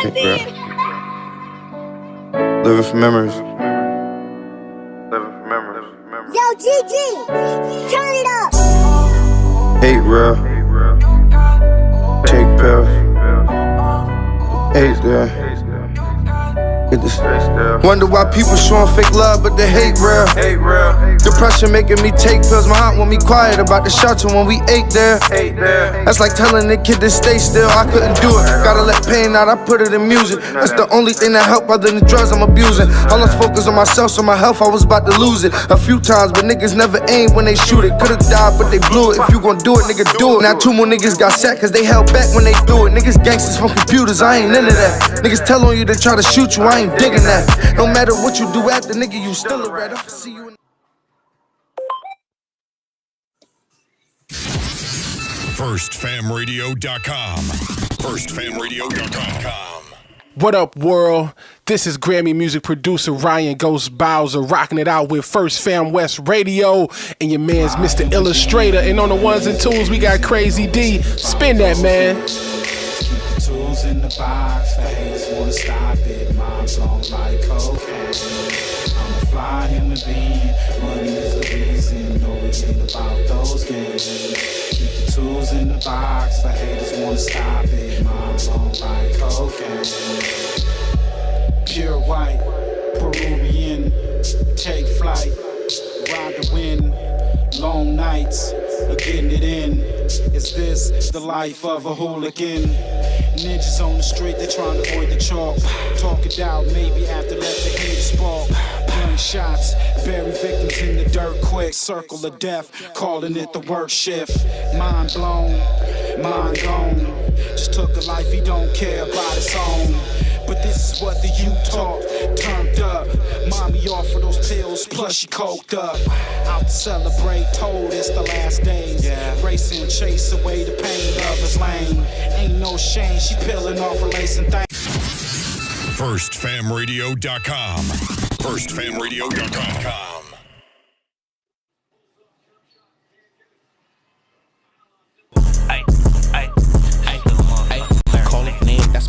Living for memories. Yo, GG, turn it up. Hate real. Take pills. Hate there. Wonder why people showing fake love, but they hate real. Depression making me take pills. My heart want me quiet about the shelter when we ate there. That's like telling the kid to stay still. I couldn't do it. Gotta let pain out. I put it in music. That's the only thing that help other than drugs I'm abusing. I lost focus on myself, so my health I was about to lose it a few times, but niggas never aim when they shoot it. Could've died, but they blew it. If you gon' do it, nigga, do it. Now 2 more niggas got sacked cause they held back when they threw it. Niggas gangsters from computers, I ain't into that. Niggas tell on you to try to shoot you, I ain't digging that. No matter what you do after, nigga, you still a rat. I see you in FirstFamRadio.com. FirstFamRadio.com. What up, world? This is Grammy music producer Ryan Ghost Bowser rocking it out with First Fam West Radio and your man's Mr. Illustrator. And on the ones and twos, we got Crazy D. Spin that, man. Keep the tools in the box. The haters wanna stop it. Mom's on like cocaine. I'm a fly human being. Money is the reason. No, we ain't about those games. Keep the tools in the box. The haters wanna stop it. Mom's on like cocaine. Pure white, Peruvian, take flight, ride the wind, long nights, getting it in. Is this the life of a hooligan? Ninjas on the street, they trying to avoid the chalk. Talk it out, maybe after let the haters spark. Gunshots, bury victims in the dirt quick. Circle of death, calling it the work shift. Mind blown, mind gone. Just took a life he don't care about his own. But this is what the youth talk, turned up. Mommy offered those pills, plus she coked up. Out to celebrate, told it's the last days. Racing, chase away the pain of his lane. Ain't no shame, she peeling off her lace and things. FirstFamRadio.com. FirstFamRadio.com.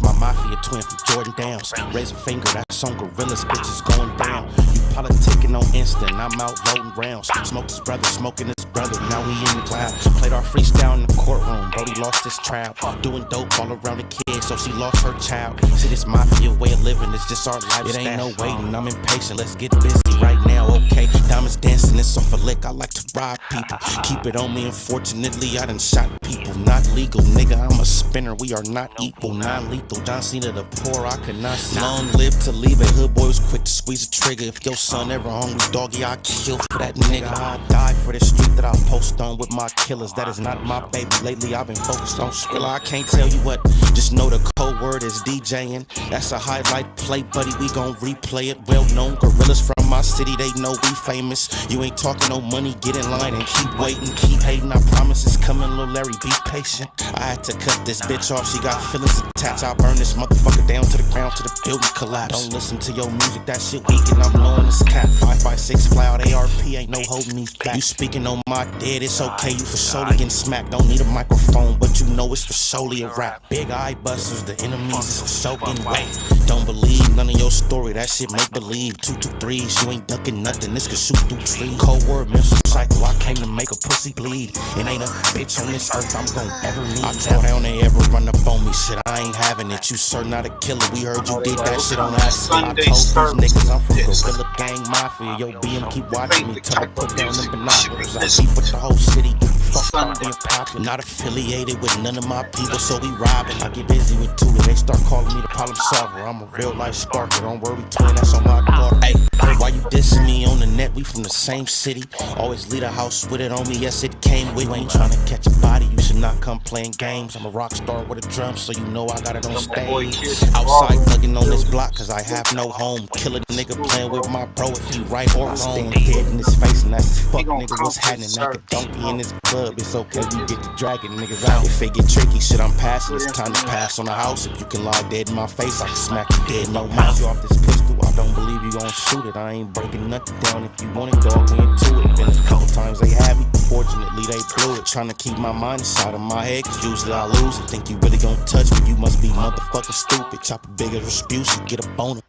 My mafia twin from Jordan Downs. Raise a finger, that's on Gorillas, bitches going down. You politicking on instant, I'm out loading rounds. Smoked his brother, smoking his brother, now we in the cloud. Played our freestyle in the courtroom, Brody lost his trial. Doing dope all around the kid, so she lost her child. See, this mafia way of living, it's just our lifestyle. It ain't no waiting, I'm impatient, let's get busy right now, okay? Diamonds dancing, it's off a lick, I like to rob people. Keep it on me, unfortunately, I done shot people. Not legal, nigga, I'm a spinner, we are not equal, non-lethal. John Cena the poor, I could not see. Long live to leave it, hood boy was quick to squeeze a trigger. If your son ever hungry, doggy, I'll kill for that nigga. I die for the street that I post on with my killers. That is not my baby, lately I've been focused on Skrilla. I can't tell you what, just know the code word is DJing. That's a highlight play, buddy, we gon' replay it. Well known gorillas from my city, they know we famous. You ain't talking no money, get in line and keep waiting. Keep hating, I promise it's coming, Lil Larry, be patient. I had to cut this bitch off, she got feelings attached. I burn this motherfucker down to the ground, to the building collapse. Don't listen to your music, that shit weak and I'm blowing this cap. 5.56 fly out ARP, ain't no holding these back. You speaking on my dead, it's okay, you for surely getting smacked. Don't need a microphone, but you know it's for solely a rap. Big eye busters, the enemies is for soaking wet. Don't believe none of your story, that shit make believe. 2 2 3s, you ain't ducking nothing, this could shoot through trees. Cold word, mental cycle, I came to make a pussy bleed. It ain't a bitch on this earth I'm gon' ever need. I tell down they ever run up on me, shit, I ain't having it. You sir not a killer, we heard you did that shit on accident. I told these niggas I'm from Gorilla Gang Mafia. Yo, BM keep watching me, tell me put down the binoculars. I beef with the whole city, give a fuck about being popular. Not affiliated with none of my people, so we robbing. I get busy with two, they start calling me the problem solver. I'm a real life sparker, don't worry twin, that's on my daughter. Hey, why you dissing me on the net? We from the same city. Always leave a house with it on me, yes it came with. You ain't trying to catch a body, you should not come playing games. I'm a rock star with a drum, so you know I got it on stage. Outside thugging on this block, cause I have no home. Kill a nigga playing with my bro if he right or wrong. Stand dead in his face and that's his fuck nigga, what's happening? Like a donkey in this club, it's okay, we get to dragging niggas out. If it get tricky, shit I'm passing, it's time to pass on the house. If you can lie dead in my face, I can smack you dead, no mouth. You off this pistol, I don't believe believe you gon' shoot it. I ain't breaking nothing down. If you want it, dog, we into it. Been a couple times they had me, fortunately they blew it. Tryna keep my mind inside of my head, cause usually I lose it. Think you really gon' touch me, you must be motherfucking stupid. Chop a bigger dispute, you get a boner.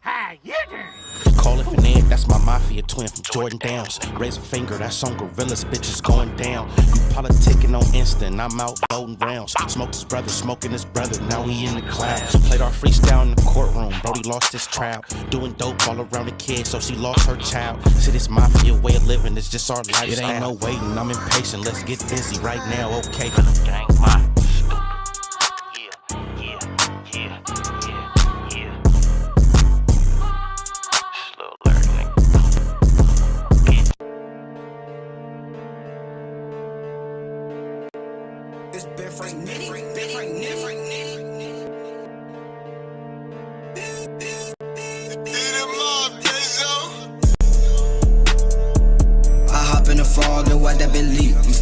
Call it Finette, that's my mafia twin from Jordan Downs. Raise a finger, that's on Gorillas, bitches going down. You politicking on Insta, and I'm out voting rounds. Smoked his brother, smoking his brother, now we in the clouds. Played our freestyle in the courtroom, Brody lost his trial. Doing dope all around the kid, so she lost her child. See, this mafia way of living, it's just our lifestyle. It ain't no waiting, I'm impatient, let's get busy right now, okay? Gang, my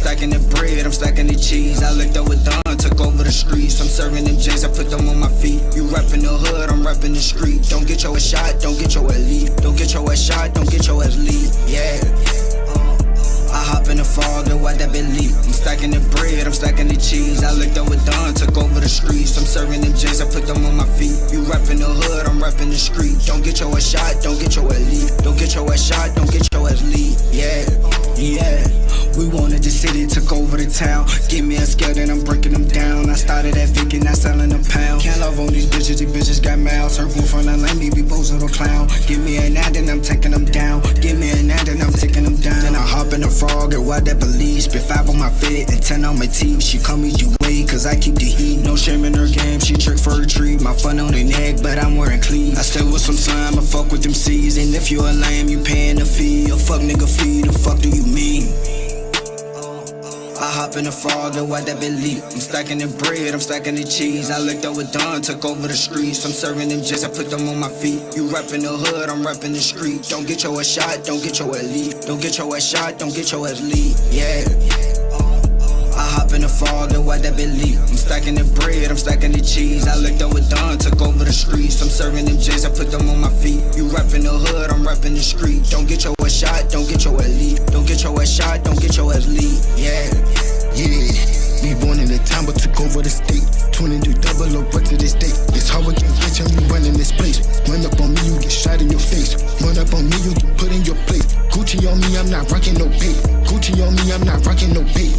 stacking the bread, I'm stacking the cheese. I licked up with Don, took over the streets. I'm serving them J's, I put them on my feet. You reppin' the hood, I'm reppin' the street. Don't get your ass shot, don't get your ass lead. Don't get your ass shot, don't get your ass lead. Yeah. I hop in the fog and watch that bit leap. I'm stacking the bread, I'm stacking the cheese. I licked up with Don, took over the streets. I'm serving them J's, I put them on my feet. You reppin' the hood, I'm reppin' the street. Don't get your ass shot, don't get your ass lead. Don't get your ass shot, don't get your ass lead. Yeah, yeah. We wanted the city, took over the town. Give me a scale, then I'm breaking them down. I started at Vic and now selling a pound. Can't love on these bitches got mouths. Her from the lane, me be posing a clown. Give me a nine, then I'm taking them down. Give me a nine, then I'm taking them down. Then I hop in the frog and watch that police. Spit 5 on my fit and 10 on my teeth. She call me G-Way, cause I keep the heat. No shame in her game, she trick for a treat. My fun on her neck, but I'm wearing cleats. I stay with some slime, I fuck with them C's. And if you a lame, you paying a fee. A fuck nigga fee, the fuck do you mean? I hop in the frog and watch that bit leap. I'm stacking the bread, I'm stacking the cheese. I licked up with Don, took over the streets. I'm serving them J's, I put them on my feet. You reppin' the hood, I'm reppin' the street. Don't get your ass shot, don't get your ass lead. Don't get your ass shot, don't get your ass lead. Yeah. I hop in the fog and watch that bit leap. I'm stacking the bread, I'm stacking the cheese. I licked up with Don, took over the streets. I'm serving them J's, I put them on my feet. You reppin' the hood, I'm reppin' the street. Don't get your ass shot, don't get your ass lead. Don't get your ass shot, don't get your ass lead. Yeah, yeah. We born in the town but took over the state. 22 double up to this day. It's hard with this bitch and we running this place. Run up on me, you get shot in your face. Run up on me, you get put in your place. Gucci on me, I'm not rocking no pay. Gucci on me, I'm not rocking no pay.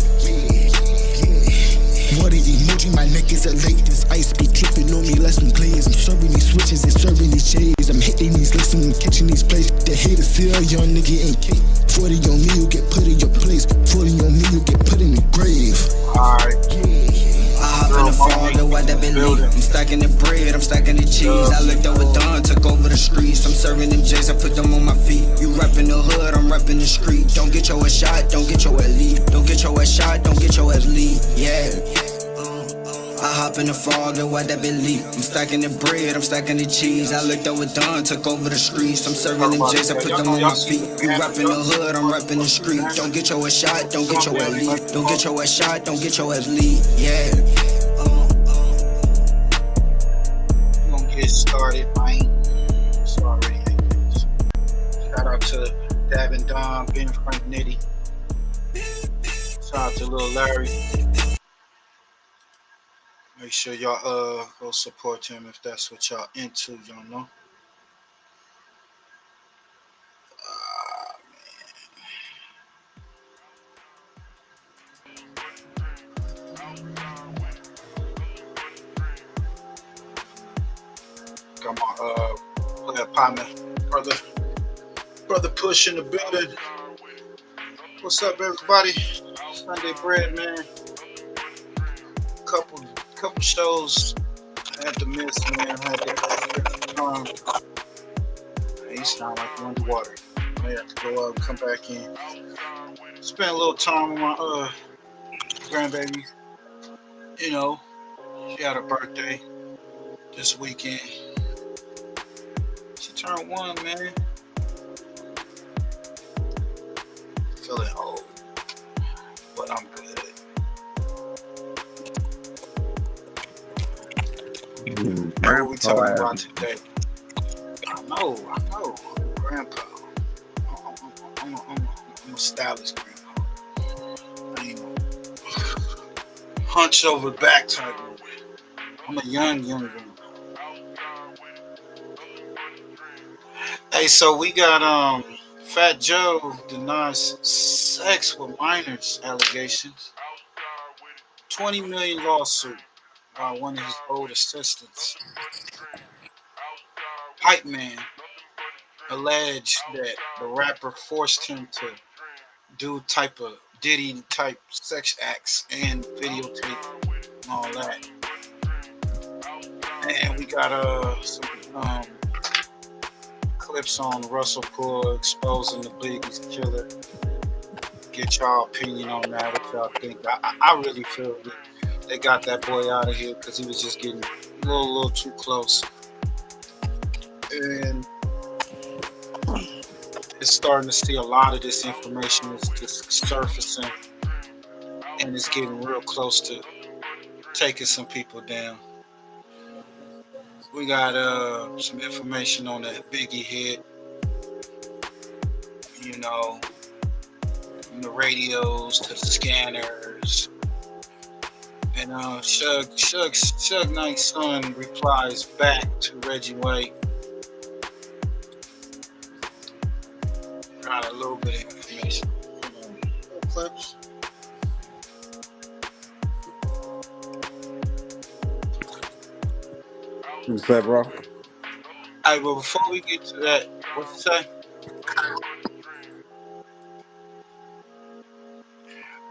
What an emoji, my neck is elate. This ice be dripping on me like some glaze. I'm serving these switches and serving these shades. I'm hitting these lists and catching these plays. The haters see a young nigga ain't cake. 40 on me, you get put in your place. 40 on me, you get put in the grave. Alright. I hop in the fog and watch that bit leap. I'm stacking the bread, I'm stacking the cheese. I licked up with Don, took over the streets. I'm serving them J's, I put them on my feet. You reppin' the hood, I'm reppin' the street. Don't get your ass shot, don't get your ass lead. Don't get your ass shot, don't get your ass lead. Yeah. I hop in the fog and watch that bit leap. I'm stacking the bread, I'm stacking the cheese. I licked up with Don, took over the streets. I'm serving them J's, I put them on my feet. You reppin' the hood, I'm reppin' the street. Don't get your ass shot, don't get your ass lead. Don't get your ass shot, don't get your ass lead. Yeah. We're gonna get started, man. Sorry. Shout out to Davin Don, Ben Frank Nitty. Shout out to Lil Larry. Make sure y'all go support him if that's what y'all into, y'all know. Got my player partner, brother Push in the building. What's up, everybody? Sunday bread, man. Couple shows I had to miss, man. I had to he sound like underwater. I have to go out and come back in. Spend a little time with my grandbaby. You know, she had her birthday this weekend. She turned 1, man. Feeling old, but I'm good. What are we talking about today? I know. grandpa. I'm a stylish grandpa. I ain't no hunch over back type of way. I'm a young grandpa. Hey, so we got Fat Joe denies sex with minors allegations. 20 million lawsuit by one of his old assistants. Hype Man alleged that the rapper forced him to do type of Diddy type sex acts and videotape and all that. And we got some clips on Russell Poole exposing the Biggie's killer. Get y'all opinion on that. What y'all think? I really feel that they got that boy out of here because he was just getting a little too close. And it's starting to see a lot of this information is just surfacing, and it's getting real close to taking some people down. We got some information on that Biggie hit, you know, from the radios to the scanners. And Suge Knight's son replies back to Reggie White. Got a little bit of information. Clips. You say, bro? All right, well, before we get to that, what you say?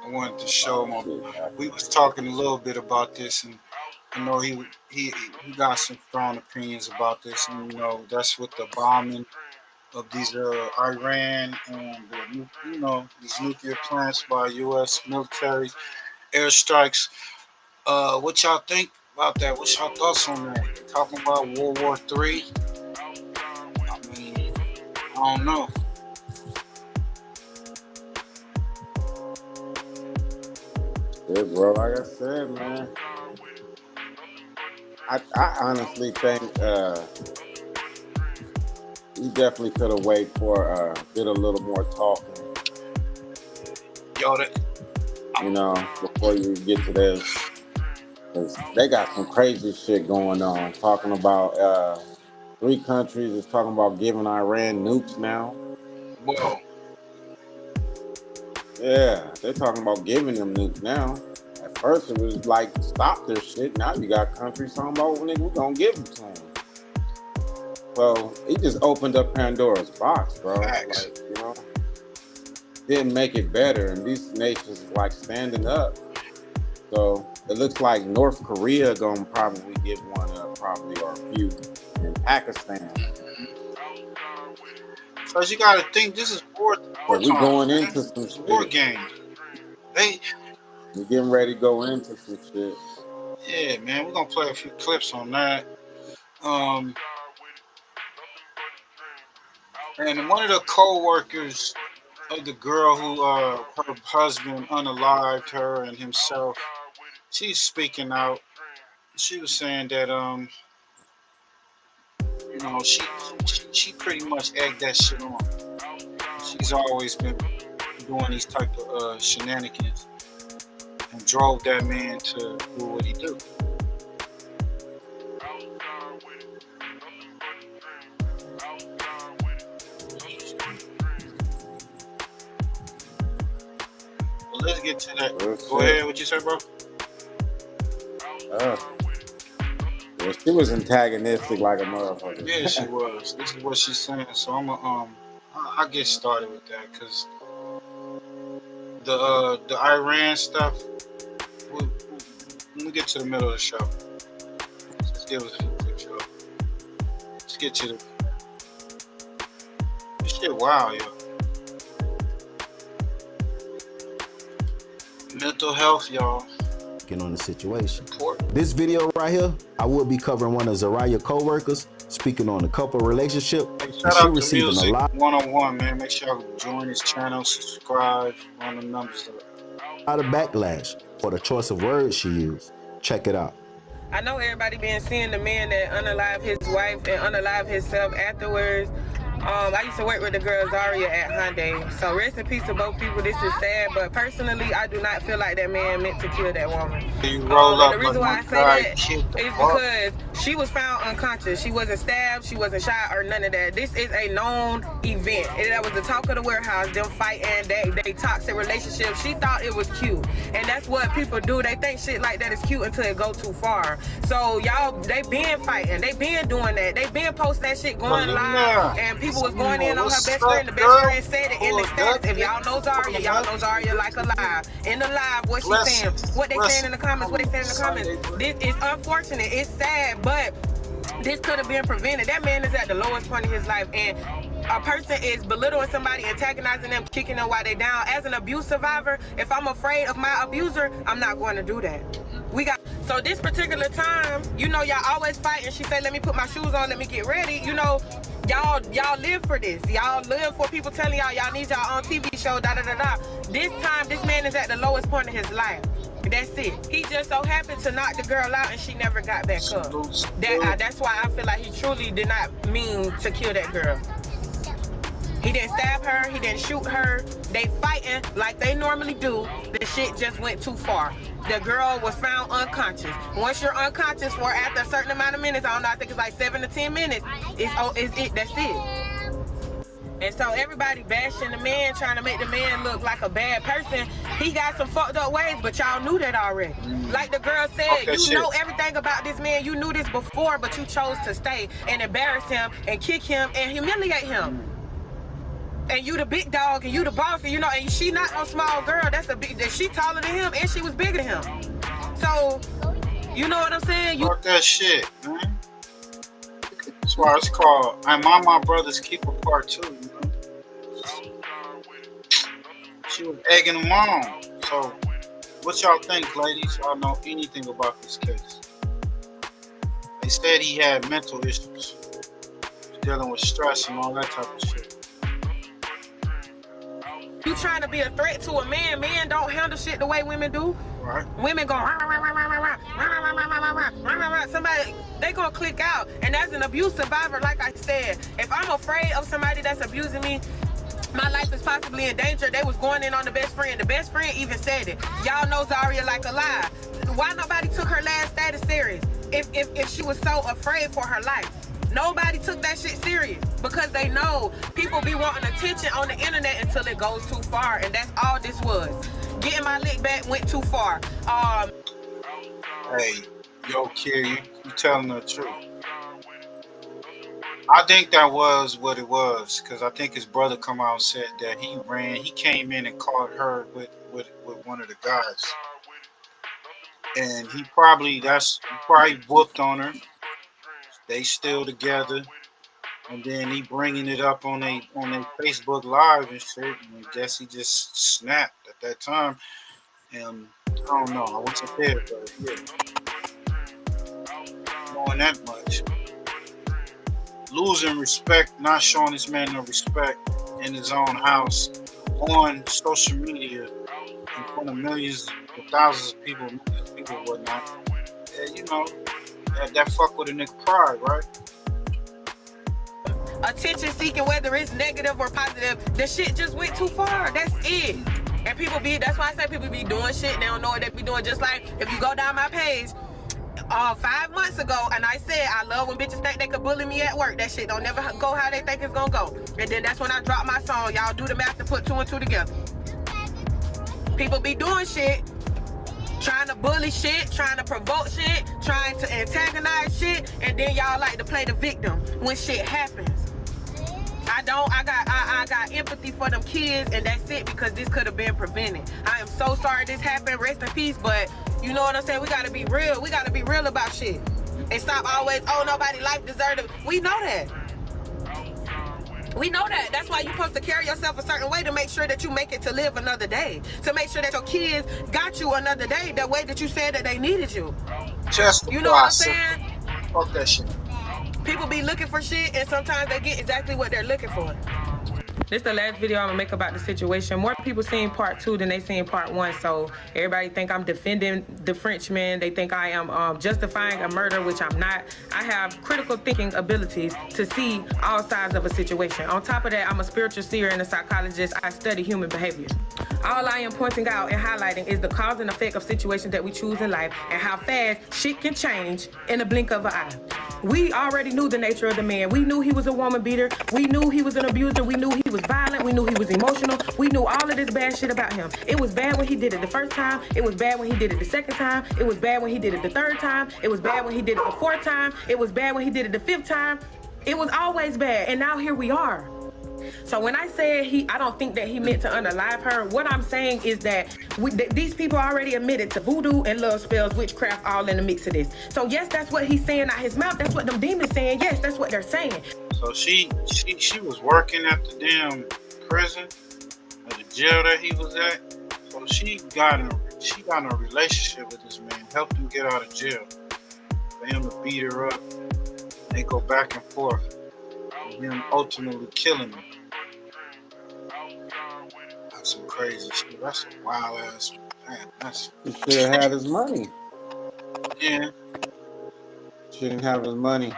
I wanted to show him. We was talking a little bit about this, and I know he got some strong opinions about this, and you know that's with the bombing of these Iran and these nuclear plants by U.S. military airstrikes. What y'all think about that? What's y'all thoughts on that? You're talking about World War III? I mean, I don't know. Yeah, bro, like I said, man, I honestly think you definitely could have waited for did a little more talking. Yo, before you get to this. 'Cause they got some crazy shit going on. Talking about 3 countries is talking about giving Iran nukes now. Whoa. Yeah, they're talking about giving them nukes now. At first it was like, stop this shit. Now you got countries talking about, nigga, we're gonna give them to them. So he just opened up Pandora's box, bro. Facts. Like, didn't make it better. And these nations is like standing up. So it looks like North Korea gonna probably get one up, or a few, in Pakistan. Cause you gotta think this is war. So we going into some shit. War game. We're getting ready to go into some shit. Yeah, man, we're gonna play a few clips on that. And one of the co-workers of the girl who her husband unalived her and himself, she's speaking out. She was saying that she pretty much egged that shit on. She's always been doing these type of shenanigans and drove that man to do what he do. Well, let's get to that. Go ahead, what you say, bro? Yeah, she was antagonistic like a motherfucker. Yeah, she was. This is what she's saying. So I'll get started with that because the Iran stuff. When we get to the middle of the show, let's give us a quick show. Let's get to this shit. Wow, yo. Mental health, y'all. On the situation. This video right here, I will be covering one of Zariah co-workers speaking on a couple relationship. Hey, shout out to Music 101, man. Make sure you join his channel, subscribe, run the numbers up. A lot of backlash for the choice of words she used. Check it out. I know everybody been seeing the man that unalived his wife and unalived himself afterwards. I used to work with the girl Zaria at Hyundai. So rest in peace to both people. This is sad, but personally, I do not feel like that man meant to kill that woman. You roll up, the reason why I say that is because she was found unconscious. She wasn't stabbed, she wasn't shot, or none of that. This is a known event. That was the talk of the warehouse, them fighting, they toxic relationship. She thought it was cute. And that's what people do. They think shit like that is cute until it go too far. So y'all, they been fighting. They been doing that. They been posting that shit going live. And people was going in on her best friend. The best friend said it in the status. If y'all know Zaria, y'all know Zaria like alive. In the live, what she saying, what they saying in the comments, what they saying in the comments. This is unfortunate. It's sad, but this could have been prevented. That man is at the lowest point of his life, and a person is belittling somebody, antagonizing them, kicking them while they down. As an abuse survivor, if I'm afraid of my abuser, I'm not going to do that. So this particular time, you know, y'all always fight, and she said, let me put my shoes on, let me get ready. You know, y'all live for this. Y'all live for people telling y'all need y'all own TV show, da-da-da-da. This time, this man is at the lowest point of his life. That's it. He just so happened to knock the girl out, and she never got back up. That's why I feel like he truly did not mean to kill that girl. He didn't stab her. He didn't shoot her. They fighting like they normally do. The shit just went too far. The girl was found unconscious. Once you're unconscious for after a certain amount of minutes, I don't know, I think it's like 7 to 10 minutes, that's it. And so everybody bashing the man, trying to make the man look like a bad person. He got some fucked up ways, but y'all knew that already. Like the girl said, you know everything about this man. You knew this before, but you chose to stay and embarrass him and kick him and humiliate him. And you the big dog, and you the boss, and you know, and she not no small girl. She taller than him, and she was bigger than him. So, you know what I'm saying? Fuck that shit, man. That's why it's called I'm on my brother's keeper part 2, you know. She was egging him on. So, what y'all think, ladies? Y'all know anything about this case? They said he had mental issues, dealing with stress and all that type of shit. You trying to be a threat to a man. Men don't handle shit the way women do. Right. Women go somebody, they gonna click out. And as an abuse survivor, like I said, if I'm afraid of somebody that's abusing me, my life is possibly in danger. They was going in on the best friend. The best friend even said it. Y'all know Zaria like alive. Why nobody took her last status serious? If she was so afraid for her life. Nobody took that shit serious because they know people be wanting attention on the internet until it goes too far, and that's all this was. Getting my lick back went too far. Hey, yo, kid, you telling the truth. I think that was what it was, because I think his brother come out and said that he came in and caught her with one of the guys. And he probably whooped on her. They still together, and then he bringing it up on a Facebook Live and shit. And I guess he just snapped at that time. And I don't know, I wasn't there, but yeah, knowing that much, losing respect, not showing this man no respect in his own house, on social media, in front of millions or thousands of people, and whatnot. Yeah, you know. That fuck with a nigga pride, right? Attention seeking, whether it's negative or positive, the shit just went too far. That's it. And that's why I say people be doing shit and they don't know what they be doing. Just like if you go down my page 5 months ago, and I said I love when bitches think they could bully me at work. That shit don't never go how they think it's gonna go. And then that's when I dropped my song. Y'all do the math to put 2 and 2 together. People be doing shit, trying to bully shit, trying to provoke shit, trying to antagonize shit, and then y'all like to play the victim when shit happens. I got empathy for them kids, and that's it, because this could have been prevented. I am so sorry this happened, rest in peace, but you know what I'm saying? We gotta be real. We gotta be real about shit. And stop always, oh, nobody life deserves it. We know that. We know that. That's why you're supposed to carry yourself a certain way to make sure that you make it to live another day. To make sure that your kids got you another day the way that you said that they needed you. Just you know what I'm saying? Fuck that shit. People be looking for shit, and sometimes they get exactly what they're looking for. This is the last video I'm gonna make about the situation. More people seen part 2 than they seen part 1, so everybody think I'm defending the Frenchman. They think I am justifying a murder, which I'm not. I have critical thinking abilities to see all sides of a situation. On top of that, I'm a spiritual seer and a psychologist. I study human behavior. All I am pointing out and highlighting is the cause and effect of situations that we choose in life and how fast shit can change in a blink of an eye. We already knew the nature of the man. We knew he was a woman beater. We knew he was an abuser. We knew he was violent. We knew he was emotional. We knew all of this bad shit about him. It was bad when he did it the first time. It was bad when he did it the second time. It was bad when he did it the third time. It was bad when he did it the fourth time. It was bad when he did it the fifth time. It was always bad. And now here we are. So when I said I don't think that he meant to unalive her, what I'm saying is that these people already admitted to voodoo and love spells, witchcraft, all in the mix of this. So yes, that's what he's saying out his mouth. That's what them demons saying. Yes, that's what they're saying. So she was working at the damn prison, at the jail that he was at. So she got in a relationship with this man, helped him get out of jail. For him to beat her up, they go back and forth, and him ultimately killing her. That's some crazy shit. That's some wild ass. Man, He should have had his money. Yeah. Shouldn't have his money.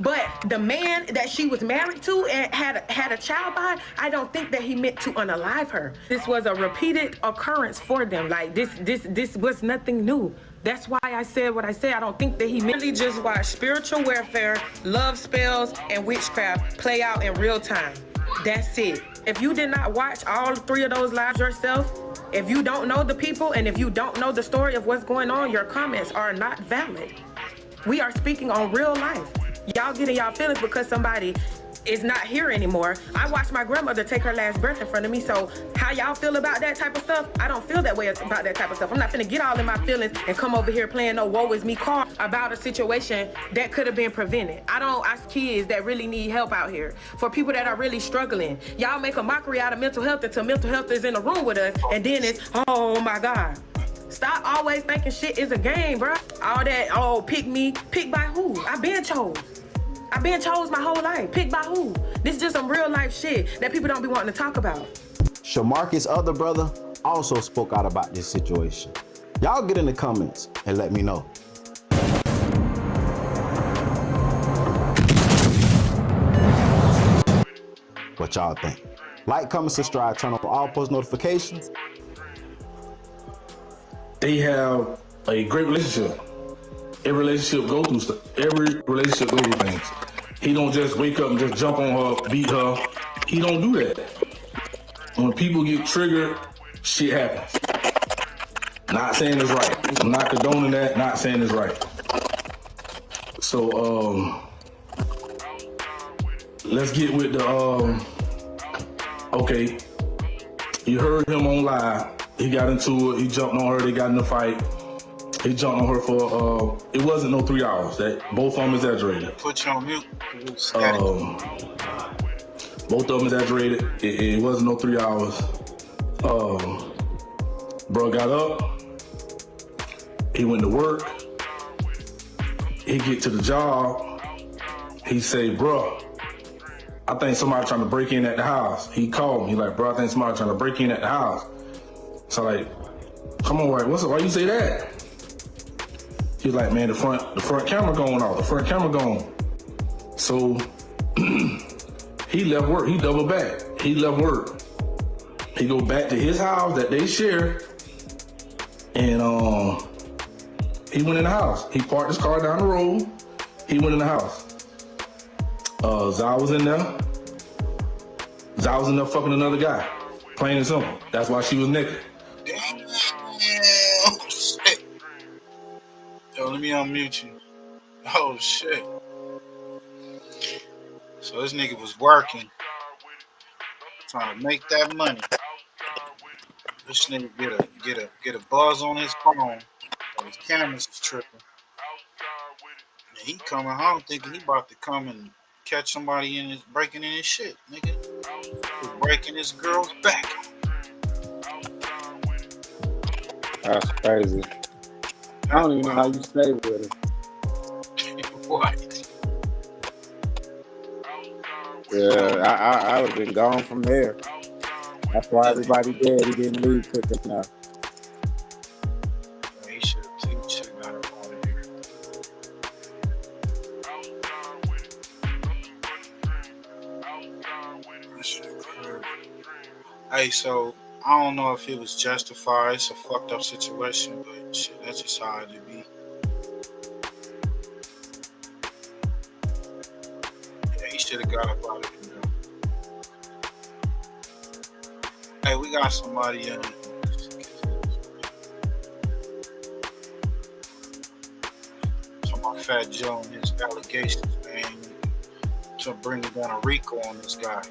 But the man that she was married to and had a child by, I don't think that he meant to unalive her. This was a repeated occurrence for them. Like this was nothing new. That's why I said what I said. I don't think that he really just watched spiritual warfare, love spells, and witchcraft play out in real time. That's it. If you did not watch all 3 of those lives yourself, if you don't know the people and if you don't know the story of what's going on, your comments are not valid. We are speaking on real life. Y'all getting y'all feelings because somebody is not here anymore. I watched my grandmother take her last breath in front of me, so how y'all feel about that type of stuff? I don't feel that way about that type of stuff. I'm not finna get all in my feelings and come over here playing no woe is me card about a situation that could have been prevented. I don't ask kids that really need help out here. For people that are really struggling, y'all make a mockery out of mental health until mental health is in the room with us, and then it's, oh my God. Stop always thinking shit is a game, bro. All that, pick me, pick by who? I've been chose my whole life. Pick by who? This is just some real life shit that people don't be wanting to talk about. Shamarcus' other brother also spoke out about this situation. Y'all get in the comments and let me know. What y'all think? Like, comment, subscribe, turn on all post notifications. They have a great relationship. Every relationship goes through stuff. Every relationship goes through things. He don't just wake up and just jump on her, beat her. He don't do that. When people get triggered, shit happens. Not saying it's right. I'm not condoning that. Not saying it's right. So let's get with the okay. You heard him on live. He got into it. He jumped on her. They got in a fight. He jumped on her for, it wasn't no 3 hours. That both of them exaggerated. Put you on mute. Both of them exaggerated. It wasn't no 3 hours. Bro got up. He went to work. He get to the job. He say, bro, I think somebody trying to break in at the house. He called me. He like, bro, I think somebody trying to break in at the house. So like, come on, why you say that? He's like, man, the front camera going off. The front camera gone. So he left work. He doubled back. He left work. He go back to his house that they share, and he went in the house. He parked his car down the road. He went in the house. Zah was in there. Zah was in there fucking another guy. Plain and simple. That's why she was naked. Oh, shit. Yo, let me unmute you. Oh, shit. So this nigga was working, trying to make that money. This nigga get a buzz on his phone. His cameras is tripping. And he coming home thinking he about to come and catch somebody breaking in his shit, nigga. He's breaking his girl's back. That's crazy. I don't even know how you stay with it. What? Yeah, I would have been gone from there. That's why everybody did. He didn't leave quick enough. He should have got up out of here. Hey, so I don't know if it was justified. It's a fucked up situation, but shit, that's just how it be. Yeah, he should have got up out of here. Hey, we got somebody in. Talking about Fat Joe and his allegations, man. To bring down a RICO on this guy.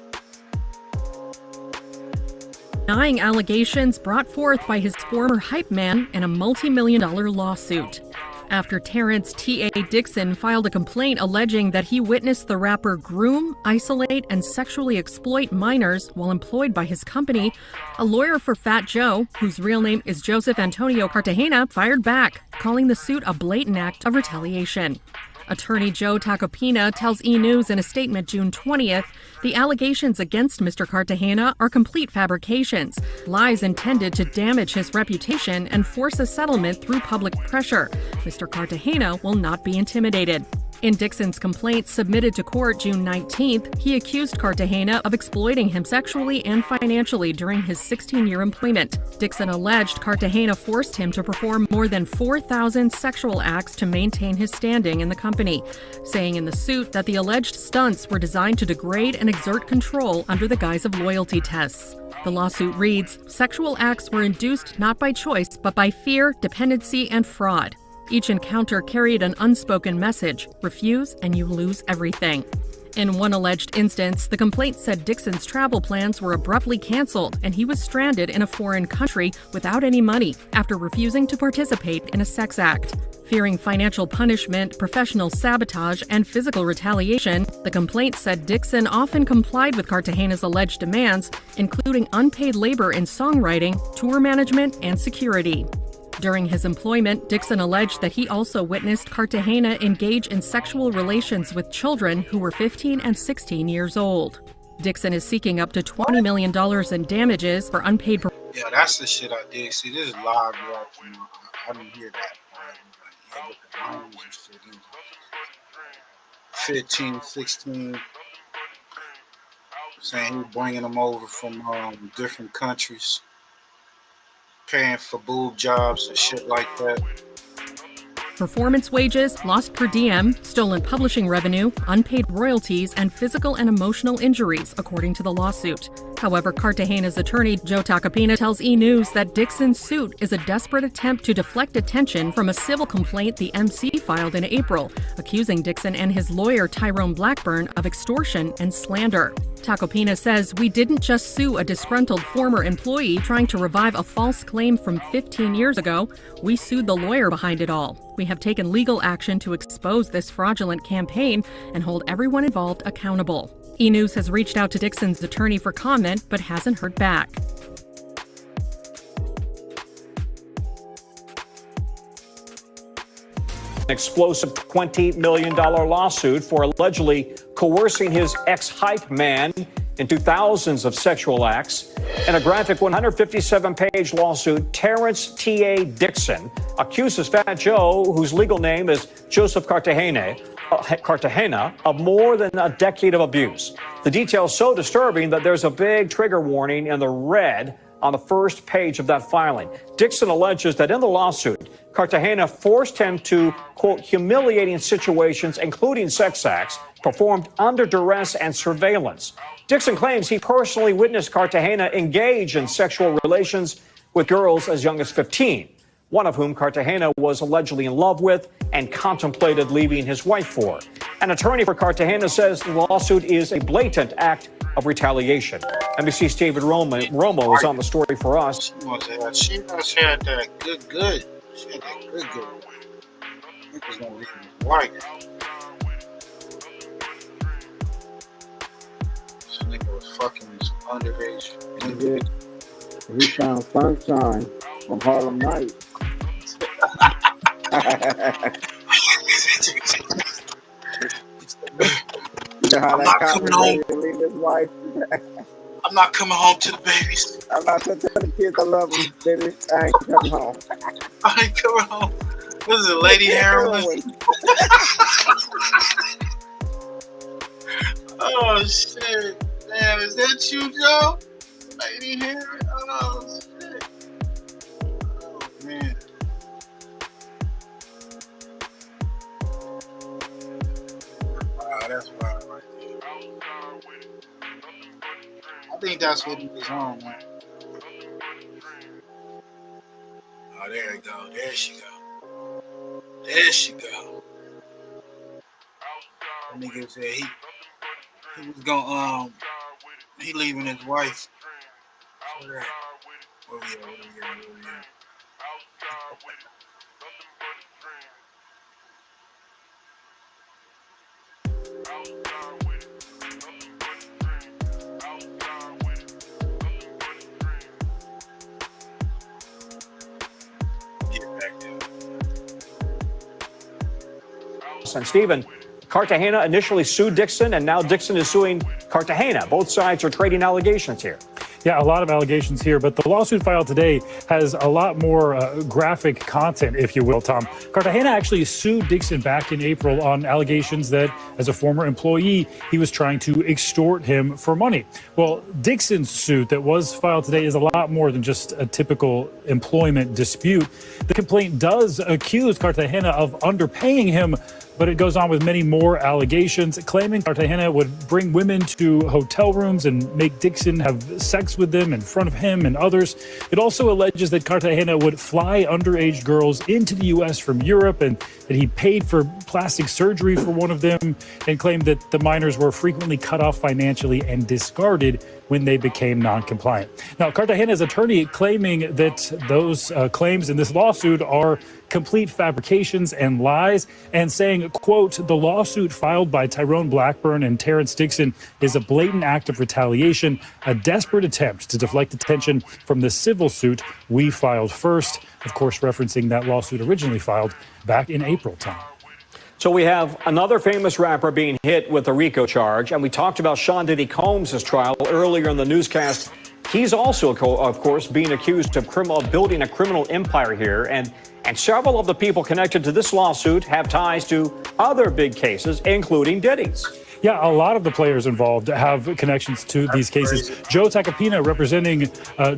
Denying allegations brought forth by his former hype man in a multi-million-dollar lawsuit. After Terrence T.A. Dixon filed a complaint alleging that he witnessed the rapper groom, isolate, and sexually exploit minors while employed by his company, a lawyer for Fat Joe, whose real name is Joseph Antonio Cartagena, fired back, calling the suit a blatant act of retaliation. Attorney Joe Tacopina tells E! News in a statement June 20th, the allegations against Mr. Cartagena are complete fabrications, lies intended to damage his reputation and force a settlement through public pressure. Mr. Cartagena will not be intimidated. In Dixon's complaint submitted to court June 19th, he accused Cartagena of exploiting him sexually and financially during his 16-year employment. Dixon alleged Cartagena forced him to perform more than 4,000 sexual acts to maintain his standing in the company, saying in the suit that the alleged stunts were designed to degrade and exert control under the guise of loyalty tests. The lawsuit reads, sexual acts were induced not by choice, but by fear, dependency, and fraud. Each encounter carried an unspoken message, refuse and you lose everything. In one alleged instance, the complaint said Dixon's travel plans were abruptly canceled and he was stranded in a foreign country without any money after refusing to participate in a sex act. Fearing financial punishment, professional sabotage, and physical retaliation, the complaint said Dixon often complied with Cartagena's alleged demands, including unpaid labor in songwriting, tour management, and security. During his employment, Dixon alleged that he also witnessed Cartagena engage in sexual relations with children who were 15 and 16 years old. Dixon is seeking up to $20 million in damages for unpaid. Yeah, that's the shit I did. See, this is live rap. You know, I didn't hear that. Yeah, with the loans and shit. 15, 16. Saying he was bringing them over from different countries. Paying for boob jobs and shit like that. Performance wages, lost per diem, stolen publishing revenue, unpaid royalties, and physical and emotional injuries, according to the lawsuit. However, Cartagena's attorney, Joe Tacopina, tells E! News that Dixon's suit is a desperate attempt to deflect attention from a civil complaint the MC filed in April, accusing Dixon and his lawyer, Tyrone Blackburn, of extortion and slander. Tacopina says, we didn't just sue a disgruntled former employee trying to revive a false claim from 15 years ago. We sued the lawyer behind it all. We have taken legal action to expose this fraudulent campaign and hold everyone involved accountable. E! News has reached out to Dixon's attorney for comment, but hasn't heard back. An explosive $20 million lawsuit for allegedly coercing his ex-hype man into thousands of sexual acts. In a graphic 157-page lawsuit, Terrence T.A. Dixon accuses Fat Joe, whose legal name is Joseph Cartagena, of more than a decade of abuse. The details so disturbing that there's a big trigger warning in the red on the first page of that filing. Dixon alleges that in the lawsuit, Cartagena forced him to, quote, humiliating situations, including sex acts, performed under duress and surveillance. Dixon claims he personally witnessed Cartagena engage in sexual relations with girls as young as 15, one of whom Cartagena was allegedly in love with and contemplated leaving his wife for. An attorney for Cartagena says the lawsuit is a blatant act of retaliation. NBC's David Romo is on the story for us. She must have that good. She had that good. He was gonna leave his wife. This nigga was fucking his underage. He found sunshine from Harlem Night. I'm not coming home. I'm not coming home to the babies. I'm not going to tell the kids I love them, baby. I ain't coming home. I ain't coming home. This is a lady heroin. Oh shit. Damn, is that you, Joe? Lady heroin? Oh shit. Oh man. Wow, that's wild right there. I think that's what he was on, man. Oh, there you go. There she go. There she go. That nigga said he was gonna he leaving his wife. All right. Oh yeah. And Stephen, Cartagena initially sued Dixon, and now Dixon is suing Cartagena. Both sides are trading allegations here. Yeah, a lot of allegations here, but the lawsuit filed today has a lot more graphic content, if you will, Tom. Cartagena actually sued Dixon back in April on allegations that, as a former employee, he was trying to extort him for money. Well, Dixon's suit that was filed today is a lot more than just a typical employment dispute. The complaint does accuse Cartagena of underpaying him, but it goes on with many more allegations, claiming Cartagena would bring women to hotel rooms and make Dixon have sex with them in front of him and others. It also alleges that Cartagena would fly underage girls into the U.S. from Europe and that he paid for plastic surgery for one of them, and claimed that the minors were frequently cut off financially and discarded when they became non-compliant. Now, Cartagena's attorney claiming that those claims in this lawsuit are complete fabrications and lies, and saying, quote, the lawsuit filed by Tyrone Blackburn and Terrence Dixon is a blatant act of retaliation, a desperate attempt to deflect attention from the civil suit we filed first. Of course, referencing that lawsuit originally filed back in April, Tom. So we have another famous rapper being hit with a RICO charge, and we talked about Sean Diddy Combs' trial earlier in the newscast. He's also, of course, being accused of building a criminal empire here, and several of the people connected to this lawsuit have ties to other big cases, including Diddy's. Yeah, a lot of the players involved have connections to these cases. Joe Tacopina representing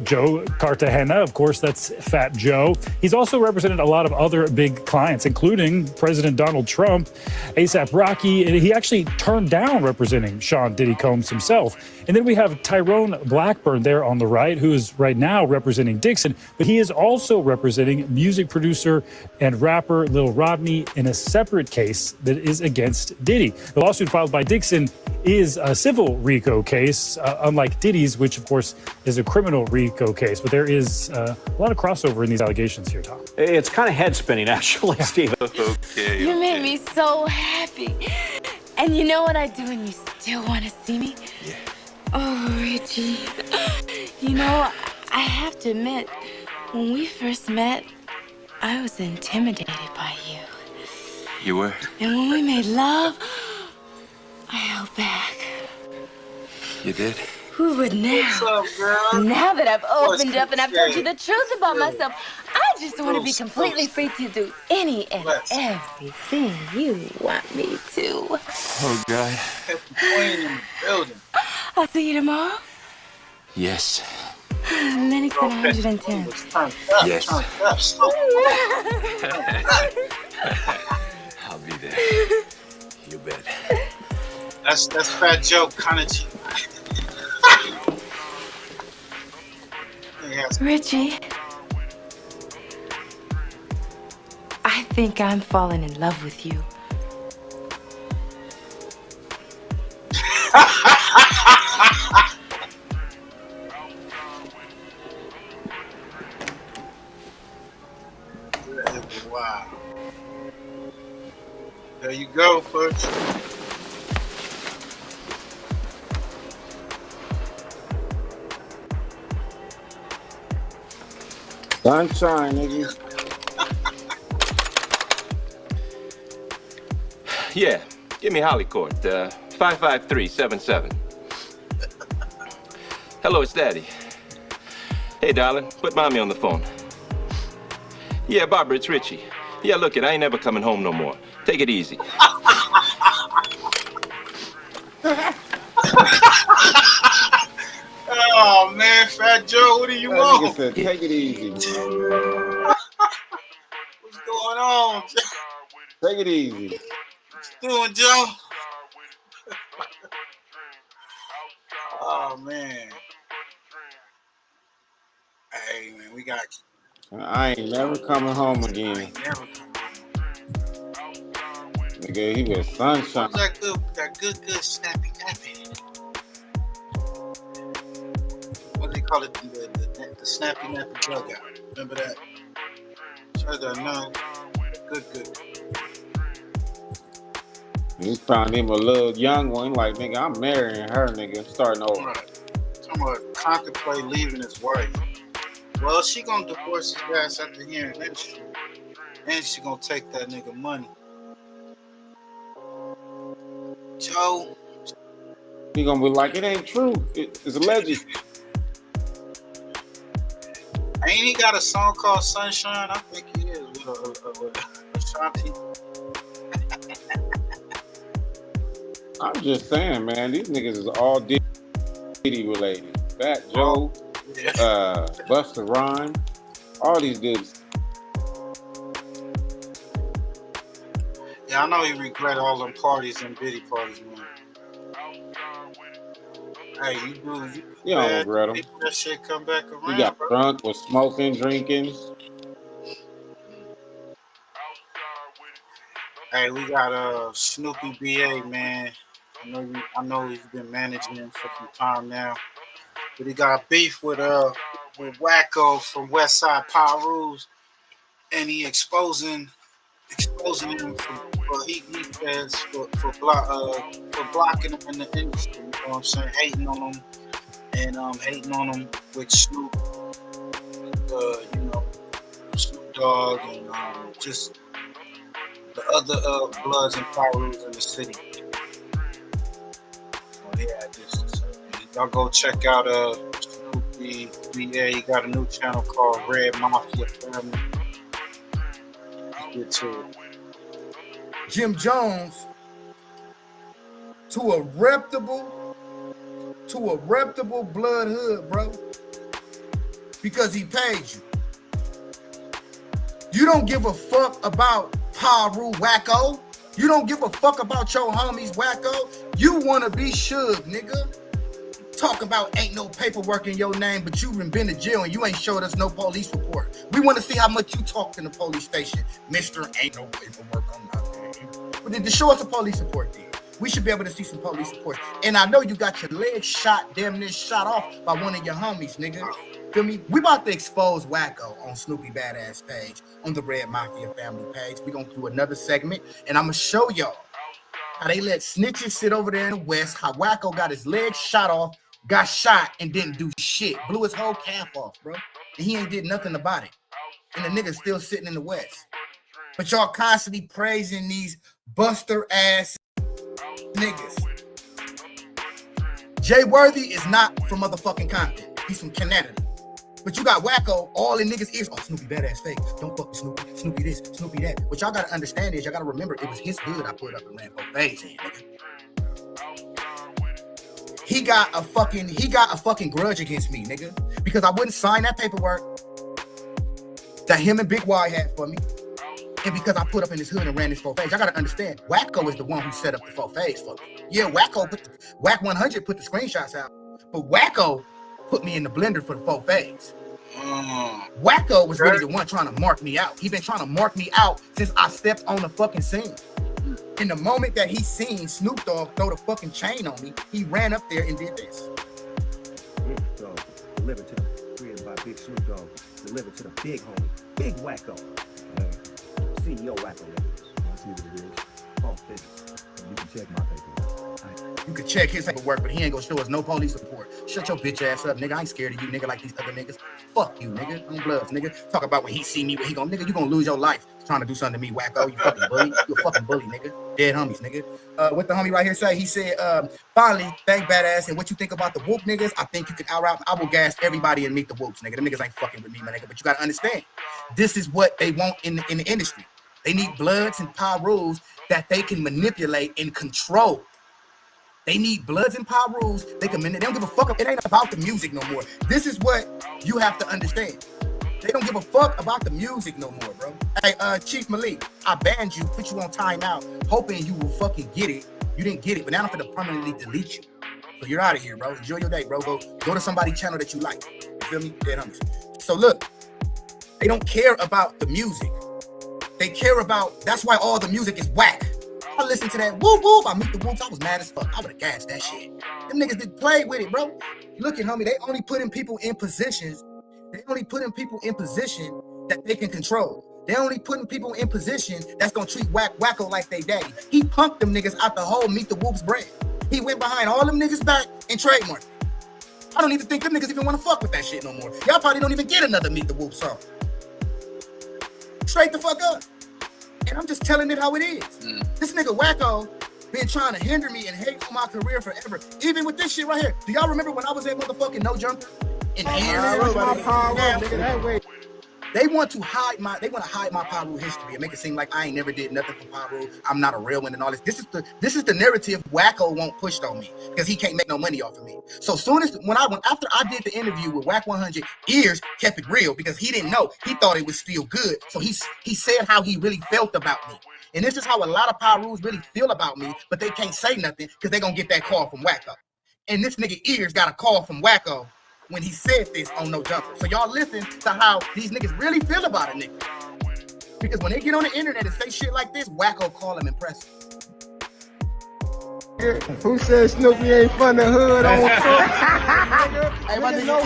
Joe Cartagena. Of course, that's Fat Joe. He's also represented a lot of other big clients, including President Donald Trump, A$AP Rocky, and he actually turned down representing Sean Diddy Combs himself. And then we have Tyrone Blackburn there on the right, who is right now representing Dixon, but he is also representing music producer and rapper Lil Rodney in a separate case that is against Diddy. The lawsuit filed by Dixon is a civil RICO case, unlike Diddy's, which, of course, is a criminal RICO case. But there is a lot of crossover in these allegations here, Tom. It's kind of head-spinning, actually, Steve. You made me so happy. And you know what I do when you still want to see me? Yeah. Oh, Richie. You know, I have to admit, when we first met, I was intimidated by you. You were? And when we made love, I held back. You did? Who would now? What's up, girl? Now that I've opened up and I've told you the truth about myself, I just want to be completely free to do any and everything you want me to. Oh, God. I'll see you tomorrow. Yes. Lennox and 110. Yes. I'll be there. You bet. That's Fat Joe kind of cheap. Richie, I think I'm falling in love with you. Wow. There you go, folks. Sunshine, nigga. Yeah, give me Hollycourt. 55377. Hello, it's Daddy. Hey, darling, put Mommy on the phone. Yeah, Barbara, it's Richie. Yeah, look it, I ain't never coming home no more. Take it easy. Oh man, Fat Joe, what do you want? Nigga said, take it easy. What's going on? Take it easy. What you doing, Joe? Oh man. Hey man, we got. I ain't never coming home again. Nigga, he was sunshine. That good snappy. What do they call it? The snappy nappy drug out. Remember that? No. Good. He found him a little young one. Like, nigga, I'm marrying her, nigga. Starting over. Right. I'm gonna contemplate leaving his wife. Well, she gonna divorce his ass after hearing that shit. And she gonna take that nigga money. Joe. He gonna be like, it ain't true. It's alleged. Ain't he got a song called Sunshine? I think he is with Ashanti. I'm just saying, man, these niggas is all Diddy related. Fat Joe, Busta Rhymes, all these dudes. Yeah, I know he regret all them parties and Diddy parties, man. Hey, you don't regret them. That shit come back around. He got drunk, was smoking, drinking. Hey, we got Snoopy BA, man. I know he's been managing him for some time now, but he got beef with Wacko from Westside Pyros, and he exposing him for he says for blocking him in the industry. You know what I'm saying? Hating on him and hating on him with Snoop, Snoop Dogg and just the other Bloods and Pyros in the city. Y'all go check out Snoopy VA. He got a new channel called Red Mafia Family. Get to it. Jim Jones to a reputable blood hood, bro, because he paid you. You don't give a fuck about Paru Wacko. You don't give a fuck about your homies Wacko. You wanna be Suge, nigga. Talk about ain't no paperwork in your name, but you been to jail and you ain't showed us no police report. We want to see how much you talked in the police station. Mr. Ain't no paperwork on my name. But then to show us a police report then. We should be able to see some police reports. And I know you got your leg shot, damn near shot off by one of your homies, nigga. Feel me? We about to expose Wacko on Snoopy Badass page, on the Red Mafia Family page. We gonna do another segment, and I'm gonna show y'all how they let snitches sit over there in the West, how Wacko got his leg shot off, got shot, and didn't do shit. Blew his whole calf off, bro. And he ain't did nothing about it. And the nigga's still sitting in the West. But y'all constantly praising these buster ass niggas. Jay Worthy is not from motherfucking Compton. He's from Canada. But you got Wacko, all in niggas' ears. Oh, Snoopy Badass fake. Don't fuck with Snoopy. Snoopy this, Snoopy that. What y'all gotta understand is y'all gotta remember it was his hood I put up and ran for face in, nigga. He got a fucking grudge against me, nigga. Because I wouldn't sign that paperwork that him and Big Y had for me. And because I put up in his hood and ran his 4-phase. I gotta understand, Wacko is the one who set up the 4-phase for me. Yeah, Whack 100 put the screenshots out. But Wacko put me in the blender for the 4-phase. Wacko was really the one trying to mark me out. He been trying to mark me out since I stepped on the fucking scene. In the moment that he seen Snoop Dogg throw the fucking chain on me, he ran up there and did this. Snoop Dogg, delivered to the created by Big Snoop Dogg, delivered to the big homie, Big Wacko. CEO Wacko. Let's see what it is. Oh, business. You can check my paperwork. You can check his paperwork, but he ain't gonna show us no police report. Shut your bitch ass up, nigga. I ain't scared of you, nigga, like these other niggas. Fuck you, nigga. I'm Bloods, nigga. Talk about when he see me, when he gonna, nigga, you gonna lose your life trying to do something to me, wacko. You fucking bully. You a fucking bully, nigga. Dead homies, nigga. What the homie right here say? He said, finally, thank badass. And what you think about the whoop niggas? I think you can out-rap. I will gas everybody and meet the whoops, nigga. Them niggas ain't fucking with me, my nigga. But you gotta understand, this is what they want in the industry. They need bloods and power rules that they can manipulate and control. They need bloods and power rules. They don't give a fuck. It ain't about the music no more. This is what you have to understand. They don't give a fuck about the music no more, bro. Hey, Chief Malik, I banned you, put you on timeout, hoping you will fucking get it. You didn't get it, but now I'm gonna permanently delete you. So you're out of here, bro. Enjoy your day, bro. Go to somebody's channel that you like. You feel me? Dead homies. So look, they don't care about the music. They care about, that's why all the music is whack. I listened to that whoop whoop. I meet the whoops. I was mad as fuck. I would have gassed that shit. Them niggas didn't play with it, bro. Look at homie, they only putting people in positions. They only putting people in position that they can control. They only putting people in position that's gonna treat wacko like they daddy. He punked them niggas out the whole Meet the Whoops brand. He went behind all them niggas back and trademarked. I don't even think them niggas even want to fuck with that shit no more. Y'all probably don't even get another Meet the Whoops song. Straight the fuck up. And I'm just telling it how it is. This nigga wacko been trying to hinder me and hate on my career forever. Even with this shit right here. Do y'all remember when I was at motherfucking No Jumper? They want to hide my Paru history and make it seem like I ain't never did nothing for Paru. I'm not a real one and all this. This is the narrative wacko won't push on me because he can't make no money off of me. So soon as after I did the interview with Wack 100, Ears kept it real because he didn't know. He thought it was still good. So he said how he really felt about me. And this is how a lot of Parus really feel about me, but they can't say nothing because they're gonna get that call from Wacko. And this nigga Ears got a call from Wacko when he said this on No Jumper. So y'all listen to how these niggas really feel about a nigga. Because when they get on the internet and say shit like this, Wacko call him impressive. Who said Snoopy ain't from the hood on Hey, my nigga,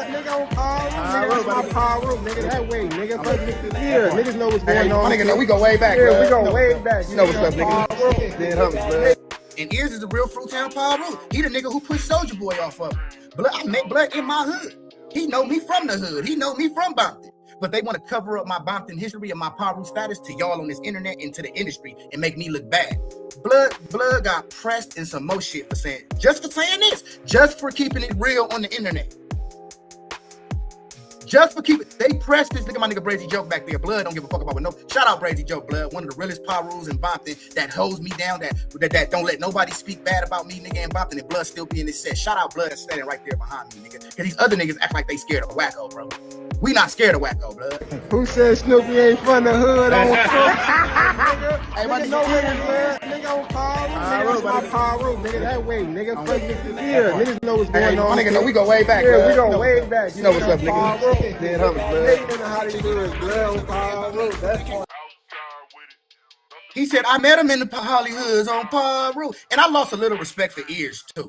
nigga on Paru, nigga, that way, nigga. Niggas know what's going on. My nigga know we go way back, yeah, bro. We go way back. You know what's up, nigga. Dead homies, blood. And Ears is the real Fruitown Paru. He the nigga who pushed Soulja Boy off of him. Blood, I make blood in my hood. He know me from the hood. He know me from Bompton. But they want to cover up my Bompton history and my Paru status to y'all on this internet and to the industry and make me look bad. Blood got pressed and some more shit for saying this, just for keeping it real on the internet. Just for keeping, they pressed this nigga, my nigga Brazy Joke back there. Blood don't give a fuck about what no. Shout out Brazy Joke, Blood, one of the realest Parus in Bompton that holds me down, that don't let nobody speak bad about me, nigga, in Bompton, and Blood still be in this set. Shout out Blood standing right there behind me, nigga. Cause these other niggas act like they scared of Wacko, bro. We not scared of Wacko, Blood. Who said Snoopy ain't from the hood on Hey, my nigga, nigga on Paru, nigga, that way, nigga. Niggas know what's going on. My nigga know we go way back, yeah, bro. We go way back. You know what's up, nigga. Dead homies, blood. He said, I met him in the Hollyhoods on Paru. And I lost a little respect for Ears, too.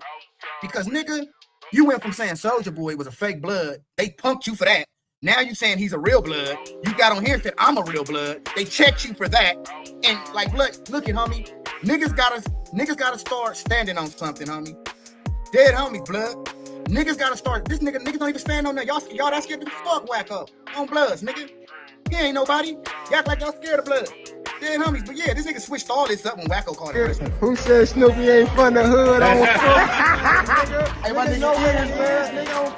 Because, nigga, you went from saying Soulja Boy was a fake blood. They punked you for that. Now you saying he's a real blood. You got on here and said, I'm a real blood. They checked you for that. And, like, blood, look at, homie. Niggas gotta start standing on something, homie. Dead homies, blood. Niggas gotta start. Niggas don't even stand on that. Y'all that scared to fuck Wacko on Bloods, nigga. He ain't nobody. Y'all act like y'all scared of Blood. Dead homies, but yeah, this nigga switched all this up when Wacko called it. Who said Snoopy ain't from the hood on Hey, my nigga, nigga on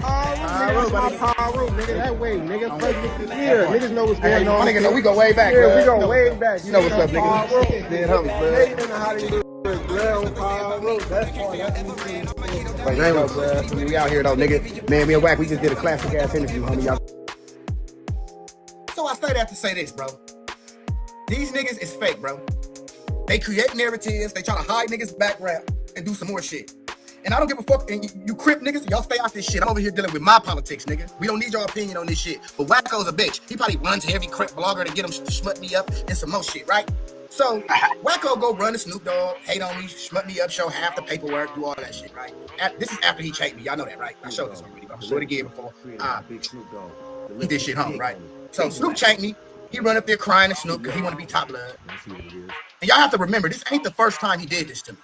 Paru, nigga, that way, nigga. Niggas know what's going on. My nigga know we go way back, yeah, bro. We go way back. You know what's up, nigga. Dead homies, blood. We out here though, nigga. Man, me and Wack, we just did a classic ass interview, homie. Y'all. So I say that to say this, bro. These niggas is fake, bro. They create narratives. They try to hide niggas' background and do some more shit. And I don't give a fuck. And you crip niggas, y'all stay out this shit. I'm over here dealing with my politics, nigga. We don't need your opinion on this shit. But Wacko's a bitch. He probably runs every crip blogger to get him to smut me up and some more shit, right? So Wacko go run the Snoop Dogg, hate on me, smut me up, show half the paperwork, do all that shit, right? This is after he chased me. Y'all know that, right? I showed this already, but I'm sure it again before he did shit home, right? So Snoop chanked me. He run up there crying to Snoop because he want to be top blood. And y'all have to remember, this ain't the first time he did this to me.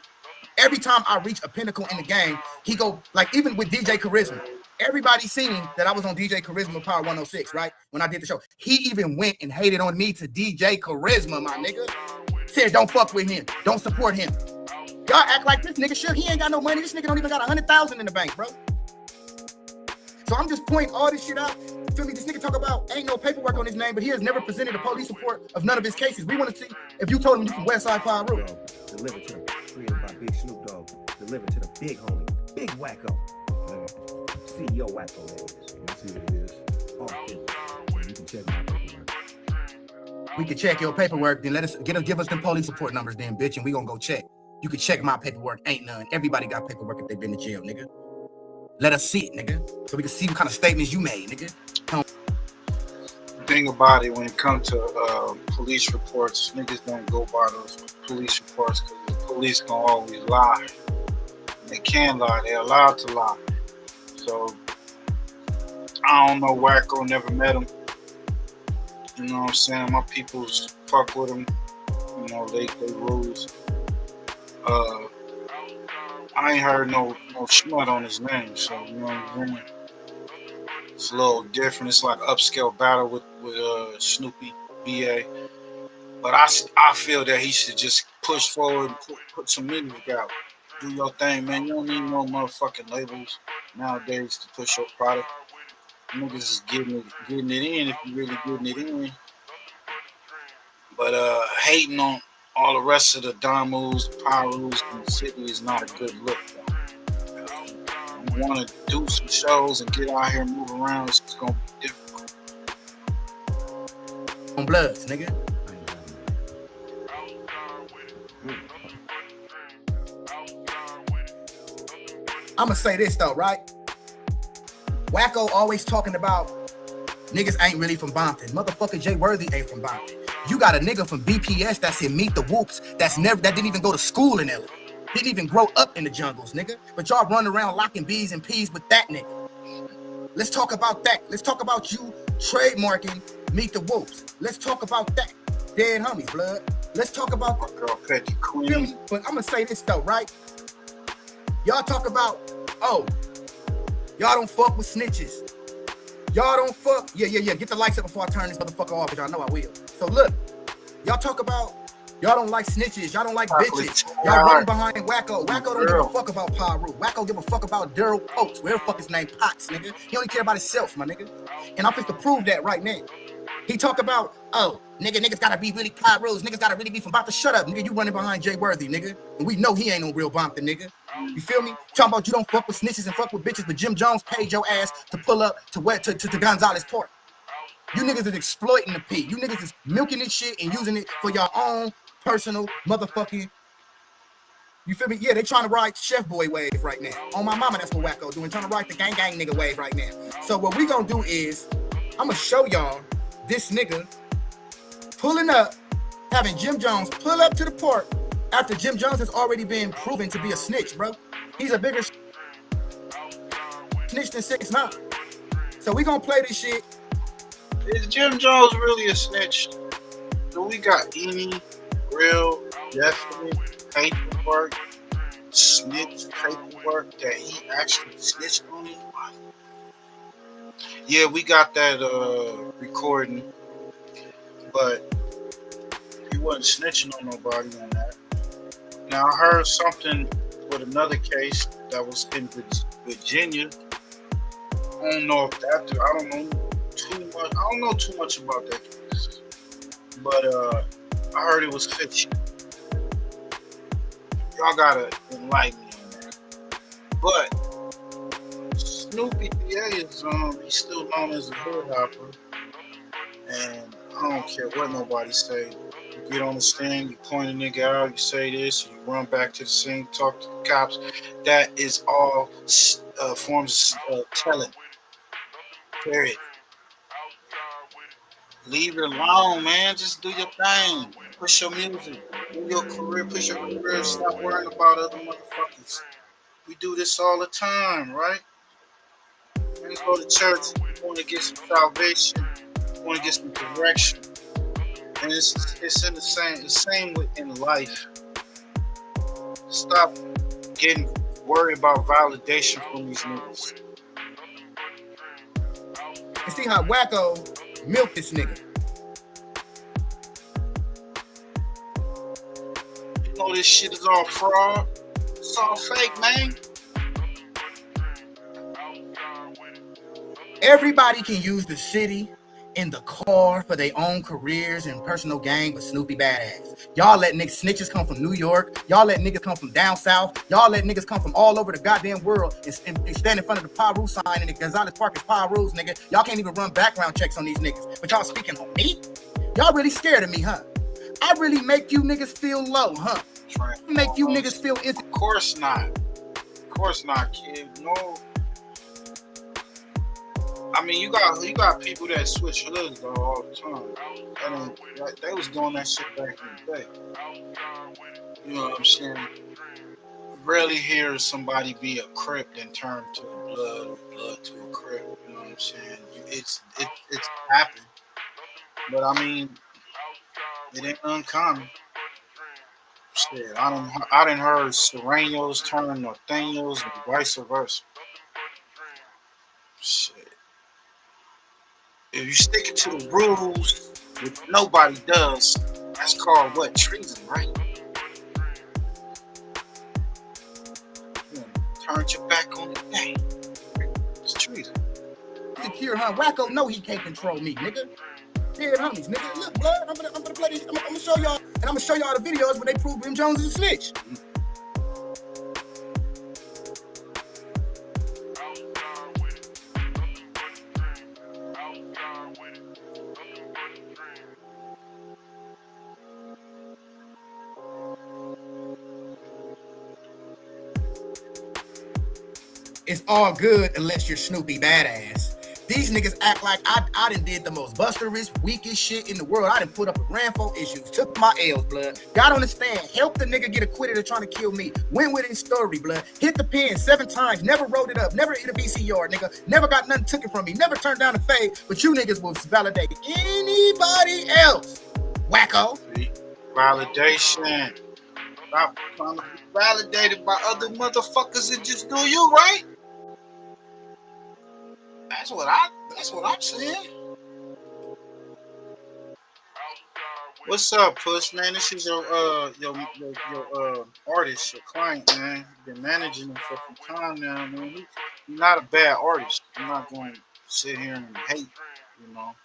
Every time I reach a pinnacle in the game, he go, like even with DJ Charisma, Everybody seen that I was on DJ Charisma Power 106, right? When I did the show. He even went and hated on me to DJ Charisma, my nigga. Said, don't fuck with him. Don't support him. Y'all act like this nigga shook. He ain't got no money. This nigga don't even got 100,000 in the bank, bro. So I'm just pointing all this shit out. You feel me? This nigga talk about ain't no paperwork on his name, but he has never presented a police report of none of his cases. We want to see if you told him you from Westside Pyru. Delivered to the created by Big Snoop Dogg. Delivered to the big homie, Big Wacko. CEO Wacko, that is. Let's see what it is. Oh, you can check my paperwork. We can check your paperwork, then give us them police report numbers, then, bitch, and we gonna go check. You can check my paperwork, ain't none. Everybody got paperwork if they been to jail, nigga. Let us see it, nigga, so we can see what kind of statements you made, nigga. The thing about it, when it comes to police reports, niggas don't go by those police reports because the police gonna always lie. They can lie. They're allowed to lie. So I don't know. Wacko, never met him. You know what I'm saying? My peoples fuck with him. You know, they rules. I ain't heard no schmut on his name, so you know what I'm saying? It's a little different. It's like upscale battle with Snoopy BA. But I feel that he should just push forward and put some music out. Do your thing, man. You don't need no motherfucking labels nowadays to push your product. Niggas is getting it in if you really getting it in. But hating on all the rest of the Damus, Pyrus, and the city is not a good look. You want to do some shows and get out here and move around, it's gonna be difficult. On Bloods, nigga. I'ma say this though, right? Wacko always talking about niggas ain't really from Bompton. Motherfucker Jay Worthy ain't from Bompton. You got a nigga from BPS that's in Meet the Whoops that didn't even go to school in LA. Didn't even grow up in the jungles, nigga. But y'all run around locking B's and P's with that nigga. Let's talk about that. Let's talk about you trademarking Meet the Whoops. Let's talk about that. Dead homies, blood. Let's talk about that. Girl, Petty Queen. Feel me? But I'm gonna say this though, right? Y'all talk about, oh, y'all don't fuck with snitches. Y'all don't fuck. Yeah. Get the lights up before I turn this motherfucker off, because y'all know I will. So look, y'all talk about y'all don't like snitches. Y'all don't like bitches. Y'all running behind Wacko. Wacko don't give a fuck about Pyru. Wacko give a fuck about Daryl Oates. Where the fuck his name Potts, nigga? He only care about himself, my nigga. And I'm fit to prove that right now. He talk about, oh, niggas gotta be really Pyrus. Niggas gotta really be from Bompton. Shut up, nigga. You running behind Jay Worthy, nigga. And we know he ain't no real Bompton, nigga. You feel me? Talking about you don't fuck with snitches and fuck with bitches, but Jim Jones paid your ass to pull up to Gonzalez Port. You niggas is exploiting the P. You niggas is milking this shit and using it for your own personal motherfucking. You feel me? Yeah, they trying to ride Chef Boy wave right now. On my mama, that's what Wacko doing. Trying to ride the gang nigga wave right now. So what we gonna do is, I'm gonna show y'all this nigga pulling up, having Jim Jones pull up to the port after Jim Jones has already been proven to be a snitch, bro. He's a bigger snitch than 6ix9ine. So we gonna play this shit. Is Jim Jones really a snitch? Do we got any real definite paperwork, snitch paperwork that he actually snitched on anybody? Yeah, we got that recording, but he wasn't snitching on nobody on that. Now I heard something with another case that was in Virginia. I don't know if that. I don't know too much about that case, but I heard it was fiction. Y'all gotta enlighten me on that. But Snoopy PA is he's still known as a hood hopper, and I don't care what nobody say. You get on the stand, you point a nigga out, you say this, you run back to the scene, talk to the cops. That is all forms of telling. Period. Leave it alone, man. Just do your thing. Push your music. Do your career. Push your career. Stop worrying about other motherfuckers. We do this all the time, right? Let's go to church. We want to get some salvation. We want to get some direction. And it's in the same in life. Stop getting worried about validation from these niggas. and see how Wacko milked this nigga. You know this shit is all fraud. It's all fake, man. Everybody can use the city and the car for their own careers and personal gain, but Snoopy badass. Y'all let niggas snitches come from New York. Y'all let niggas come from down south. Y'all let niggas come from all over the goddamn world and stand in front of the PART.2 sign and the Gonzalez Parker's PART.2, nigga. Y'all can't even run background checks on these niggas. But y'all speaking on me? Y'all really scared of me, huh? I really make you niggas feel low, huh? Make you niggas feel insecure. Of course not. Of course not, kid. No. I mean, you got people that switch hoods though all the time. And they was doing that shit back in the day. You know what I'm saying? Rarely hear somebody be a Crip then turn to blood to a Crip. You know what I'm saying? It's happened. But I mean, it ain't uncommon. Shit, I done heard Serenos turn Nathaniels and vice versa. Shit. If you stick it to the rules, which nobody does, that's called what? Treason, right? Turned your back on the game. It's treason. Insecure, huh? Wacko know he can't control me, nigga. Dead homies, nigga. Look, blood, I'm gonna play this. I'm gonna show y'all, and I'm gonna show y'all the videos where they prove Jim Jones is a snitch. It's all good unless you're Snoopy badass. These niggas act like I done did the most busterest, weakest shit in the world. I done put up with Ramfo issues, took my L's, blood. Got on the stand, helped the nigga get acquitted of trying to kill me. Went with his story, blood. Hit the pen 7 times, never wrote it up, never hit a BC yard, nigga. Never got nothing taken from me, never turned down a fade. But you niggas will validate anybody else. Wacko. Validation. Stop trying to be validated by other motherfuckers and just do you, right? That's what I'm saying. What's up, Push, man? This is your artist, your client, man. You've been managing him for some time now, man. He's not a bad artist. I'm not going to sit here and hate, you know.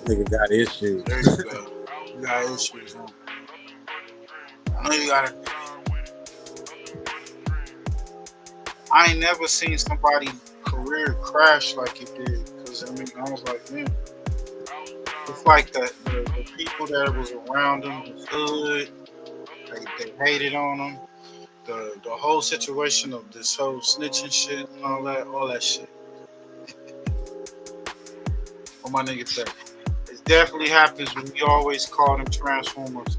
Nigga got issues. There you go. You got issues, huh? I know you got it. I ain't never seen somebody's career crash like it did. Because, I mean, I was like, man. It's like the people that was around him was good. They hated on him. The whole situation of this whole snitching shit and all that shit. What my nigga say? Definitely happens when we always call them Transformers.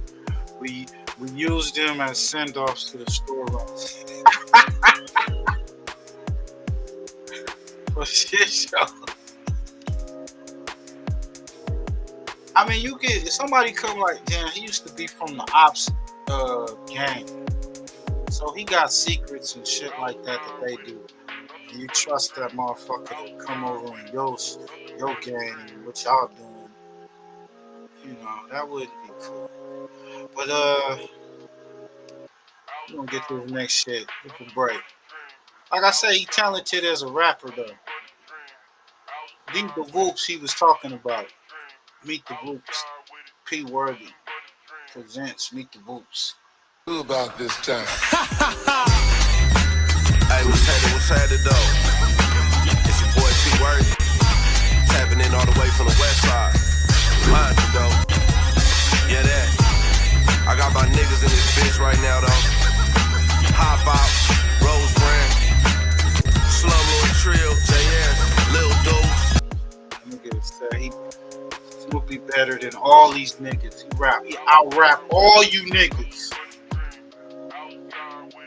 We use them as send-offs to the store runs. For shit show. I mean, you get somebody come like, damn, he used to be from the ops gang, so he got secrets and shit like that they do. And you trust that motherfucker to come over and your gang and what y'all doing. You know, that would be cool. But we're gonna get to the next shit. We can break. Like I say, he talented as a rapper though. These the Whoops he was talking about. Meet the Whoops. P. Worthy presents Meet the Whoops. Who about this time? Hey, what's happening though? It's your boy P. Worthy. Tapping in all the way from the west side. Mind you though. Yeah, that. I got my niggas in this bitch right now though. Hop out, Rose Brand, Slumlord Trill, JS, Lil Deuce. Nigga said he Snoopy better than all these niggas. He out-rap all you niggas.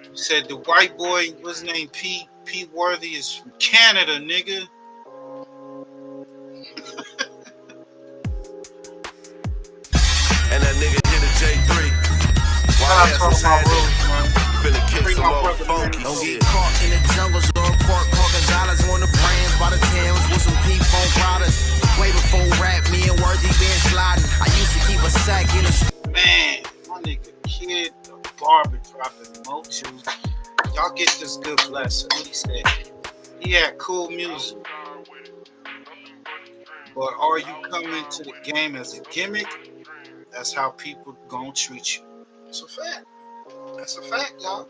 He said the white boy, what's his name, P. Worthy is from Canada, nigga. hard ass was had it. Finna kick some more funky Don't shit. get caught in the jungles or a court, caught Gonzalez on the brands by the Thames with some P-Funk Brothas. Way before rap, me and Worthy been sliding. I used to keep a sack in the Man, my nigga Kid the Barber dropping Motu. Y'all get this good blessing. What he said? He had cool music. But are you coming to the game as a gimmick? That's how people gonna treat you. That's a fact. That's a fact, y'all.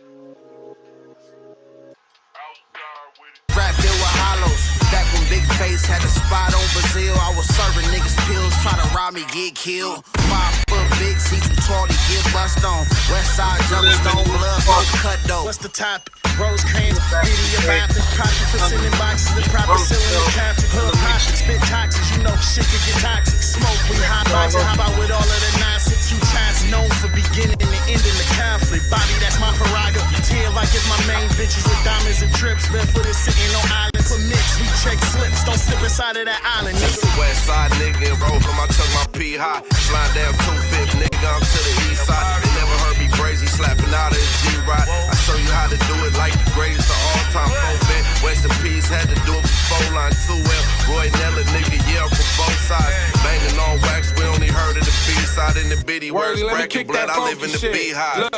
RAFEAL with hollows. Back when Big Face had the spot on Brazil, I was serving niggas pills, try to rob me, get killed. 5 foot big, see too tall to get bust on. West side jungle, stone blood, no cut though. What's the topic? Rose creams, media baptist, profit for sending boxes and proper selling the captain. Hood profit, spit toxins, you know shit can get toxic. Smoke, we hot boxing, hop out with all of the nonsense. You times known for beginning and ending the conflict. Bobby, that's my prerogative. Tear like it's my main bitches with diamonds and drips. Barefoot is sitting on islands for mix. We check slips, don't slip inside of that island. That's the west side nigga and roll him. I took my P high. Slide down 2-5, nigga, I'm to the east side. They never heard me crazy, slapping out of the G-Ride. I show you how to do it like the greatest of all time. 4-bit, West in Peace, had to do it for 4 line 2L. Roy Nella, nigga, yeah, for both sides. Banging on wax, we only heard of the B-side in the bitty words. Bracket blood, I live in the beehive.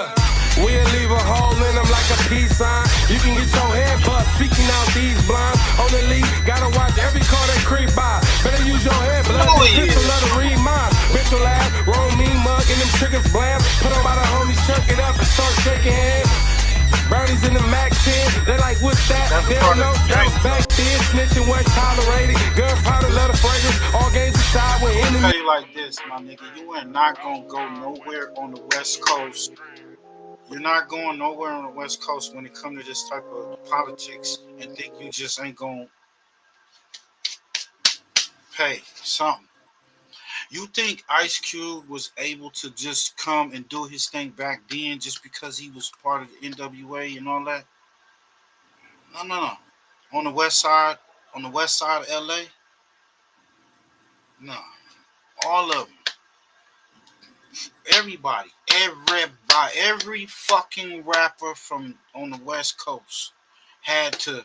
We'll leave a hole in them like a peace sign. You can get your head bust speaking out these blinds. On the lead, gotta watch every car that creep by. Better use your head, blood. This pistol, let her read mine. Bitch will laugh, roll me mug, and them triggers blam. Put on by the homies, shirk it up and start shaking hands. Bernie's in the Mac 10, they like, what's that? They don't know, that was back then. Snitching wasn't tolerated. Gunpowder, letter fragrance, all games aside with I'll enemies. tell you like this, my nigga. You are not gonna go nowhere on the West Coast. You're not going nowhere on the West Coast when it comes to this type of politics and think you just ain't gonna pay something. You think Ice Cube was able to just come and do his thing back then just because he was part of the NWA and all that? No. On the west side of LA? No. All of them. Everybody, every fucking rapper from on the West Coast had to,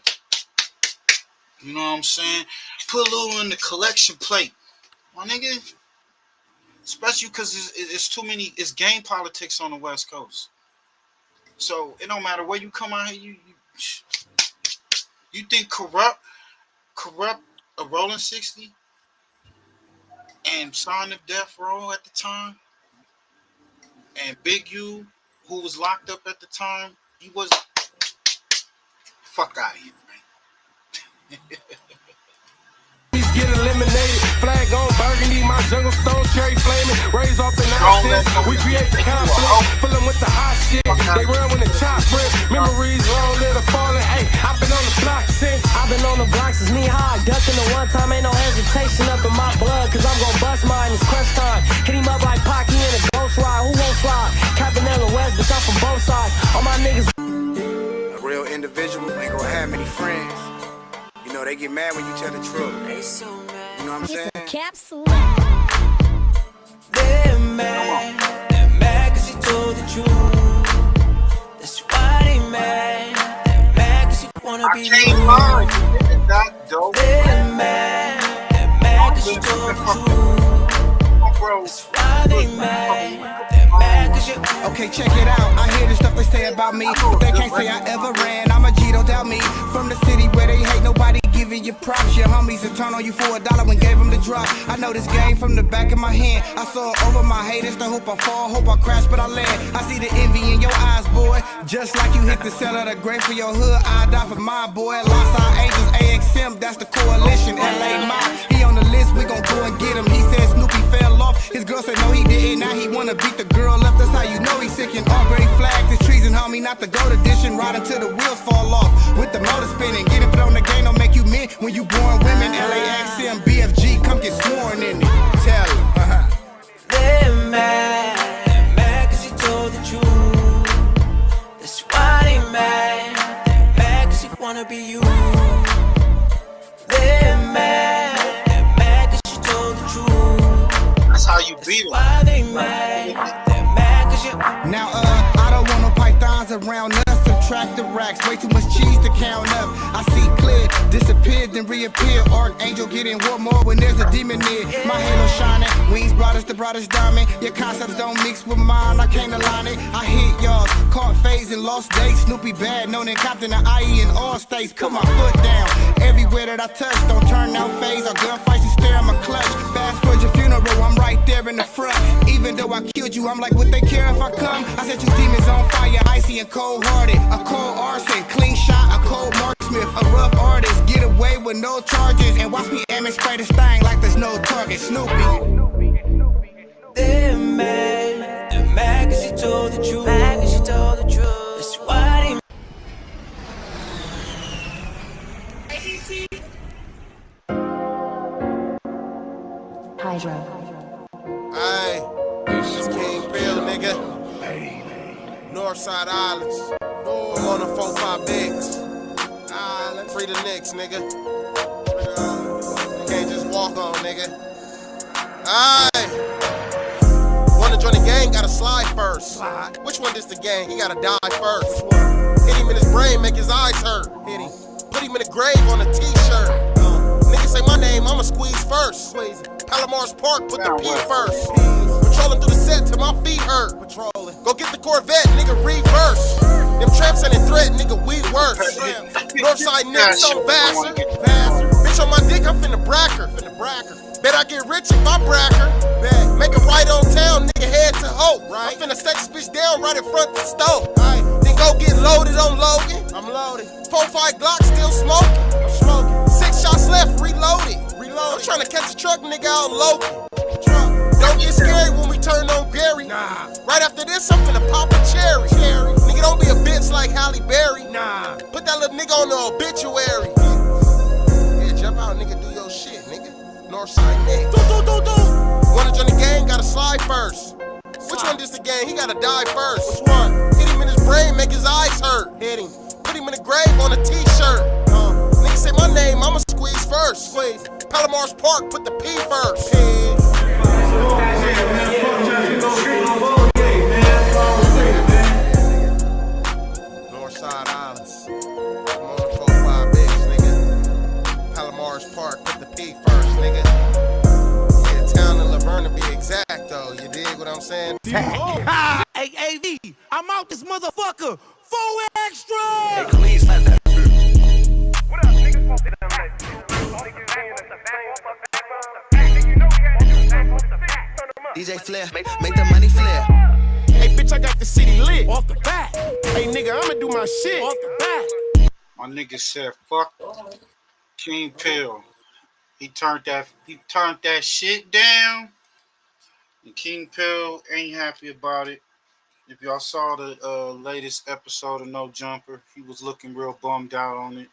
you know what I'm saying, put a little in the collection plate, my nigga. Especially because it's too many, it's gang politics on the West Coast. So it don't matter where you come out here, you think corrupt a Rolling 60 and Son of Death Row at the time, and Big U, who was locked up at the time, he was fuck out of here, man. Get eliminated, flag on burgundy, my jungle stone cherry flaming, raise off the nonsense, we create the conflict, fill them with the hot shit, they run when the chop rip, memories roll in the falling, hey, I've been on the block since, I've been on the block since knee high, ducking the one time, ain't no hesitation up in my blood, cause I'm gon' bust mine, it's crunch time, hit him up like Pocky in a ghost ride, who won't slide, Capanella West, bitch, I'm from both sides, all my niggas. A real individual ain't gonna have many friends. You know, they get mad when you tell the truth. They so mad. You know what I'm saying? Capsule. They're mad cause you told the truth. That's why they mad. They're mad cause you wanna be you. They're mad cause you told the truth. That's why they mad. Okay, check it out. I hear the stuff they say about me, but they can't say I ever ran. I'm a G, don't doubt me. From the city where they hate nobody giving you props. Your homies will turn on you for $1 when gave them the drop. I know this game from the back of my hand. I saw over my haters. I hope I fall, hope I crash, but I land. I see the envy in your eyes, boy. Just like you hit the cell of the grave for your hood, I die for my boy. Lost our angels, AXM, that's the coalition. LA Mob, he on the list, we gon' go and get him. He said Snoopy fell off. His girl said no, he didn't. Now he wanna beat the girl up. That's how you know he's sick and Aubrey flag. This treason, homie, not the go to dishing. Ride until the wheels fall off. With the motor spinning, get it put on the game, don't make you men. When you born women, LAXM, BFG, come get sworn in it. Tell him, They're mad cause you told the truth. That's why they mad cause you wanna be you. They're mad cause you told the truth. That's how you beat them. Why they mad cause Now, I don't want no pythons around us. Subtract the racks, way too much cheese to count up. I see clear, disappeared, then reappear. Archangel getting what more when there's a demon near. My halo shining, wings brightest, the brightest diamond. Your concepts don't mix with mine, I can't align it. I hit y'all, caught phase and lost days. Snoopy bad, known in Compton, the IE in all states. Put my foot down, everywhere that I touch. Don't turn out phase or gunfights, you stare at my clutch. Fast forward your funeral, I'm right there in the front. Even though I killed you, I'm like, would they care if I come? I set you demons on fire, icy and cold-hearted. A cold arson, clean shot, a cold marksmith. A rough artist, get away with no charges. And watch me aim and spray the stain like there's no target. Snoopy. They're mad cause you told the truth. Mad cause you told the truth. That's why they Hydro. Hey, it's King Bill, nigga. Northside Islands. I'm on the 4-5 bigs. Free the Knicks, nigga. You can't just walk on, nigga. Aight. Wanna join the gang, gotta slide first. Which one is the gang? He gotta die first. Hit him in his brain, make his eyes hurt. Hit him. Put him in a grave on a t-shirt. Niggas say my name, I'ma squeeze first. Palomar's Park, put the P first. Patrolling through the set till my feet hurt. Go get the Corvette, nigga, reverse. Them traps ain't a threat, nigga, we worse. Northside niggas so faster. Bitch on my dick, I'm finna bracker. Bet I get rich if I bracker. Make a right on town, nigga, head to hope. I'm finna sex bitch down right in front the stove. Then go get loaded on Logan. I'm loaded. 4-5 Glock still smoking. I'm smoking. 6 shots left, reloaded. I'm tryna catch a truck, nigga, out Logan. Don't get scared when we turn on Gary. Nah. Right after this, I'm finna pop a cherry. Nigga, don't be a bitch like Halle Berry. Nah. Put that little nigga on the obituary. Yeah, jump out, nigga, do your shit, nigga. Northside Nick. Do. Wanna join the gang, gotta slide first. Which one is the gang? He gotta die first. Which one? Hit him in his brain, make his eyes hurt. Hit him. Put him in a grave on a t-shirt. Nigga say my name, I'ma squeeze first. Palomar's Park, put the P first. Northside Islands. I'm on the 4-5 bigs, nigga. Palomar's Park, put the P first, nigga. Yeah, town in Laverne to be exact, though. You dig what I'm saying? Hey, AV, I'm out this motherfucker. 4 extra! Hey, please, let that. What up, niggas? DJ Flair, make the money flare. Hey, bitch, I got the city lit. Off the bat. Hey, nigga, I'ma do my shit. Off the bat. My nigga said, fuck King Pill. He turned that shit down. And King Pill ain't happy about it. If y'all saw the latest episode of No Jumper, he was looking real bummed out on it.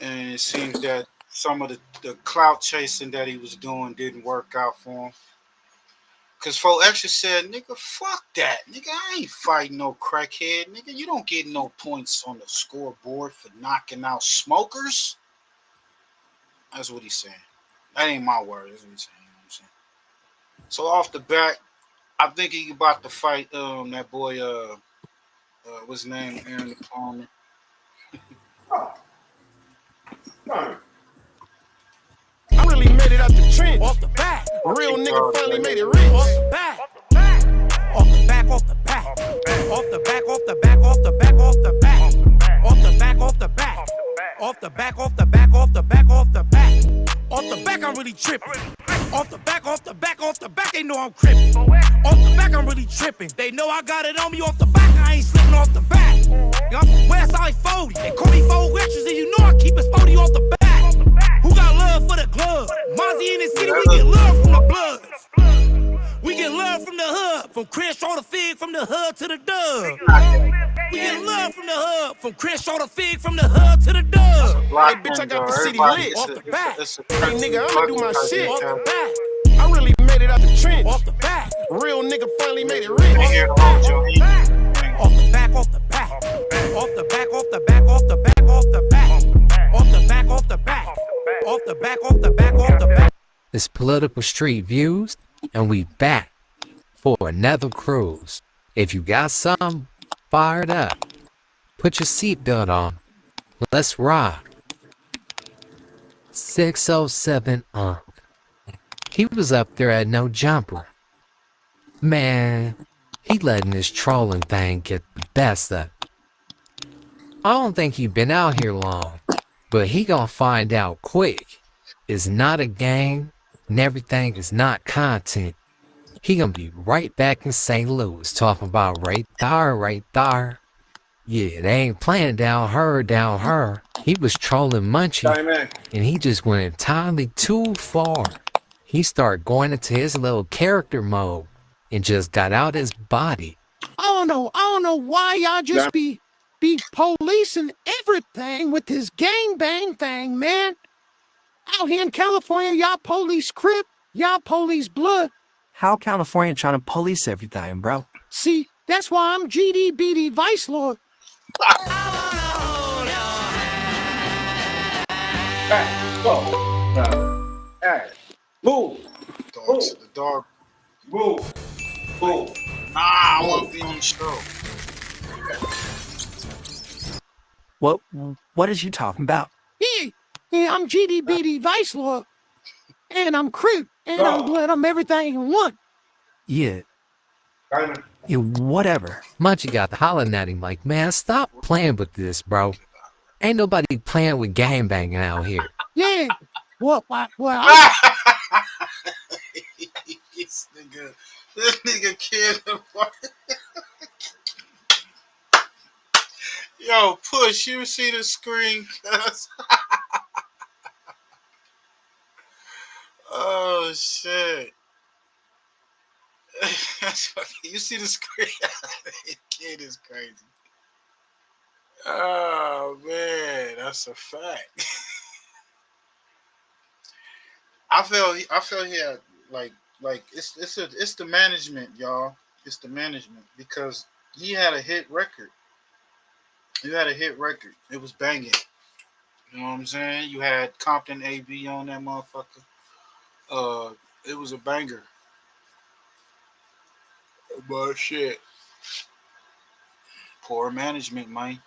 And it seems that some of the clout chasing that he was doing didn't work out for him. Cause 4 Extra said, nigga, fuck that. Nigga, I ain't fighting no crackhead. Nigga, you don't get no points on the scoreboard for knocking out smokers. That's what he's saying. That ain't my word. That's what he's saying. You know what I'm saying? So off the bat, I think he about to fight that boy, what's his name? Aaron the Palmer. I really made it out the trench. Off the back. A real nigga finally made it rich. Off the back. Off the back, off the back. Off the back, off the back, off the back, off the back. Off the back, off the back. Off the back, off the back, off the back, off the back. Off the back, I'm really tripping. Off the back, off the back, off the back, they know I'm crippin'. Off the back, I'm really tripping. They know I got it on me. Off the back, I ain't slipping off the back. I'm from West Side 40. They call me 4 Extras, and you know I keep it 40 off the back. Who got love for the glove? Mozzie in the city, we get love from the blood. We get love from the hood. From Crenshaw to Fig, from the hood to the dub. We get love from the hood. From Crenshaw to Fig, from the hood to the dub. Hey, bitch, I got the city lit. Off the back. Hey, nigga, I'ma do my shit. Off the back. I really made it out the trench. Off the back. Real nigga finally made it rich. Off the back. Off the back, off the back. Off the back, off the back, off the back, off the back. Off the back, off the back. Off the back, off the back, off the back. It's Political Street Views, and we back. for another cruise. If you got some, fire it up. Put your seatbelt on. Let's rock. 607 He was up there at no jumper. Man, he letting this trolling thing get the best of it. I don't think he been out here long, but he gonna find out quick. It's not a game, and everything is not content. He gonna be right back in St. Louis talking about right there. Yeah, they ain't playing down her. He was trolling Munchie, and he just went entirely too far. He started going into his little character mode and just got out his body. I don't know why y'all just be policing everything with this gangbang thing, man. Out here in California, y'all police Crip, y'all police Blood. How California trying to police everything, bro? See, that's why I'm GDBD Vice Lord. Hey, go. Hey, move. The dog. Move. Move. Nah, I want to be on the show. What is you talking about? Yeah, I'm GDBD Vice Lord. And I'm Crip, and I'm Blood, I'm everything in one. Yeah. Yeah, whatever. Munchie got hollering at him like, man, stop playing with this, bro. Ain't nobody playing with gangbanging out here. Yeah. What? This nigga killed him. Yo, Push, you see the screen? Oh, shit. You see the screen? Kid is crazy. Oh, man, that's a fact. I feel here like it's the management, y'all. It's the management because he had a hit record. You had a hit record. It was banging. You know what I'm saying? You had Compton AB on that motherfucker. It was a banger. But shit. Poor management, man.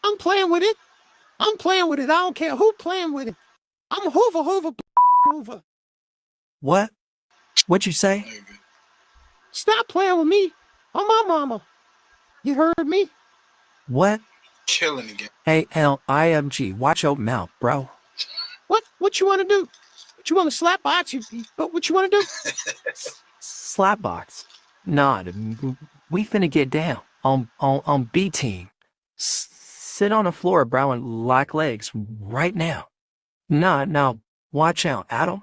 I'm playing with it. I don't care who playing with it. I'm Hoover. What? What you say? Stop playing with me. I'm my mama. You heard me? What? Killing again. Hey, LIMG, watch your mouth, bro. What you want to do? What you want to slap box you? What you want to do? Slap box? Nah, we finna get down on B team. Sit on the floor, bro, and lock legs right now. Nah, now watch out, Adam.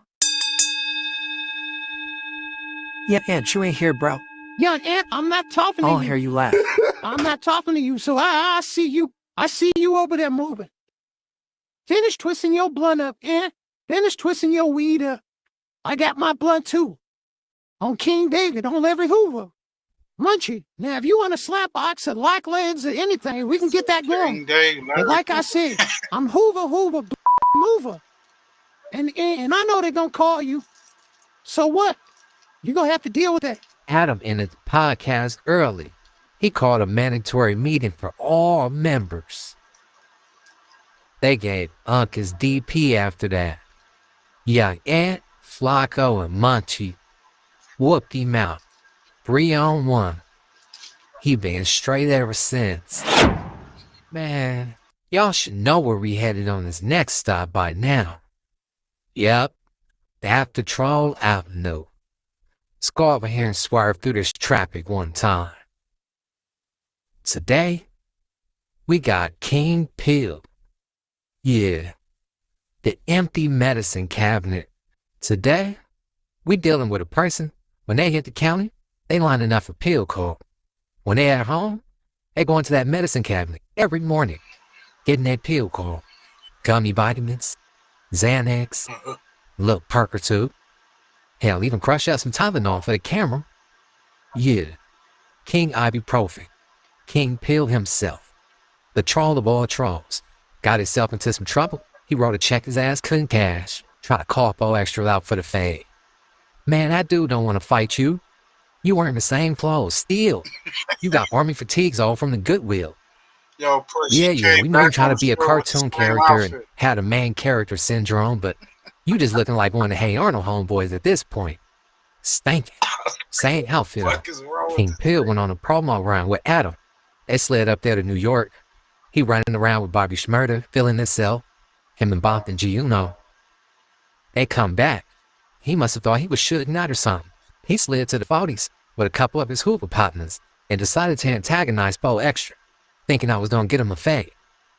Yeah, you ain't here, bro. Yeah, Ant, I'm not talking to you. I don't hear you laugh. I'm not talking to you, so I see you. I see you over there moving. Finish twisting your blunt up, Ant. Finish twisting your weed up. I got my blunt too. On King David, on Larry Hoover. Munchie, now if you want to slap box or lock legs or anything, we can get that going. But like I said, I'm Hoover, mover. And I know they're going to call you. So what? You're going to have to deal with that. Adam in his podcast early. He called a mandatory meeting for all members. They gave Unc his DP after that. Young Ant, Flacco, and Munchie whooped him out. 3-on-1. He been straight ever since. Man, y'all should know where we headed on this next stop by now. Yep, the After Troll Avenue. Let's go over here and swerve through this traffic one time. Today, we got King Pill. Yeah, the empty medicine cabinet. Today, we dealing with a person, when they hit the county, they lining up for pill call. When they at home, they go into that medicine cabinet every morning, getting that pill call. Gummy vitamins, Xanax, a little perk or two. Hell, even crush out some Tylenol for the camera. Yeah, King Ibuprofen, King Pill himself, the troll of all trolls. Got himself into some trouble. He wrote a check his ass couldn't cash. Try to call 4 extra out for the fade. Man, that dude don't want to fight you. You wearing the same clothes, still. You got army fatigues all from the Goodwill. Yo, push. Yeah, we know you're trying to be a cartoon character and had a main character syndrome, but you just looking like one of the Hey Arnold homeboys at this point. Stinking. Same outfit up. King Pill went on a promo round with Adam. They slid up there to New York. He running around with Bobby Shmurda, filling his cell. Him and Bob and G Uno. They come back. He must have thought he was Suge Knight or something. He slid to the 40s with a couple of his Hoover partners and decided to antagonize Bo Extra, thinking I was gonna get him a fade.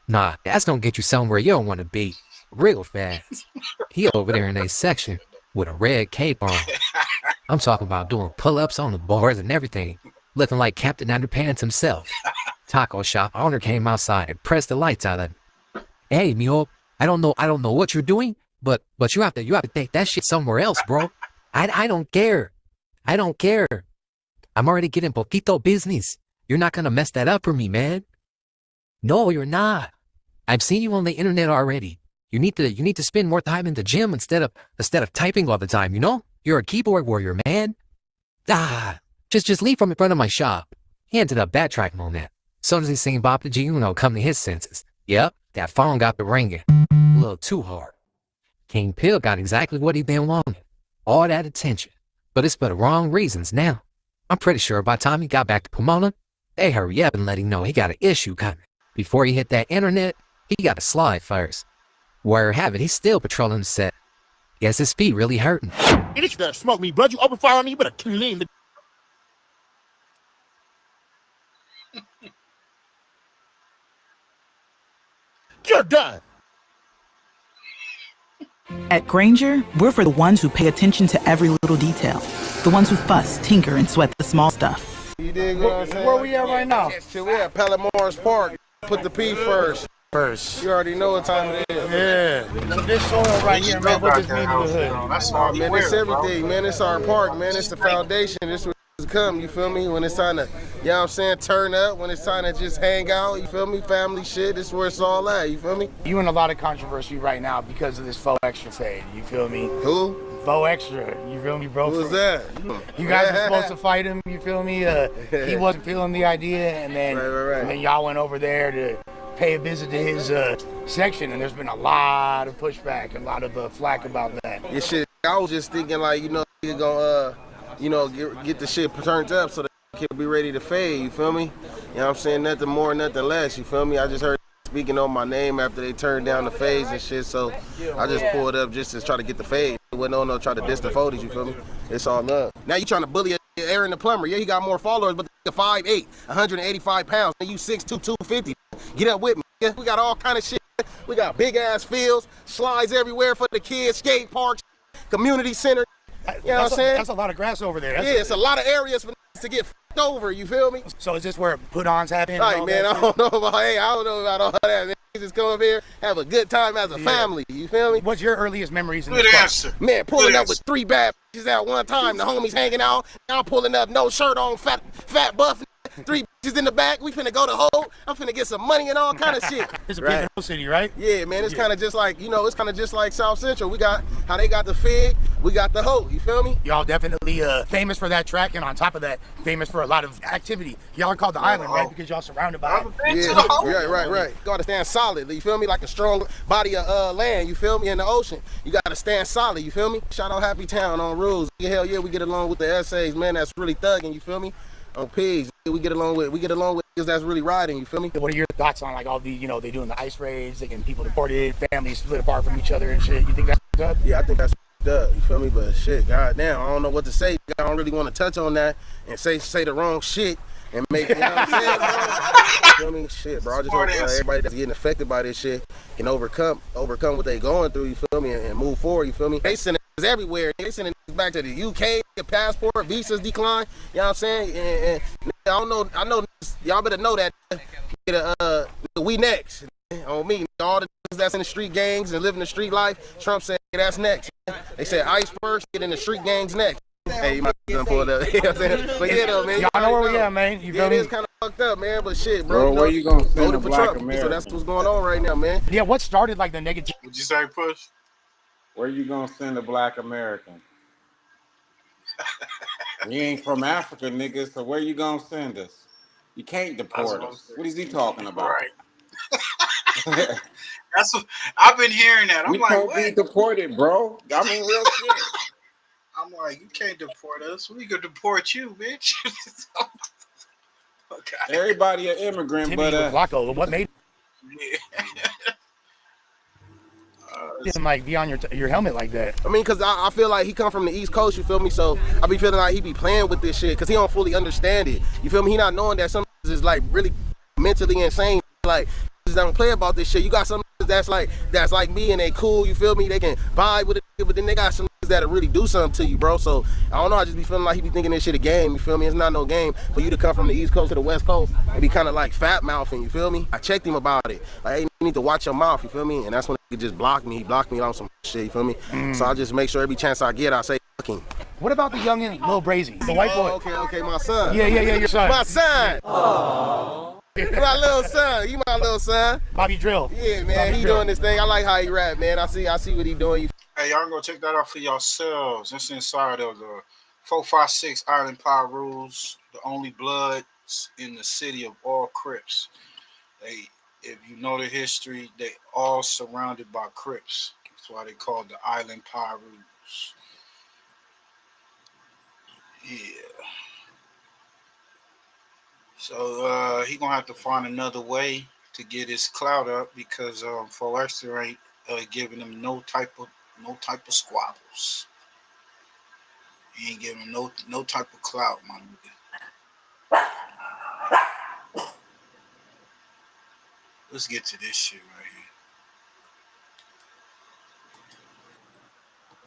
Nah, that's gonna get you somewhere you don't want to be real fast. He over there in a section with a red cape on. I'm talking about doing pull-ups on the bars and everything, looking like Captain Underpants himself. Taco shop owner came outside and pressed the lights out of him. Hey, Mio, I don't know what you're doing, but you have to take that shit somewhere else, bro. I don't care. I don't care. I'm already getting poquito business. You're not gonna mess that up for me, man. No, you're not. I've seen you on the internet already. You need to spend more time in the gym instead of typing all the time, you know? You're a keyboard warrior, man. Just leave from in front of my shop. He ended up backtracking on that. Soon as he seen Bob the G Uno come to his senses. Yep, that phone got the ringing. A little too hard. King Pill got exactly what he been wanting. All that attention. But it's for the wrong reasons now. I'm pretty sure by the time he got back to Pomona, they hurry up and let him know he got an issue coming. Before he hit that internet, he got to slide first. Where have it, he's still patrolling the set. Guess his feet really hurting. Hey, this you better smoke me, bud. You open fire on me, you better clean the... You're done. At Granger, we're for the ones who pay attention to every little detail. The ones who fuss, tinker, and sweat the small stuff. You dig what I'm saying? Where we at right now? Shit, we at Palomars Park. Put the P first. You already know what time it is. Yeah. So this soil right here, man, what does mean to the hood? Oh, man, it's everything, man. It's our park, man. It's the foundation. This is come, you feel me? When it's time to, you know what I'm saying, turn up. When it's time to just hang out, you feel me? Family shit, this is where it's all at, you feel me? You in a lot of controversy right now because of this faux extra fade, you feel me? Who? Faux extra, you feel me, bro? Who was that? You guys were supposed to fight him, you feel me? He wasn't feeling the idea, and then, and then y'all went over there to pay a visit to his section, and there's been a lot of pushback, a lot of flack about that. Yeah, shit, I was just thinking like, you know, you're gonna, get the shit turned up so that kid be ready to fade, you feel me? You know what I'm saying? Nothing more, nothing less, you feel me? I just heard speaking on my name after they turned down the fades and shit, so I just pulled up just to try to get the fade. It wasn't on no try to diss the 40s, you feel me? It's all love. Now you trying to bully Aaron the plumber. Yeah, he got more followers, but the 5'8", 185 pounds, and you 6'2", 250. Get up with me. Yeah, we got all kind of shit. We got big ass fields, slides everywhere for the kids, skate parks, community center. You know what I'm saying? That's a lot of grass over there. It's a lot of areas for to get f***ed over, you feel me? So is this where put-ons happen? Right, man, I don't know about all that, man. Just come up here, have a good time as a family, you feel me? What's your earliest memories in Good this answer. park? Man, pulling up with 3 bad bitches at one time, the homies hanging out, I'm pulling up, no shirt on, fat buff, 3 bitches in the back, we finna go to Hope, I'm finna get some money and all kind of shit. It's a big hill city, right? Yeah, man, it's kind of just like, it's kind of just like South Central. We got how they got the Fig, we got the Hope, you feel me? Y'all definitely famous for that track, and on top of that, famous for a lot of activity. Y'all are called the Island, right? Because y'all surrounded by Right. Gotta stand solid, you feel me? Like a strong body of land, you feel me? In the ocean, you gotta stand solid, you feel me? Shout out Happy Town on rules. Hell yeah, we get along with the essays, man. That's really thugging, you feel me? On pigs, we get along with niggas that's really riding, you feel me? What are your thoughts on like all the, they doing the ice raids, they getting people deported, families split apart from each other and shit? You think that's up? Yeah, I think that's up, you feel me? But shit, goddamn, I don't know what to say. I don't really want to touch on that and say the wrong shit and make, you know what I'm saying, bro? You feel me? Shit, bro, I just hope everybody that's getting affected by this shit can overcome what they going through, you feel me, and move forward, you feel me? They sending everywhere. They sending back to the UK, your passport, visas decline, you know what I'm saying? And I know y'all better know that we next. On me, all the niggas that's in the street gangs and living the street life, Trump said that's next. They said ice first, get in the street gangs next. Hey, you might have pulled up. You know what I'm saying? But yeah, though, man. Y'all know where we at, man. You feel me? It's kind of fucked up, man. But shit, bro. Where you gonna send a black Trump, American? so that's what's going on right now, man. Yeah, what started like the negative? Would you say, Push? Where you gonna send a black American? We ain't from Africa, nigga, so where you gonna send us? You can't deport us. What is he talking about? Right. That's what I've been hearing that. I'm We like, can't what? be deported, bro. I mean, real shit. I'm like, you can't deport us. We could deport you, bitch. Okay. Everybody an immigrant, Timmy but Flacco, what made him like be on your helmet like that? I mean, cause I feel like he come from the East Coast, you feel me? So I be feeling like he be playing with this shit, cause he don't fully understand it. You feel me? He not knowing that some is like really mentally insane. Like don't play about this shit. You got some that's like me and they cool. You feel me? They can vibe with it, but then they got some that'll really do something to you, bro. So I don't know. I just be feeling like he be thinking this shit a game. You feel me? It's not no game for you to come from the East Coast to the West Coast and be kind of like fat mouthing. You feel me? I checked him about it. Like, hey, you need to watch your mouth. You feel me? And that's when he just blocked me. He blocked me on some shit. You feel me? So I just make sure every chance I get, I say fuck him. What about the youngin' Lil Brazy, the white boy? Okay, my son. Yeah, your son. My son. Aww. My little son. You my little son. Bobby Drill. Yeah, man. Bobby he Drill. doing this thing. I like how he rap, man. I see what he doing. Hey, y'all go check that out for yourselves. It's inside of the 456 Island Power Rules, the only bloods in the city of all Crips. If you know the history, they all surrounded by Crips. That's why they call the Island Power Rules. Yeah. So he gonna have to find another way to get his clout up because 4X ain't giving him no type of squabbles. He ain't giving him no type of clout, my nigga. Let's get to this shit right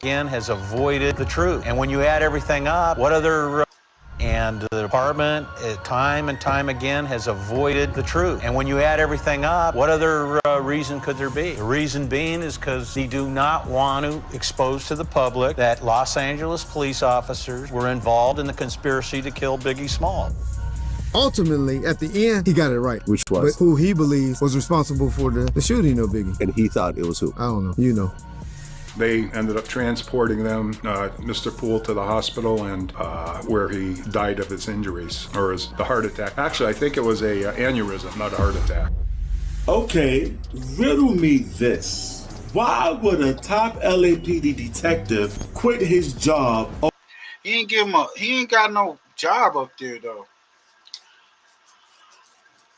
here. Again, has avoided the truth. And when you add everything up, what other and the department time and time again has avoided the truth. And when you add everything up, what other reason could there be? The reason being is because they do not want to expose to the public that Los Angeles police officers were involved in the conspiracy to kill Biggie Small. Ultimately, at the end, he got it right. Which was? But who he believes was responsible for the shooting of Biggie. And he thought it was who? I don't know. You know. They ended up transporting them, Mr. Poole, to the hospital, and where he died of his injuries, or the heart attack. Actually, I think it was a aneurysm, not a heart attack. Okay, riddle me this. Why would a top LAPD detective quit his job? He ain't got no job up there though.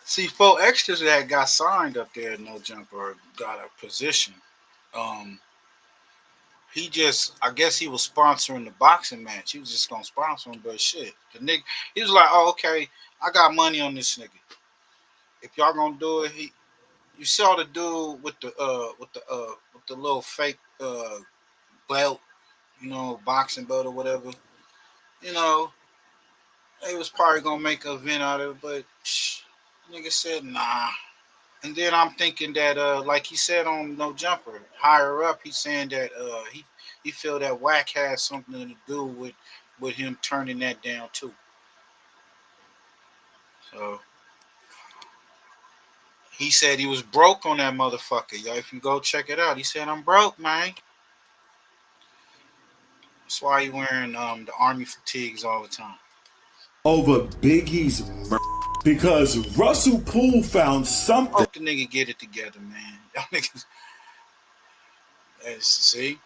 See, 4X that got signed up there, no jumper, got a position. I guess he was sponsoring the boxing match. He was just gonna sponsor him, but shit, the nigga, he was like, "Oh, okay, I got money on this nigga. If y'all gonna do it, you saw the dude with the little fake belt, you know, boxing belt or whatever. You know, they was probably gonna make an event out of it, but nigga said nah." And then I'm thinking that, like he said on No Jumper, higher up, he's saying that he feel that Wack has something to do with him turning that down too. So he said he was broke on that motherfucker. Y'all, if you go check it out, he said, "I'm broke, man." That's why he wearing the army fatigues all the time. Over Biggie's murder. Because Russell Poole found something. Hope the nigga get it together, man. Y'all niggas. See?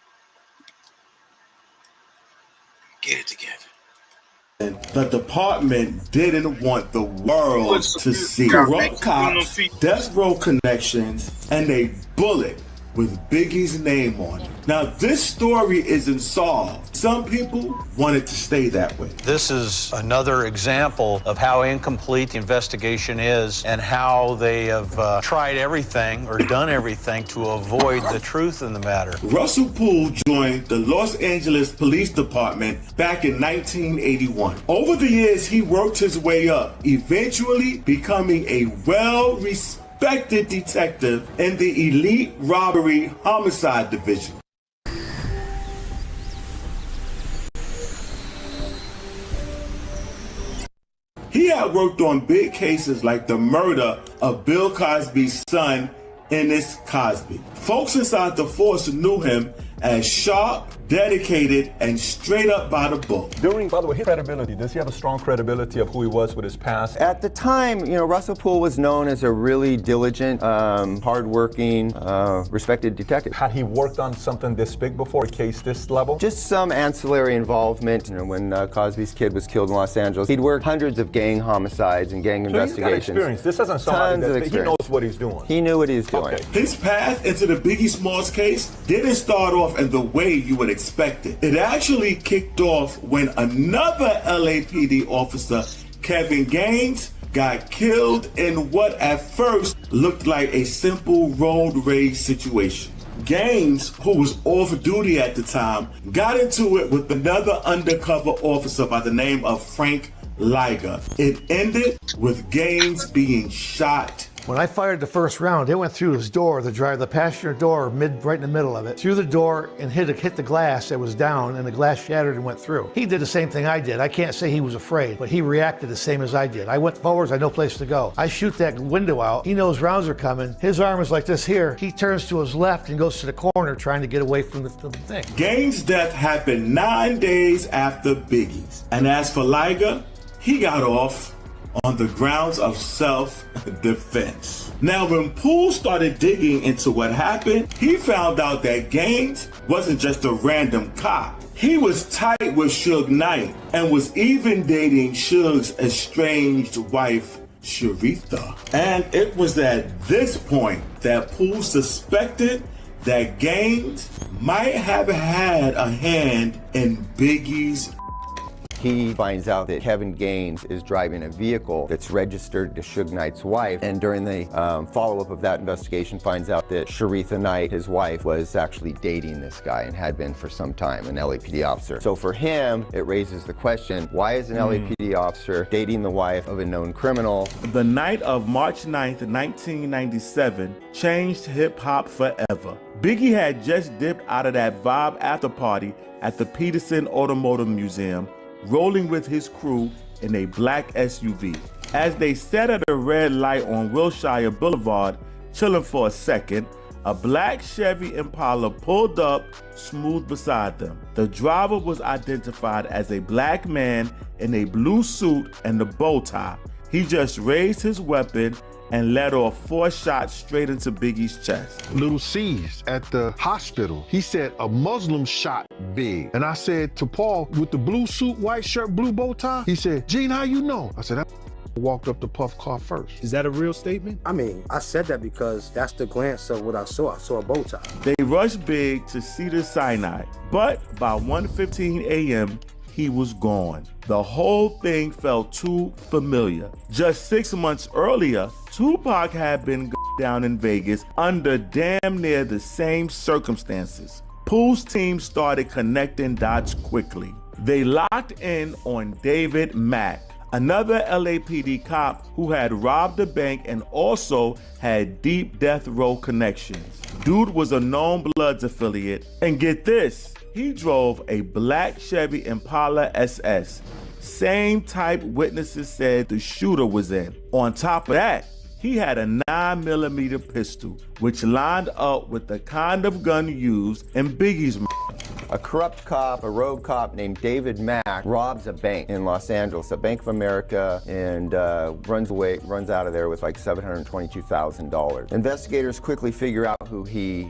Get it together. The department didn't want the world to see. Corrupt cops, death row connections, and a bullet with Biggie's name on it. Now, this story isn't solved. Some people want it to stay that way. This is another example of how incomplete the investigation is and how they have tried everything or done everything to avoid the truth in the matter. Russell Poole joined the Los Angeles Police Department back in 1981. Over the years, he worked his way up, eventually becoming a well-respected detective in the Elite Robbery Homicide Division. He had worked on big cases like the murder of Bill Cosby's son, Ennis Cosby. Folks inside the force knew him as sharp, dedicated, and straight up by the book. By the way, his credibility, does he have a strong credibility of who he was with his past? At the time, Russell Poole was known as a really diligent, hardworking, respected detective. Had he worked on something this big before, a case this level? Just some ancillary involvement. When Cosby's kid was killed in Los Angeles, he'd worked hundreds of gang homicides and gang investigations. He's got experience. This isn't somebody that he knows what he's doing. He knew what he was doing. Okay. His path into the Biggie Smalls case didn't start off in the way you would expect it. It actually kicked off when another LAPD officer, Kevin Gaines, got killed in what at first looked like a simple road rage situation. Gaines, who was off duty at the time, got into it with another undercover officer by the name of Frank Liger. It ended with Gaines being shot. When I fired the first round, it went through his door, the passenger door, right in the middle of it, through the door and hit the glass that was down, and the glass shattered and went through. He did the same thing I did. I can't say he was afraid, but he reacted the same as I did. I went forwards, I had no place to go. I shoot that window out. He knows rounds are coming. His arm is like this here. He turns to his left and goes to the corner trying to get away from the thing. Gaines' death happened 9 days after Biggie's. And as for Liger, he got off on the grounds of self-defense. Now, when Poole started digging into what happened, he found out that Gaines wasn't just a random cop. He was tight with Suge Knight and was even dating Suge's estranged wife, Sharitha. And it was at this point that Poole suspected that Gaines might have had a hand in Biggie's. He finds out that Kevin Gaines is driving a vehicle that's registered to Suge Knight's wife, and during the follow-up of that investigation finds out that Sharitha Knight, his wife, was actually dating this guy and had been for some time, an LAPD officer. So for him, it raises the question, why is an LAPD officer dating the wife of a known criminal? The night of March 9th, 1997 changed hip-hop forever. Biggie had just dipped out of that Vibe after party at the Peterson Automotive Museum, rolling with his crew in a black SUV. As they sat at a red light on Wilshire Boulevard, chilling for a second, a black Chevy Impala pulled up smooth beside them. The driver was identified as a black man in a blue suit and a bow tie. He just raised his weapon and let off 4 shots straight into Biggie's chest. Little C's at the hospital, he said a Muslim shot Big. And I said to Paul, with the blue suit, white shirt, blue bow tie, he said, Gene, how you know? I said, that walked up to Puff car first. Is that a real statement? I mean, I said that because that's the glance of what I saw. I saw a bow tie. They rushed Big to Cedars-Sinai, but by 1:15 a.m., he was gone. The whole thing felt too familiar. Just 6 months earlier, TUPAC had been down in Vegas under damn near the same circumstances. Poole's team started connecting dots quickly. They locked in on David Mack, another LAPD cop who had robbed a bank and also had deep death row connections. Dude was a known Bloods affiliate, and get this, he drove a black Chevy Impala SS, same type witnesses said the shooter was in. On top of that, he had a 9mm pistol, which lined up with the kind of gun used in Biggie's murder. A corrupt cop, a rogue cop named David Mack, robs a bank in Los Angeles, a Bank of America, and runs out of there with like $722,000. Investigators quickly figure out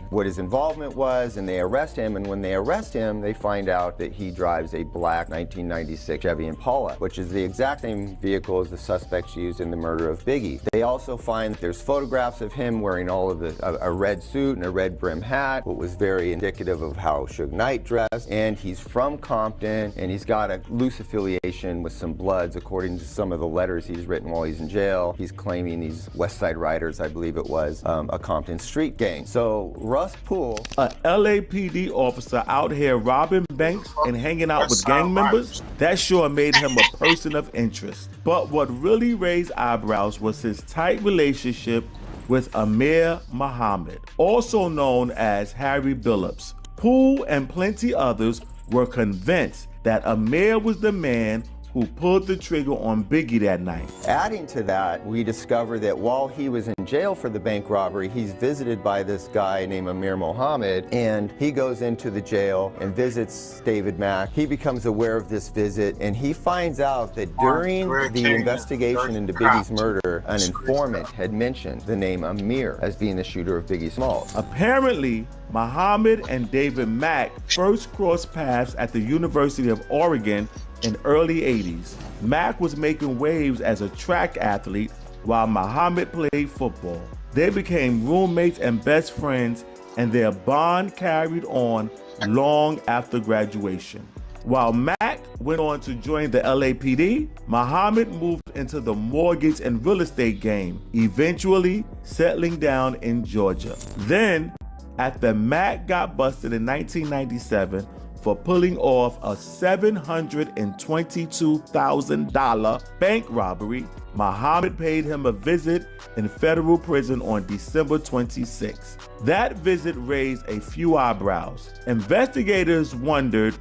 what his involvement was, and they arrest him. And when they arrest him, they find out that he drives a black 1996 Chevy Impala, which is the exact same vehicle as the suspects used in the murder of Biggie. They also find that there's photographs of him wearing a red suit and a red brim hat, what was very indicative of how Suge Knight dressed, and he's from Compton, and he's got a loose affiliation with some Bloods, according to some of the letters he's written while he's in jail. He's claiming these West Side Riders, I believe it was, a Compton street gang. So Russ Poole, a LAPD officer out here robbing banks and hanging out with gang members, that sure made him a person of interest. But what really raised eyebrows was his tight relationship with Amir Muhammad, also known as Harry Billups. Poole and plenty others were convinced that Amir was the man who pulled the trigger on Biggie that night. Adding to that, we discover that while he was in jail for the bank robbery, he's visited by this guy named Amir Mohammed, and he goes into the jail and visits David Mack. He becomes aware of this visit, and he finds out that during the investigation into Biggie's murder, an informant had mentioned the name Amir as being the shooter of Biggie Smalls. Apparently, Muhammad and David Mack first crossed paths at the University of Oregon in early 80s. Mack was making waves as a track athlete while Muhammad played football. They became roommates and best friends, and their bond carried on long after graduation. While Mack went on to join the LAPD, Muhammad moved into the mortgage and real estate game, eventually settling down in Georgia. Then, after Mack got busted in 1997 for pulling off a $722,000 bank robbery, Muhammad paid him a visit in federal prison on December 26. That visit raised a few eyebrows. Investigators wondered,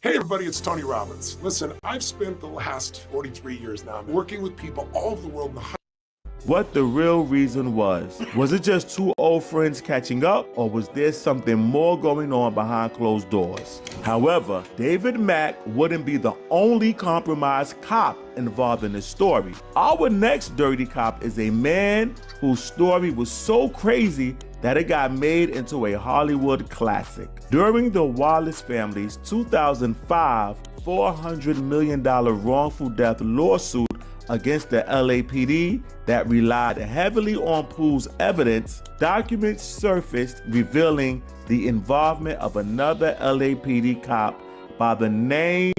hey everybody, it's Tony Robbins. Listen, I've spent the last 43 years now working with people all over the world in the what the real reason was. Was it just two old friends catching up, or was there something more going on behind closed doors? However, David Mack wouldn't be the only compromised cop involved in this story. Our next dirty cop is a man whose story was so crazy that it got made into a Hollywood classic. During the Wallace family's 2005 $400 million wrongful death lawsuit against the LAPD that relied heavily on Poole's evidence, documents surfaced revealing the involvement of another LAPD cop by the name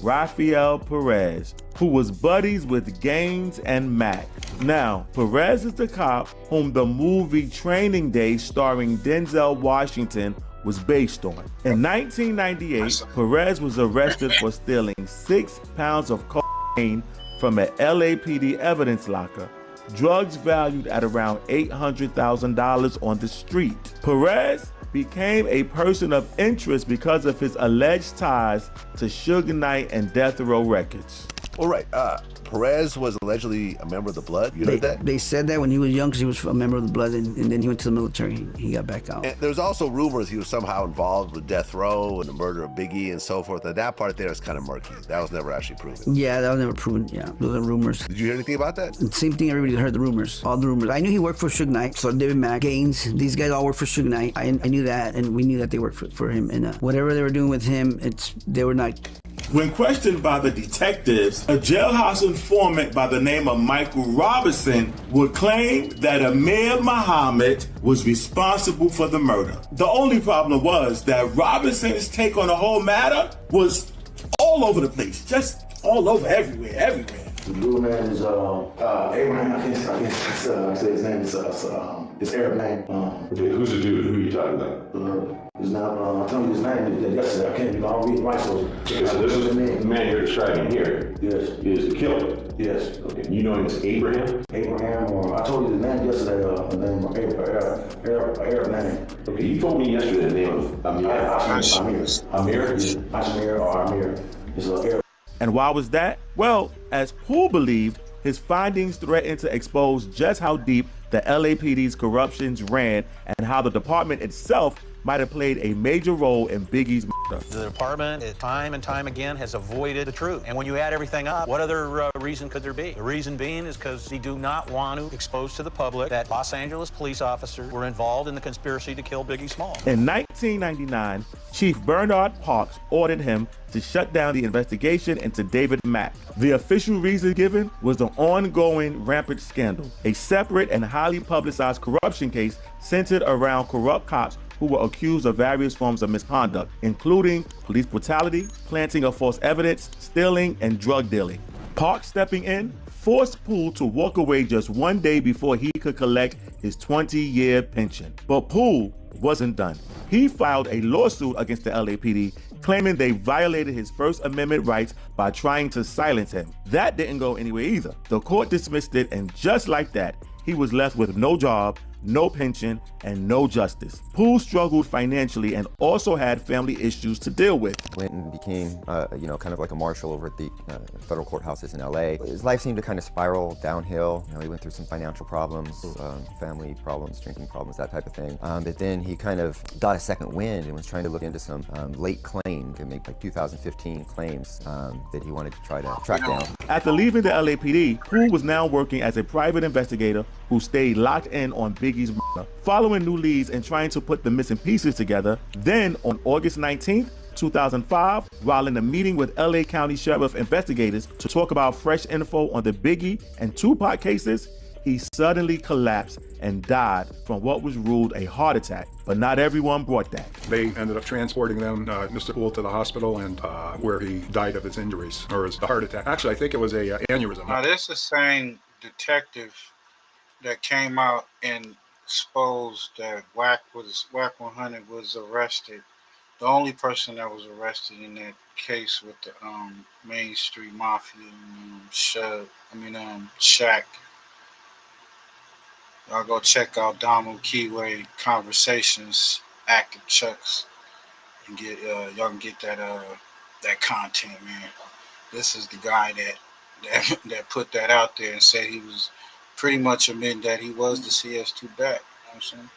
RAFEAL PEREZ, who was buddies with Gaines and Mack. Now, Perez is the cop whom the movie Training Day starring Denzel Washington was based on. In 1998, Perez was arrested for stealing 6 pounds of cocaine from an LAPD evidence locker, drugs valued at around $800,000 on the street. Perez became a person of interest because of his alleged ties to Suge Knight and Death Row Records. All right, Perez was allegedly a member of the Blood. You heard that? They said that when he was young because he was a member of the Blood, and then he went to the military. He got back out. And there's also rumors he was somehow involved with Death Row and the murder of Biggie and so forth. And that part there is kind of murky. That was never actually proven. Yeah, that was never proven. Yeah, those are rumors. Did you hear anything about that? Same thing. Everybody heard the rumors. All the rumors. I knew he worked for Suge Knight. So David Mack, Gaines, these guys all worked for Suge Knight. I knew that, and we knew that they worked for him. And whatever they were doing with him, they were not. When questioned by the detectives, a jailhouse informant by the name of Michael Robinson would claim that Amir Muhammad was responsible for the murder. The only problem was that Robinson's take on the whole matter was all over the place, just all over, everywhere. The dude man is Abraham. I can't say his name. It's Arab name. Who's the dude? Who are you talking about? His name. I told you his name yesterday. I can't even read right. So this is the man you're describing here. Yes. Is the killer. Yes. Okay. You know him as Abraham. Abraham. I told you his name yesterday. The name Arab name. Okay. You told me yesterday the name of Amir. Amir. It's Arab. And why was that? Well, as Poole believed, his findings threatened to expose just how deep the LAPD's corruptions ran and how the department itself might have played a major role in Biggie's murder. The department, time and time again, has avoided the truth. And when you add everything up, what other reason could there be? The reason being is because they do not want to expose to the public that Los Angeles police officers were involved in the conspiracy to kill Biggie Smalls. In 1999, Chief Bernard Parks ordered him to shut down the investigation into David Mack. The official reason given was the ongoing rampant scandal, a separate and highly publicized corruption case centered around corrupt cops who were accused of various forms of misconduct, including police brutality, planting of false evidence, stealing, and drug dealing. Parks stepping in forced Poole to walk away just one day before he could collect his 20-year pension. But Poole wasn't done. He filed a lawsuit against the LAPD claiming they violated his First Amendment rights by trying to silence him. That didn't go anywhere either. The court dismissed it, and just like that, he was left with no job, no pension, and no justice. Poole struggled financially and also had family issues to deal with. Went and became, kind of like a marshal over at the federal courthouses in LA. His life seemed to kind of spiral downhill. He went through some financial problems, family problems, drinking problems, that type of thing. But then he kind of got a second wind and was trying to look into some late claims, to make like 2015 claims that he wanted to try to track down. After leaving the LAPD, Poole was now working as a private investigator who stayed locked in on Biggie's murder, following new leads and trying to put the missing pieces together. Then on August 19th, 2005, while in a meeting with LA County Sheriff investigators to talk about fresh info on the Biggie and TUPAC cases, he suddenly collapsed and died from what was ruled a heart attack. But not everyone brought that. They ended up transporting them, Mr. Poole, to the hospital, and where he died of his injuries, or his heart attack. Actually, I think it was a aneurysm. Now, this is the same detective that came out and exposed that Whack 100 was arrested. The only person that was arrested in that case with the Main Street Mafia and Shaq. Y'all go check out Damu Keyway Conversations, Active Chucks, and get y'all can get that content, man. This is the guy that put that out there and said he was pretty much admitting that he was the CS2 back. You know what I'm saying?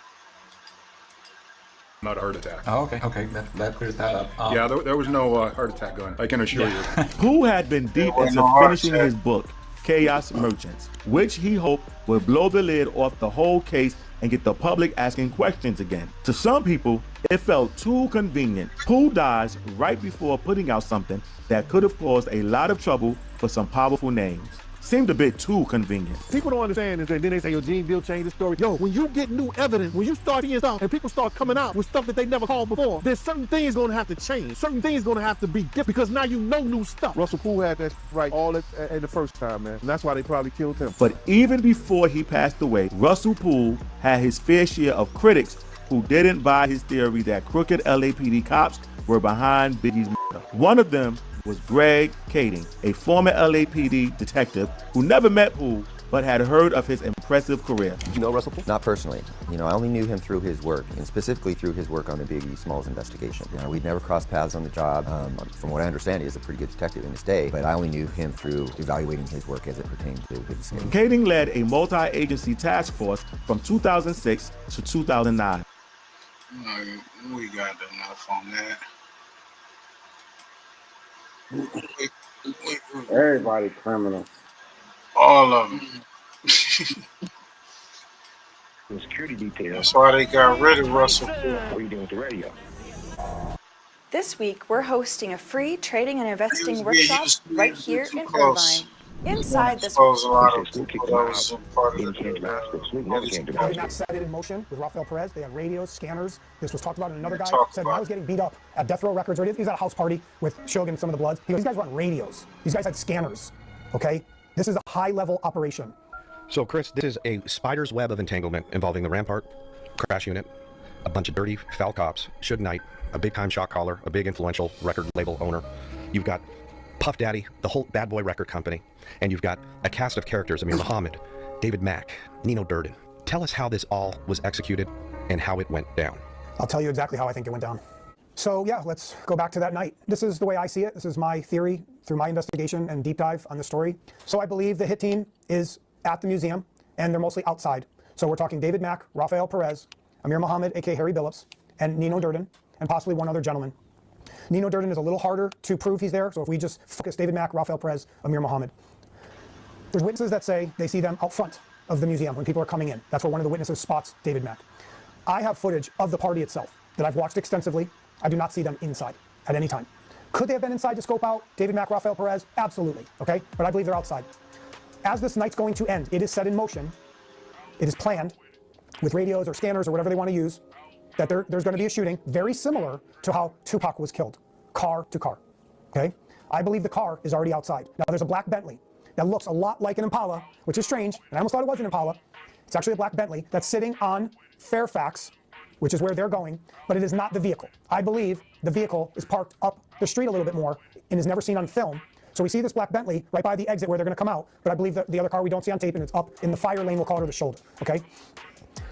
Not a heart attack. Oh, okay. That clears that up. Yeah, there was no heart attack going. I can assure you. Poole had been deep into finishing his book, Chaos Merchants, which he hoped would blow the lid off the whole case and get the public asking questions again. To some people, it felt too convenient. Poole dies right before putting out something that could have caused a lot of trouble for some powerful names. Seemed a bit too convenient. People don't understand is that then they say, yo, Gene Deal changed the story. Yo, when you get new evidence, when you start hearing stuff and people start coming out with stuff that they never called before, there's certain things gonna have to change. Certain things gonna have to be different because now you know new stuff. Russell Poole had that right all at the first time, man. And that's why they probably killed him. But even before he passed away, Russell Poole had his fair share of critics who didn't buy his theory that crooked LAPD cops were behind Biggie's murder. One of them was Greg Kading, a former LAPD detective who never met Poole but had heard of his impressive career. Did you know Russell Poole? Not personally. I only knew him through his work, and specifically through his work on the Biggie Smalls investigation. We'd never crossed paths on the job. From what I understand, he is a pretty good detective in his day, but I only knew him through evaluating his work as it pertained to his case. Kading led a multi-agency task force from 2006 to 2009. We got enough on that. Everybody criminal. All of them. Security details. That's why they got rid of Russell Poole. What are you doing with the radio? This week, we're hosting a free trading and investing workshop right here in close. Irvine. Inside this a lot of people that was part of They not set it in motion with Rafael PEREZ. They had radios, scanners. This was talked about, and another guy said when I was getting beat up at Death Row Records, or he was at a house party with SUGE and some of the Bloods. He goes, these guys run radios. These guys had scanners, okay? This is a high-level operation. So, Chris, this is a spider's web of entanglement involving the Rampart crash unit, a bunch of dirty, foul cops, Suge Knight, a big-time shot caller, a big influential record label owner. You've got Puff Daddy, the whole Bad Boy record company, and you've got a cast of characters, Amir Muhammad, David Mack, Nino Durden. Tell us how this all was executed and how it went down. I'll tell you exactly how I think it went down. So yeah, let's go back to that night. This is the way I see it. This is my theory through my investigation and deep dive on the story. So I believe the hit team is at the museum, and they're mostly outside. So we're talking David Mack, Rafael PEREZ, Amir Muhammad, aka Harry Billups, and Nino Durden, and possibly one other gentleman. Nino Durden is a little harder to prove he's there, so if we just focus David Mack, Rafael PEREZ, Amir Muhammad. There's witnesses that say they see them out front of the museum when people are coming in. That's where one of the witnesses spots David Mack. I have footage of the party itself that I've watched extensively. I do not see them inside at any time. Could they have been inside to scope out David Mack, Rafael PEREZ? Absolutely, okay? But I believe they're outside. As this night's going to end, it is set in motion. It is planned with radios or scanners or whatever they want to use, that there's going to be a shooting very similar to how TUPAC was killed, car to car, okay? I believe the car is already outside. Now there's a black Bentley that looks a lot like an Impala, which is strange, and I almost thought it was an Impala. It's actually a black Bentley that's sitting on Fairfax, which is where they're going, but it is not the vehicle. I believe the vehicle is parked up the street a little bit more and is never seen on film. So we see this black Bentley right by the exit where they're going to come out, but I believe that the other car we don't see on tape, and it's up in the fire lane, we'll call it, or the shoulder, okay?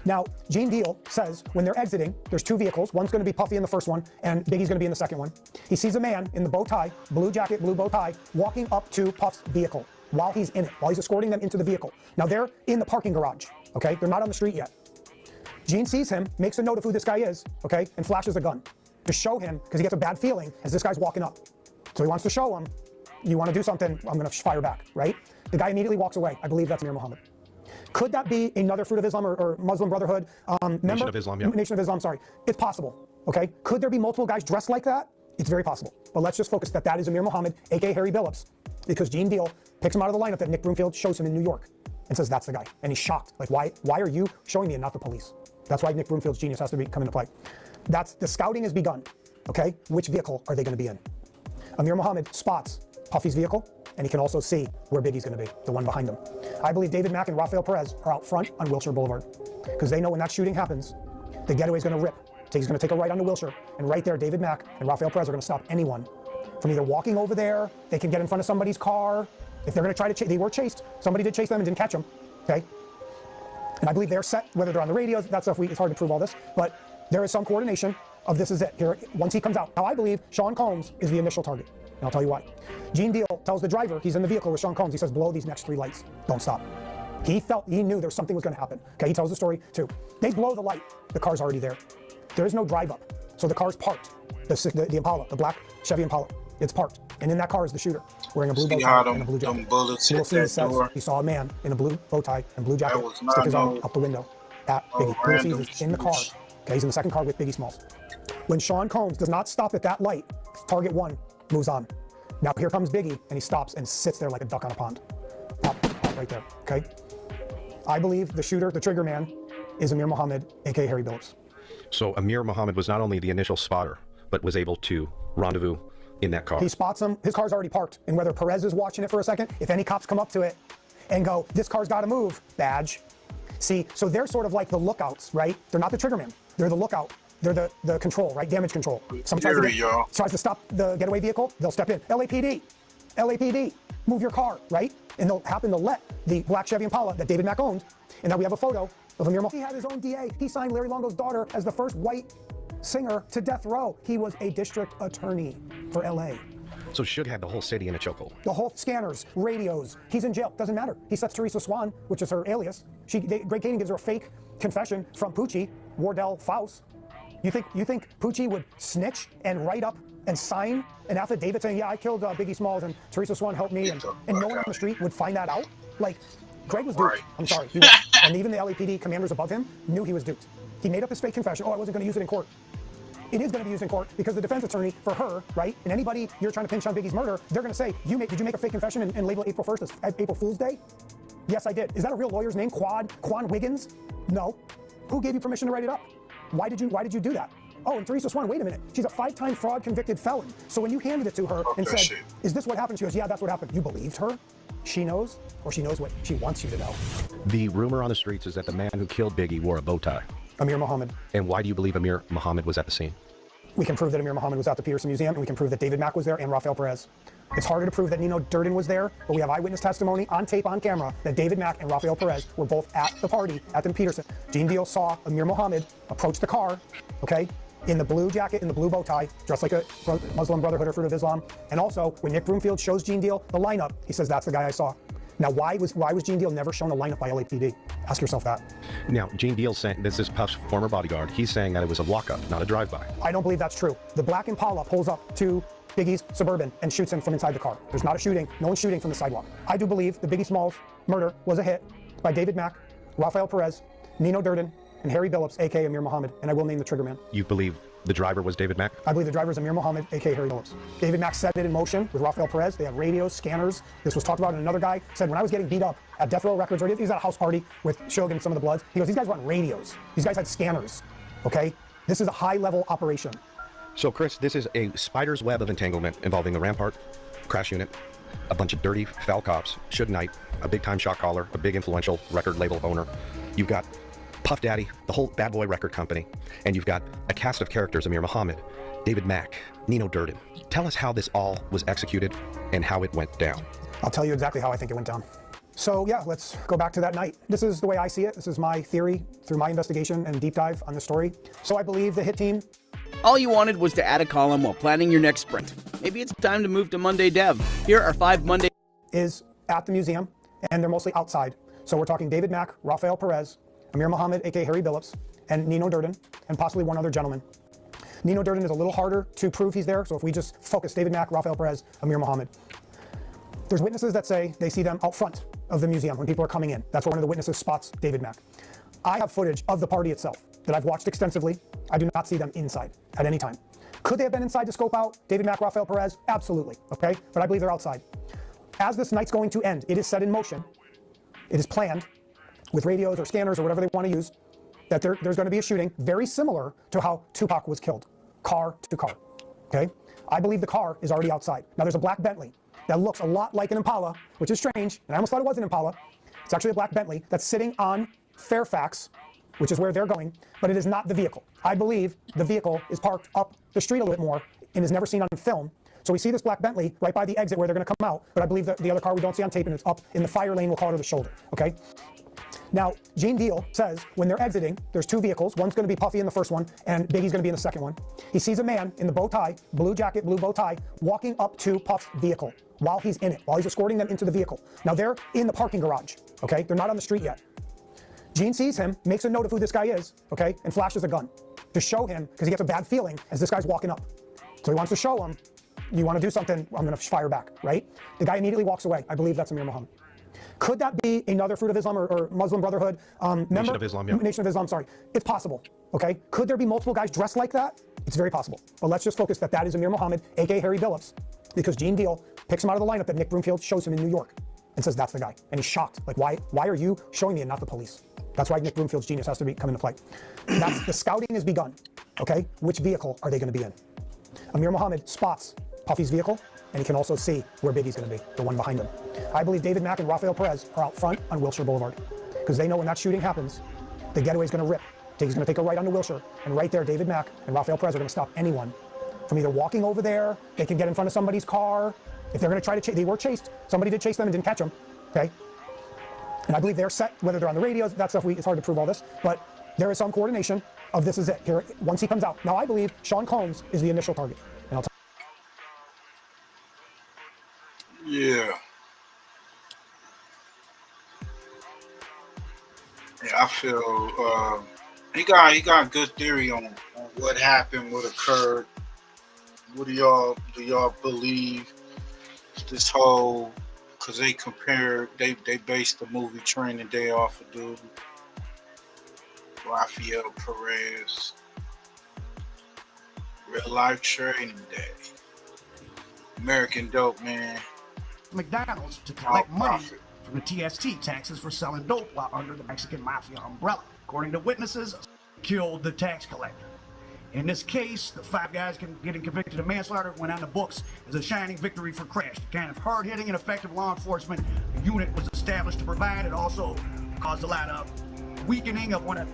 Now, Gene Deal says when they're exiting, there's two vehicles. One's going to be Puffy in the first one, and Biggie's going to be in the second one. He sees a man in the bow tie, blue jacket, blue bow tie, walking up to Puff's vehicle while he's in it, while he's escorting them into the vehicle. Now, they're in the parking garage, okay? They're not on the street yet. Gene sees him, makes a note of who this guy is, okay, and flashes a gun to show him, because he gets a bad feeling as this guy's walking up. So he wants to show him, you want to do something, I'm going to fire back, right? The guy immediately walks away. I believe that's Amir Muhammad. Could that be another Fruit of Islam or Muslim Brotherhood member? Nation of Islam, yeah. Nation of Islam, sorry. It's possible, okay? Could there be multiple guys dressed like that? It's very possible. But let's just focus that is Amir Muhammad, a.k.a. Harry Billups, because Gene Deal picks him out of the lineup that Nick Broomfield shows him in New York and says, that's the guy. And he's shocked. Like, why are you showing me and not the police? That's why Nick Broomfield's genius has to come into play. The scouting has begun, okay? Which vehicle are they going to be in? Amir Muhammad spots Puffy's vehicle, and he can also see where Biggie's going to be, the one behind him. I believe David Mack and Rafael Perez are out front on Wilshire Boulevard because they know when that shooting happens, the getaway's going to rip. So he's going to take a right onto Wilshire, and right there, David Mack and Rafael Perez are going to stop anyone from either walking over there, they can get in front of somebody's car. If they're going to try to they were chased. Somebody did chase them and didn't catch them, okay? And I believe they're set, whether they're on the radios, that stuff, it's hard to prove all this, but there is some coordination of this is it. Here, once he comes out. Now, I believe Sean Combs is the initial target, and I'll tell you why. Gene Deal tells the driver, he's in the vehicle with Sean Combs, he says, blow these next 3 lights. Don't stop. He knew there was something was going to happen. Okay, he tells the story too. They blow the light. The car's already there. There is no drive up. So the car's parked. The Impala, the black Chevy Impala, it's parked. And in that car is the shooter, wearing a blue bow tie and a blue jacket. Little Caesar says he saw a man in a blue bow tie and blue jacket stick his arm up the window at Biggie. Little Caesar's in the car. Okay, he's in the second car with Biggie Smalls. When Sean Combs does not stop at that light, target 1 moves on. Now here comes Biggie, and he stops and sits there like a duck on a pond. Pop right there, okay? I believe the shooter, the trigger man, is Amir Muhammad, a.k.a. Harry Billups. So Amir Muhammad was not only the initial spotter, but was able to rendezvous in that car. He spots him, his car's already parked, and whether Perez is watching it for a second, if any cops come up to it and go, this car's gotta move, badge. See, so they're sort of like the lookouts, right? They're not the trigger man, they're the lookout. They're the control, right? Damage control. Somebody tries to stop the getaway vehicle, they'll step in. LAPD, move your car, right? And they'll happen to let the black Chevy Impala that David Mack owned, and now we have a photo of Amir Muhammad. He had his own DA. He signed Larry Longo's daughter as the first white singer to death row. He was a district attorney for LA. So SUGE had the whole city in a chokehold. The whole scanners, radios. He's in jail. Doesn't matter. He sets Teresa Swan, which is her alias. Greg Kading gives her a fake confession from Poochie, Wardell Faust. You think Poochie would snitch and write up and sign an affidavit saying, yeah, I killed Biggie Smalls and Teresa Swan helped me, and no one on the street would find that out? Like, Greg was duped. I'm sorry. He was. And even the LAPD commanders above him knew he was duped. He made up his fake confession. Oh, I wasn't going to use it in court. It is going to be used in court because the defense attorney for her, right, and anybody you're trying to pinch on Biggie's murder, they're going to say, did you make a fake confession and label April 1st as April Fool's Day? Yes, I did. Is that a real lawyer's name? Quan Wiggins? No. Who gave you permission to write it up? Why did you do that? Oh, and Teresa Swan, wait a minute. She's a 5-time fraud convicted felon. So when you handed it to her and said, is this what happened? She goes, yeah, that's what happened. You believed her? She knows, or she knows what she wants you to know. The rumor on the streets is that the man who killed Biggie wore a bow tie. Amir Muhammad. And why do you believe Amir Muhammad was at the scene? We can prove that Amir Muhammad was at the Peterson Museum, and we can prove that David Mack was there and Rafael Perez. It's harder to prove that Nino Durden was there, but we have eyewitness testimony on tape, on camera, that David Mack and Rafael Perez were both at the party at the Peterson. Gene Deal saw Amir Muhammad approach the car, okay, in the blue jacket and the blue bow tie, dressed like a Muslim Brotherhood or Fruit of Islam. And also, when Nick Broomfield shows Gene Deal the lineup, he says, that's the guy I saw. Now, why was Gene Deal never shown a lineup by LAPD? Ask yourself that. Now, Gene Deal saying, this is Puff's former bodyguard, he's saying that it was a walk-up, not a drive-by. I don't believe that's true. The black Impala pulls up to Biggie's Suburban and shoots him from inside the car. There's not a shooting, no one's shooting from the sidewalk. I do believe the Biggie Smalls murder was a hit by David Mack, Rafael Perez, Nino Durden, and Harry Billups, a.k.a. Amir Muhammad, and I will name the trigger man. You believe the driver was David Mack? I believe the driver is Amir Muhammad, a.k.a. Harry Billups. David Mack set it in motion with Rafael Perez. They had radios, scanners. This was talked about, and another guy said, when I was getting beat up at Death Row Records, or he was at a house party with Suge and some of the Bloods, he goes, these guys were on radios. These guys had scanners, okay? This is a high-level operation. So, Chris, this is a spider's web of entanglement involving the Rampart crash unit, a bunch of dirty, foul cops, Suge Knight, a big-time shot caller, a big influential record label owner. You've got Puff Daddy, the whole Bad Boy record company, and you've got a cast of characters, Amir Muhammad, David Mack, Nino Durden. Tell us how this all was executed and how it went down. I'll tell you exactly how I think it went down. So yeah, let's go back to that night. This is the way I see it. This is my theory through my investigation and deep dive on the story. So I believe the hit team. All you wanted was to add a column while planning your next sprint. Maybe it's time to move to Monday Dev. Here are 5 Monday... Is at the museum, and they're mostly outside. So we're talking David Mack, RAFEAL, PEREZ, Amir Muhammad, aka Harry Billups, and Nino Durden, and possibly one other gentleman. Nino Durden is a little harder to prove he's there, so if we just focus David Mack, RAFEAL, PEREZ, Amir Muhammad. There's witnesses that say they see them out front of the museum when people are coming in. That's where one of the witnesses spots David Mack. I have footage of the party itself that I've watched extensively. I do not see them inside at any time. Could they have been inside to scope out David Mack, RAFEAL, PEREZ? Absolutely, okay? But I believe they're outside. As this night's going to end, it is set in motion. It is planned with radios or scanners or whatever they want to use, that there's going to be a shooting very similar to how TUPAC was killed, car to car, okay? I believe the car is already outside. Now there's a black Bentley that looks a lot like an Impala, which is strange, and I almost thought it was an Impala. It's actually a black Bentley that's sitting on Fairfax, which is where they're going, but it is not the vehicle. I believe the vehicle is parked up the street a little bit more and is never seen on film. So we see this black Bentley right by the exit where they're going to come out, but I believe that the other car we don't see on tape, and it's up in the fire lane, we'll call it to the shoulder, okay? Now, Gene Deal says when they're exiting, there's 2 vehicles. One's going to be Puffy in the first one, and Biggie's going to be in the second one. He sees a man in the bow tie, blue jacket, blue bow tie, walking up to Puff's vehicle while he's in it, while he's escorting them into the vehicle. Now, they're in the parking garage, okay? They're not on the street yet. Gene sees him, makes a note of who this guy is, okay, and flashes a gun to show him, because he gets a bad feeling as this guy's walking up. So he wants to show him, you want to do something, I'm going to fire back, right? The guy immediately walks away. I believe that's Amir Muhammad. Could that be another Fruit of Islam or Muslim Brotherhood member? Nation of Islam, yeah. Nation of Islam, sorry. It's possible, okay? Could there be multiple guys dressed like that? It's very possible. But let's just focus that is Amir Muhammad, aka Harry Billups, because Gene Deal picks him out of the lineup that Nick Broomfield shows him in New York and says that's the guy. And he's shocked. Like, why are you showing me and not the police? That's why Nick Broomfield's genius has to come into play. That's, the scouting has begun, okay? Which vehicle are they going to be in? Amir Muhammad spots Puffy's vehicle, and he can also see where Biggie's going to be, the one behind him. I believe David Mack and RAFEAL, PEREZ are out front on Wilshire Boulevard, because they know when that shooting happens, the getaway's going to rip. He's going to take a right onto Wilshire, and right there, David Mack and RAFEAL, PEREZ are going to stop anyone from either walking over there, they can get in front of somebody's car. If they're going to try to chase, they were chased. Somebody did chase them and didn't catch them, okay? And I believe they're set, whether they're on the radios, that stuff, it's hard to prove all this, but there is some coordination of this is it, here, once he comes out. Now, I believe Sean Combs is the initial target. And I'll Yeah, I feel he got good theory on what happened, what occurred. What do y'all believe this whole? Because they compared, they based the movie Training Day off of dude RAFEAL, PEREZ, Real Life Training Day, American Dope Man. McDonald's to collect money from the TST taxes for selling dope while under the Mexican Mafia umbrella. According to witnesses, killed the tax collector. In this case, the 5 guys getting convicted of manslaughter went on the books as a shining victory for Crash. The kind of hard-hitting and effective law enforcement the unit was established to provide. It also caused a lot of weakening of one of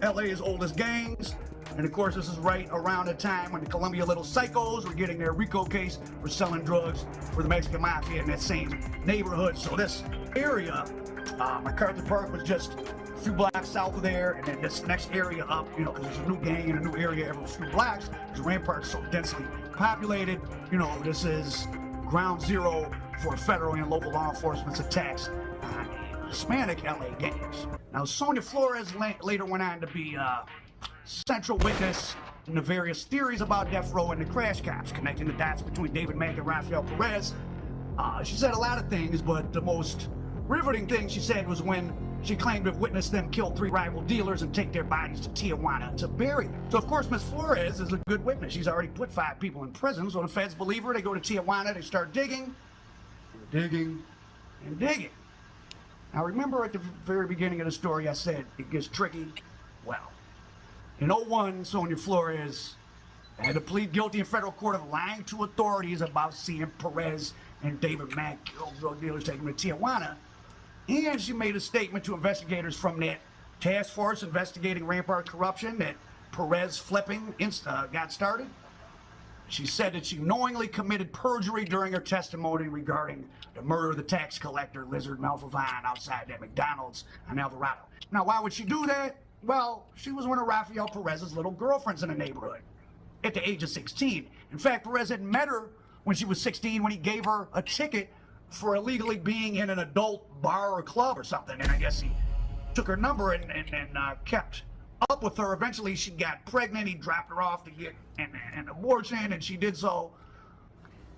LA's oldest gangs. And of course, this is right around the time when the Columbia Little Psychos were getting their RICO case for selling drugs for the Mexican Mafia in that same neighborhood. So this area, MacArthur Park was just a few blocks south of there, and then this next area up, you know, because there's a new gang in a new area every few blocks, because Rampart's so densely populated, you know, this is ground zero for federal and local law enforcement's attacks on Hispanic LA gangs. Now, Sonia Flores later went on to be central witness in the various theories about death row and the crash cops, connecting the dots between David Mack and RAFEAL, PEREZ. She said a lot of things, but the most riveting thing she said was when she claimed to have witnessed them kill 3 rival dealers and take their bodies to Tijuana to bury them. So of course, Miss Flores is a good witness. She's already put 5 people in prison, so the feds believe her. They go to Tijuana, they start digging, digging, and digging. Now remember at the very beginning of the story I said it gets tricky? Well, in 2001, Sonia Flores had to plead guilty in federal court of lying to authorities about seeing PEREZ and David Mack kill drug dealers, taking them to Tijuana. And she made a statement to investigators from that task force investigating Rampart corruption that PEREZ flipping got started. She said that she knowingly committed perjury during her testimony regarding the murder of the tax collector, Lizard Malfavine, outside that McDonald's on Alvarado. Now, why would she do that? Well, she was one of Rafael Perez's little girlfriends in the neighborhood at the age of 16. In fact, Perez had met her when she was 16 when he gave her a ticket for illegally being in an adult bar or club or something. And I guess he took her number and kept up with her. Eventually, she got pregnant. He dropped her off to get an abortion, and she did so.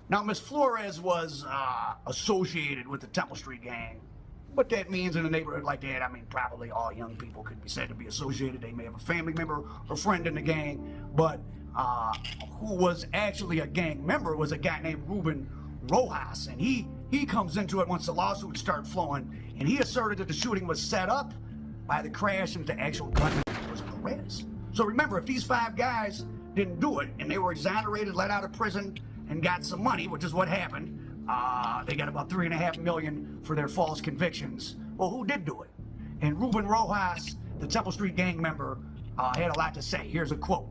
Now, Miss Flores was associated with the Temple Street gang. What that means in a neighborhood like that, I mean, probably all young people could be said to be associated. They may have a family member or friend in the gang, but who was actually a gang member was a guy named Ruben Rojas, and he comes into it once the lawsuits start flowing, and he asserted that the shooting was set up by the crash and the actual gunman was Perez. So remember, if these 5 guys didn't do it and they were exonerated, let out of prison, and got some money, which is what happened, they got about $3.5 million for their false convictions. Well, who did do it? And Ruben Rojas, the Temple Street gang member, had a lot to say. Here's a quote.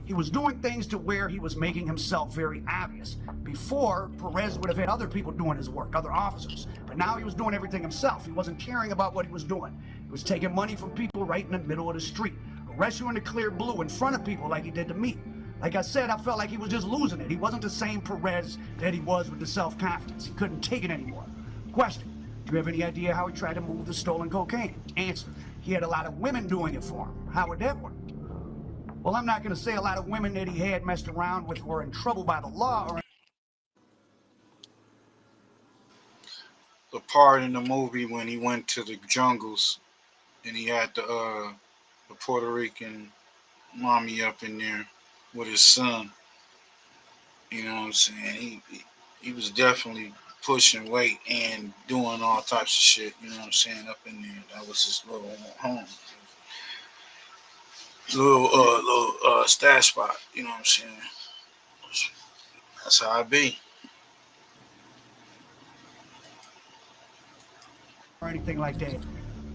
He was doing things to where he was making himself very obvious. Before, Perez would have had other people doing his work, other officers. But now he was doing everything himself. He wasn't caring about what he was doing. He was taking money from people right in the middle of the street, arrest you in the clear blue in front of people like he did to me. Like I said, I felt like he was just losing it. He wasn't the same Perez that he was with the self-confidence. He couldn't take it anymore. Question, do you have any idea how he tried to move the stolen cocaine? Answer, he had a lot of women doing it for him. How would that work? Well, I'm not going to say a lot of women that he had messed around with were in trouble by the law or... The part in the movie when he went to the jungles and he had the Puerto Rican mommy up in there with his son. You know what I'm saying? He was definitely pushing weight and doing all types of shit, you know what I'm saying, up in there. That was his little home. Little stash spot, you know what I'm saying? That's how I be. or anything like that.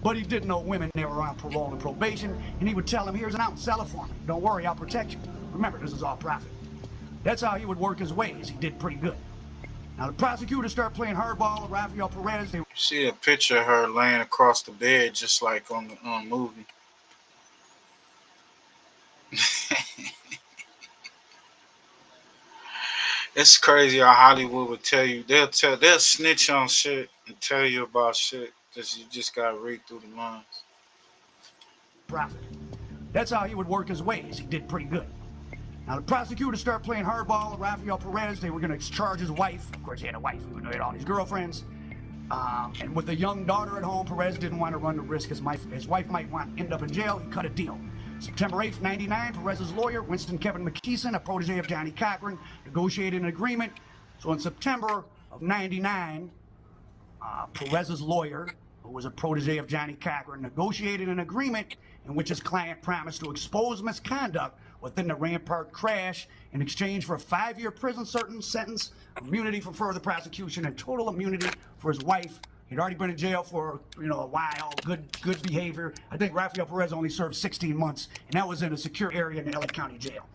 But he didn't know women that were on parole and probation, and he would tell them, here's an ounce, sell it for me. Don't worry, I'll protect you. Remember, this is all profit. That's how he would work his ways. He did pretty good. Now, the prosecutors start playing hardball with Rafael Perez. You see a picture of her laying across the bed, just like on the movie. It's crazy how Hollywood would tell you. They'll snitch on shit and tell you about shit that you just gotta read through the lines. Profit. That's how he would work his ways. He did pretty good. Now, the prosecutors start playing hardball with Rafael Perez. They were going to charge his wife. Of course, he had a wife. He had all these girlfriends. And with a young daughter at home, Perez didn't want to run the risk his wife might end up in jail. He cut a deal. September 8th, 99, Perez's lawyer, Winston Kevin McKeeson, a protege of Johnny Cochran, negotiated an agreement. So in September of 99, Perez's lawyer, who was a protege of Johnny Cochran, negotiated an agreement in which his client promised to expose misconduct within the Rampart crash in exchange for a 5-year prison sentence, immunity from further prosecution, and total immunity for his wife. He'd already been in jail for, a while, good behavior. I think Rafael Perez only served 16 months, and that was in a secure area in the LA County Jail.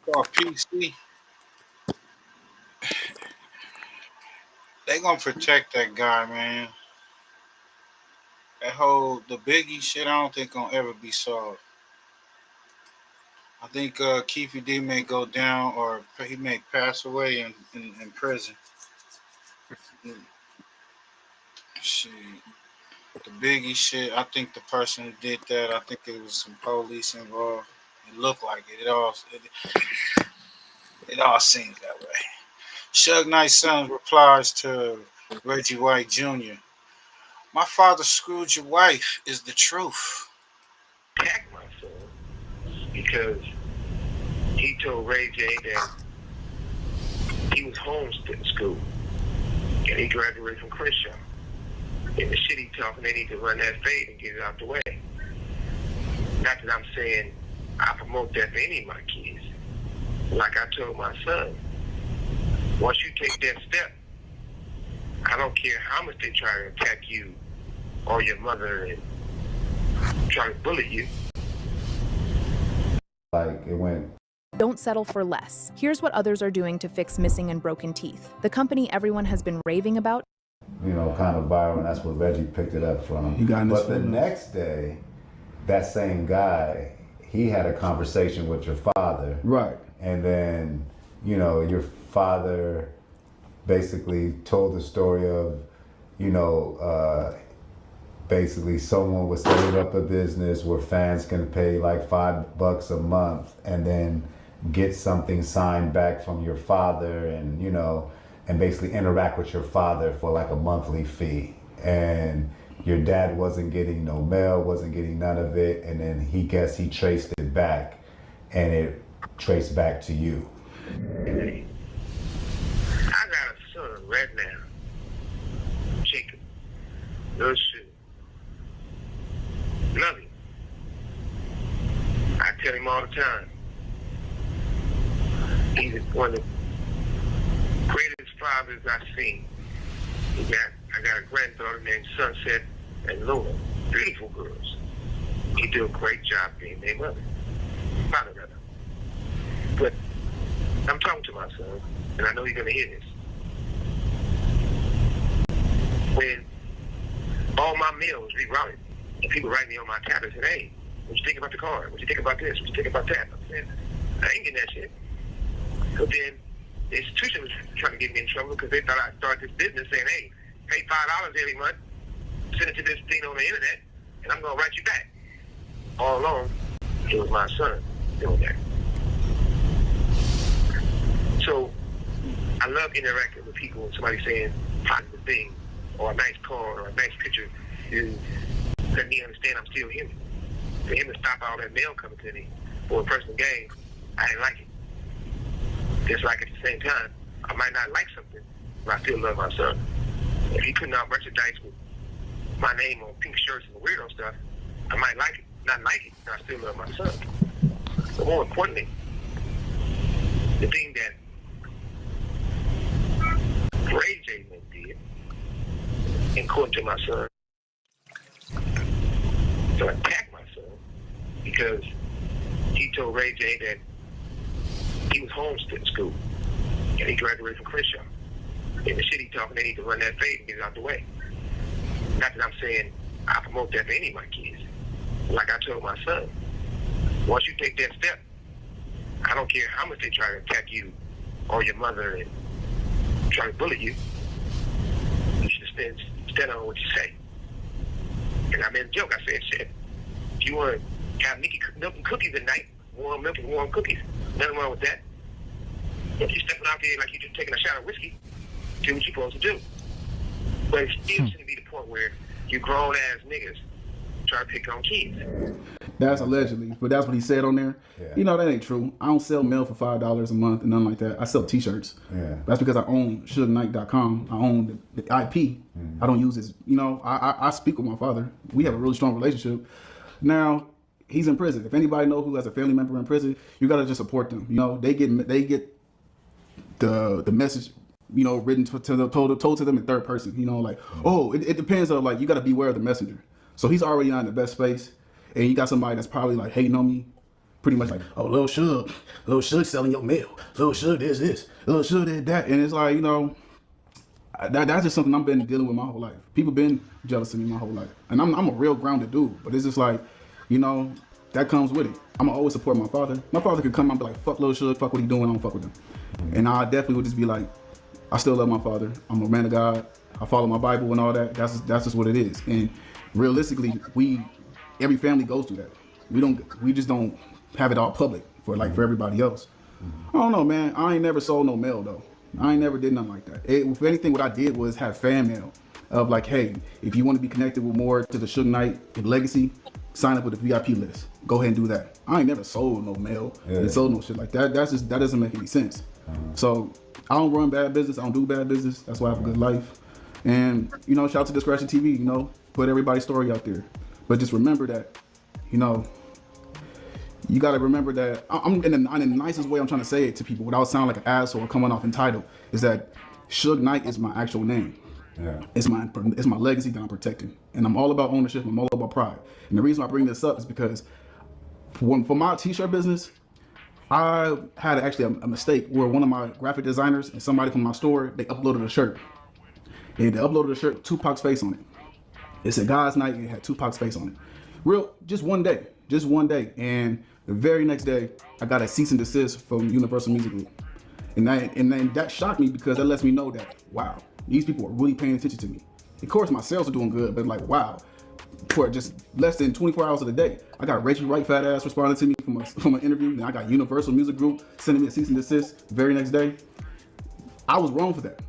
PC. They gonna protect that guy, man. The Biggie shit, I don't think gonna ever be solved. I think Keefy D may go down, or he may pass away in prison. Shit. The Biggie shit, I think the person who did that, I think it was some police involved. It looked like it. It all seems that way. Suge Knight's son replies to Reggie White Jr. My father screwed your wife is the truth. Attack my son because he told Ray J that he was homeschooled and he graduated from Crenshaw. And the shit he talking, they need to run that fade and get it out the way. Not that I'm saying I promote that for any of my kids. Like I told my son, once you take that step, I don't care how much they try to attack you or your mother and try to bully you. like it went. Don't settle for less. Here's what others are doing to fix missing and broken teeth. The company everyone has been raving about. You know, kind of viral, and that's where Reggie picked it up from. But the next day, that same guy, he had a conversation with your father. Right. And then, you know, your father basically told the story of, you know, basically someone was setting up a business where fans can pay like $5 a month and then get something signed back from your father, and, you know, and basically interact with your father for like a monthly fee. And your dad wasn't getting no mail, wasn't getting none of it. And then he traced it back, and it traced back to you. I got a son right now, Jacob, little shit. Love him. I tell him all the time. He's one of the greatest fathers I've seen. I got a granddaughter named Sunset and Luna, beautiful girls. He do a great job being their mother, father rather. But I'm talking to my son, and I know he's gonna hear this. When all my mails rerouted, and people write me on my tablet and say, "Hey, what you think about the car? What you think about this? What you think about that?" I said, I ain't getting that shit. But then the institution was trying to get me in trouble because they thought I started this business saying, "Hey, pay $5 every month, send it to this thing on the internet, and I'm gonna write you back." All along, it was my son doing that. So I love interacting with people when somebody saying positive things or a nice car or a nice picture is let me understand I'm still human. For him to stop all that mail coming to me for a personal gain, I didn't like it. Just like at the same time, I might not like something, but I still love my son. If he couldn't out merchandise with my name on pink shirts and weirdo stuff, I might like it, not like it, but I still love my son. But more importantly, the thing that Ray J did, according to my son, to attack my son, because he told Ray J that he was homestead in school, and he graduated from Crenshaw. And the shit he talking, they need to run that fade and get it out the way. Not that I'm saying I promote that for any of my kids. Like I told my son, once you take that step, I don't care how much they try to attack you or your mother and try to bully you, you should stand on what you say. And I made a joke, I said, shit, if you want to have Nikki cook milk and cookies at night, warm milk and warm cookies, nothing wrong with that. If you're stepping out there like you're just taking a shot of whiskey, do what you're supposed to do. But it still shouldn't be the point where you grown-ass niggas try to pick on kids. That's allegedly, but that's what he said on there. Yeah. You know, that ain't true. I don't sell mail for $5 a month and nothing like that. I sell t-shirts. Yeah. That's because I own SugeKnight.com. I own the IP. I don't use this. You know, I speak with my father. We have a really strong relationship. Now, he's in prison. If anybody know who has a family member in prison, you gotta just support them. You know, they get the message, you know, written told to them in third person. You know, like, oh, it depends on, like, you gotta beware of the messenger. So he's already not in the best space, and you got somebody that's probably like hating on me, pretty much like, oh, Lil Suge selling your mail, Lil Suge this, Lil Suge did that, and it's like, you know, that's just something I've been dealing with my whole life. People been jealous of me my whole life, and I'm a real grounded dude, but it's just like, you know, that comes with it. I'm gonna always support my father. My father could come out and be like, fuck Lil Suge, fuck what he doing, I don't fuck with him. And I definitely would just be like, I still love my father. I'm a man of God. I follow my Bible and all that. That's just what it is. And realistically, every family goes through that. We just don't have it all public for everybody else. I don't know, man. I ain't never sold no mail though. I ain't never did nothing like that. If anything, what I did was have fan mail of like, hey, if you want to be connected with more to the Suge Knight legacy, sign up with the VIP list. Go ahead and do that. I ain't never sold no mail and sold no shit like that. That doesn't make any sense. So I don't run bad business. I don't do bad business. That's why I have a good life. And, you know, shout out to Discretion TV, you know, put everybody's story out there. But just remember that, you know, you got to remember that I'm in the nicest way I'm trying to say it to people without sounding like an asshole or coming off entitled, is that Suge Knight is my actual name. Yeah. It's my legacy that I'm protecting. And I'm all about ownership. I'm all about pride. And the reason I bring this up is because for my t-shirt business, I had actually a mistake where one of my graphic designers and somebody from my store, they uploaded a shirt. And they uploaded a shirt with Tupac's face on it. It said God's Night and it had Tupac's face on it. Just one day. And the very next day, I got a cease and desist from Universal Music Group. And then that shocked me because that lets me know that, wow, these people are really paying attention to me. Of course, my sales are doing good, but like, wow, for just less than 24 hours of the day, I got Reggie Wright fat ass responding to me from an interview. Then I got Universal Music Group sending me a cease and desist the very next day. I was wrong for that.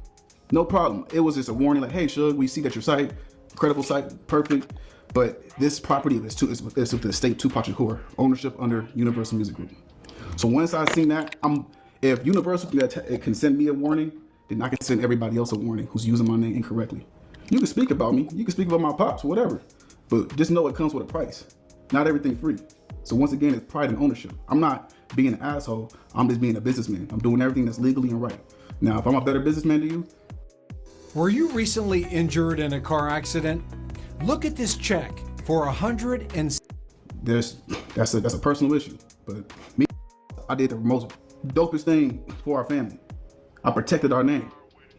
No problem. It was just a warning like, hey, Suge, we see that your site, incredible site, perfect, but this property is with the state Tupac Shakur, ownership under Universal Music Group. So once I seen that, if Universal can send me a warning, then I can send everybody else a warning who's using my name incorrectly. You can speak about me, you can speak about my pops, whatever, but just know it comes with a price. Not everything free. So once again, it's pride and ownership. I'm not being an asshole, I'm just being a businessman. I'm doing everything that's legally and right. Now, if I'm a better businessman than you. Were you recently injured in a car accident? Look at this check for That's a personal issue, but me, I did the most dopest thing for our family. I protected our name.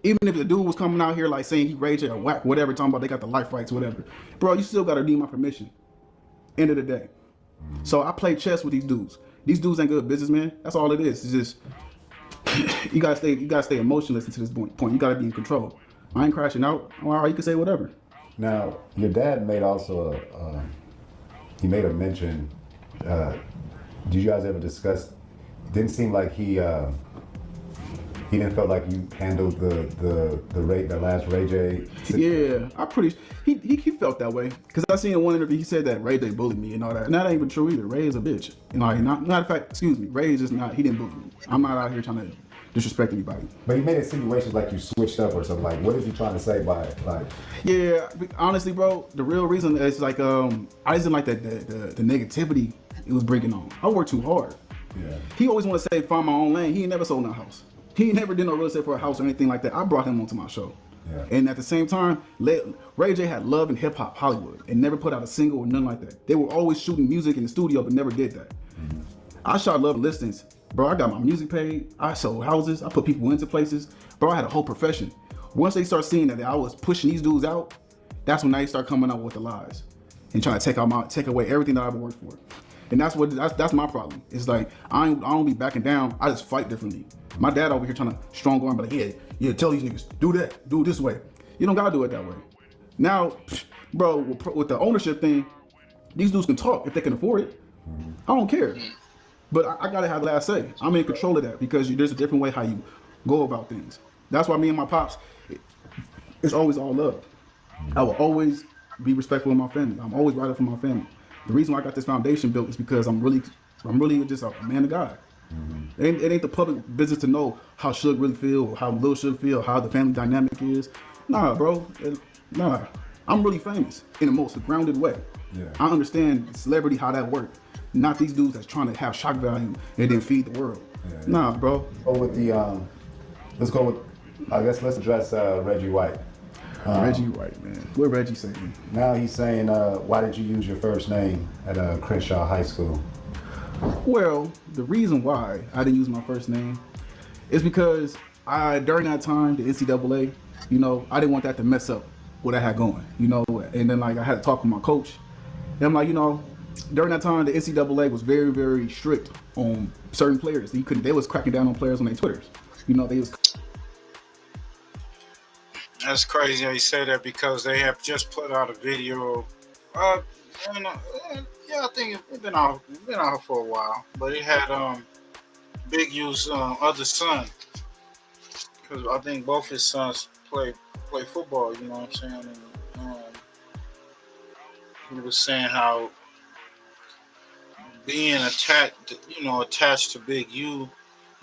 Even if the dude was coming out here like saying he rage or whack, whatever, talking about they got the life rights, whatever. Bro, you still gotta need my permission. End of the day. So I play chess with these dudes. These dudes ain't good businessmen. That's all it is. It's just you gotta stay emotionless to this point. You gotta be in control. I ain't crashing out. All right, you can say whatever. Now, your dad made also he made a mention. Did you guys ever discuss? Didn't seem like he didn't feel like you handled the last Ray J. Yeah, he felt that way because I seen in one interview he said that Ray J bullied me and all that, and that ain't even true either. Ray is a bitch. You know, not a fact. Excuse me, Ray is just not. He didn't bully me. I'm not out here trying to disrespect anybody. But he made insinuations like you switched up or something. Like, what is he trying to say by it? Like, yeah, honestly, bro, the real reason is like I just didn't like the negativity it was bringing on. I worked too hard. Yeah. He always want to say find my own lane. He ain't never sold no house. He never did no real estate for a house or anything like that. I brought him onto my show. Yeah. And at the same time, Ray J had love in hip hop Hollywood and never put out a single or nothing like that. They were always shooting music in the studio but never did that. Mm-hmm. I shot love listings. Bro, I got my music paid. I sold houses. I put people into places. Bro, I had a whole profession. Once they start seeing that I was pushing these dudes out, that's when they start coming up with the lies and trying to take away everything that I've worked for. And that's my problem. It's like I don't be backing down. I just fight differently. My dad over here trying to strong arm, but like, yeah, tell these niggas, do that, do it this way. You don't gotta do it that way. Now, bro, with the ownership thing, these dudes can talk if they can afford it. I don't care. But I gotta have the last say. I'm in control of that because there's a different way how you go about things. That's why me and my pops, it's always all love. I will always be respectful of my family. I'm always right up for my family. The reason why I got this foundation built is because I'm really just a man of God. Mm-hmm. It ain't the public business to know how Suge really feel, how Lil Suge feel, how the family dynamic is. Nah, bro. Nah. I'm really famous in the most grounded way. Yeah. I understand celebrity, how that works. Not these dudes that's trying to have shock value and then feed the world. Yeah. Nah, bro. Let's go with, I guess let's address Reggie White. Reggie White, man. What Reggie saying? Now he's saying, why did you use your first name at Crenshaw High School? Well, the reason why I didn't use my first name is because during that time, the NCAA, I didn't want that to mess up what I had going, and then like I had to talk with my coach. And I'm like, during that time, the NCAA was very, very strict on certain players. They was cracking down on players on their Twitters. They was. That's crazy how you say that because they have just put out a video. Yeah, I think it's been out for a while, but it had Big U's other son, because I think both his sons play football. You know what I'm saying? And he was saying how being attached to Big U,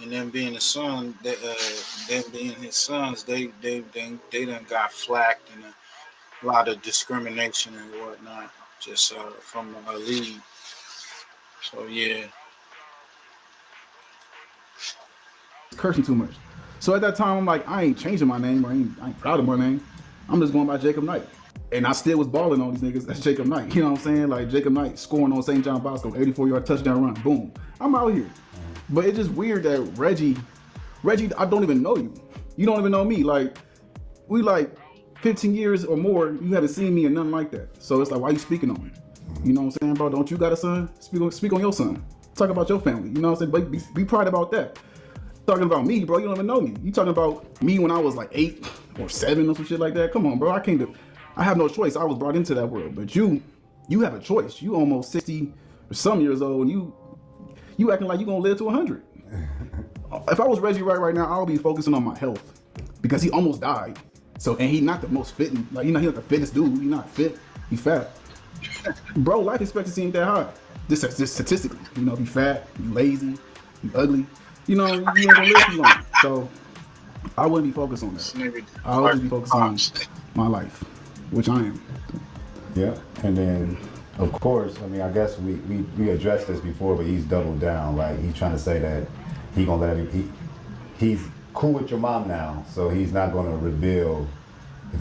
and then being a son, them being his sons, they done got flacked and a lot of discrimination and whatnot, just from a league. So yeah, cursing too much. So at that time, I'm like, I ain't changing my name, or I ain't proud of my name. I'm just going by Jacob Knight. And I still was balling on these niggas. That's Jacob Knight. You know what I'm saying? Like Jacob Knight scoring on St. John Bosco, 84-yard touchdown run. Boom. I'm out here. But it's just weird that Reggie, I don't even know you. You don't even know me. Like, we like 15 years or more, you haven't seen me or nothing like that. So it's like, why you speaking on me? You know what I'm saying, bro? Don't you got a son? Speak on your son. Talk about your family. You know what I'm saying? But be proud about that. Talking about me, bro, you don't even know me. You talking about me when I was like 8 or 7 or some shit like that? Come on, bro. I have no choice. I was brought into that world. But you have a choice. You almost 60 or some years old, and you acting like you gonna live to 100. If I was Reggie right now, I would be focusing on my health because he almost died. So, and he not the most fit, like, you know, he not the fittest dude. He not fit. He fat. Bro, life expectancy ain't that high. Just statistically, you know, if you fat, you lazy, you ugly, you know, you ain't gonna live too long. So I wouldn't be focused on that. I would be focused on my life, which I am. Yeah, and then of course, I mean, I guess we addressed this before, but he's doubled down. Like, he's trying to say that he gonna let he's cool with your mom now, so he's not gonna reveal.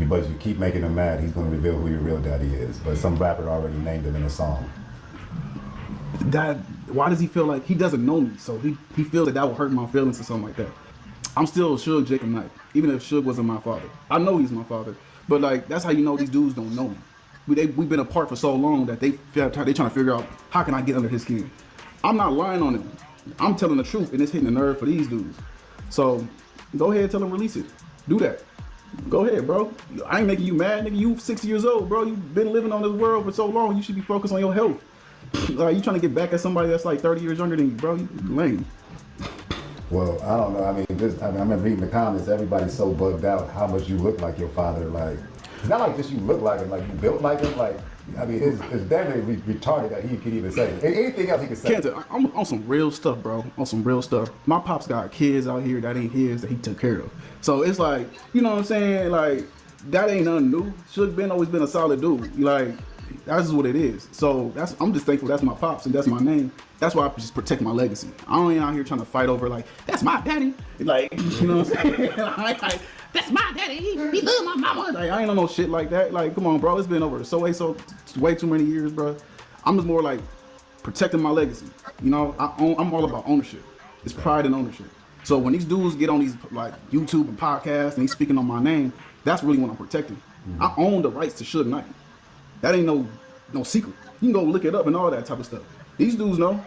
But you keep making him mad, he's gonna reveal who your real daddy is. But some rapper already named him in a song. Why does he feel like he doesn't know me? So he feels that will hurt my feelings or something like that. I'm still Suge Jacob Knight, even if Suge wasn't my father. I know he's my father, but like, that's how you know these dudes don't know me. We've been apart for so long that they trying to figure out, how can I get under his skin? I'm not lying on him. I'm telling the truth, and it's hitting the nerve for these dudes. So go ahead, tell them release it. Do that. Go ahead, bro. I ain't making you mad, nigga. You 60 years old, bro. You've been living on this world for so long. You should be focused on your health. Like, you trying to get back at somebody that's like 30 years younger than you, bro. You lame. Well, I don't know. I mean, I remember reading the comments. Everybody's so bugged out how much you look like your father. Like, it's not like just you look like him, like you built like him. Like, I mean, it's damn near retarded that he could even say anything else he could say. Kenta, I'm on some real stuff, bro. On some real stuff. My pops got kids out here that ain't his, that he took care of. So it's like, you know what I'm saying? Like, that ain't nothing new. Suge Ben always been a solid dude. Like, that's just what it is. So I'm just thankful that's my pops and that's my name. That's why I just protect my legacy. I ain't out here trying to fight over like, that's my daddy. Like, you know what I'm saying? like, that's my daddy. He love my mama. Like, I ain't on no shit like that. Like, come on, bro. It's been over so way too many years, bro. I'm just more like protecting my legacy. You know, I'm all about ownership. It's pride and ownership. So when these dudes get on these like YouTube and podcasts and he's speaking on my name, that's really what I'm protecting. I own the rights to Suge Knight. That ain't no secret. You can go look it up and all that type of stuff. These dudes know.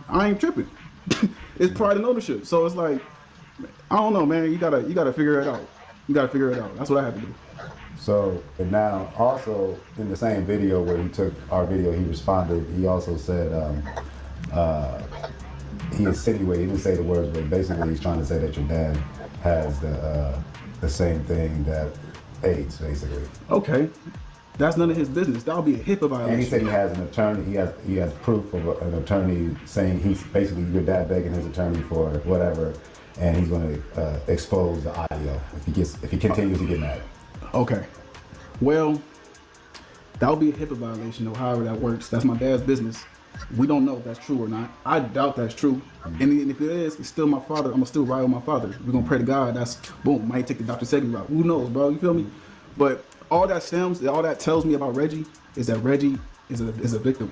I ain't tripping. It's pride and ownership. So it's like, I don't know, man. You gotta figure it out. You gotta figure it out. That's what I have to do. So, and now also in the same video where he took our video, he responded. He also said he insinuated, he didn't say the words, but basically he's trying to say that your dad has the same thing that AIDS, basically. Okay. That's none of his business. That would be a HIPAA violation. And he said he has an attorney. He has proof of an attorney saying he's basically your dad begging his attorney for whatever, and he's going to expose the audio if he continues to get mad. Okay. Well, that would be a HIPAA violation, or however that works. That's my dad's business. We don't know if that's true or not. I doubt that's true. And if it is, it's still my father. I'm gonna still ride with my father. We're gonna pray to God. That's boom. Might take the Dr. Sebi route. Who knows, bro? You feel me? But all that tells me about Reggie is that Reggie is a victim.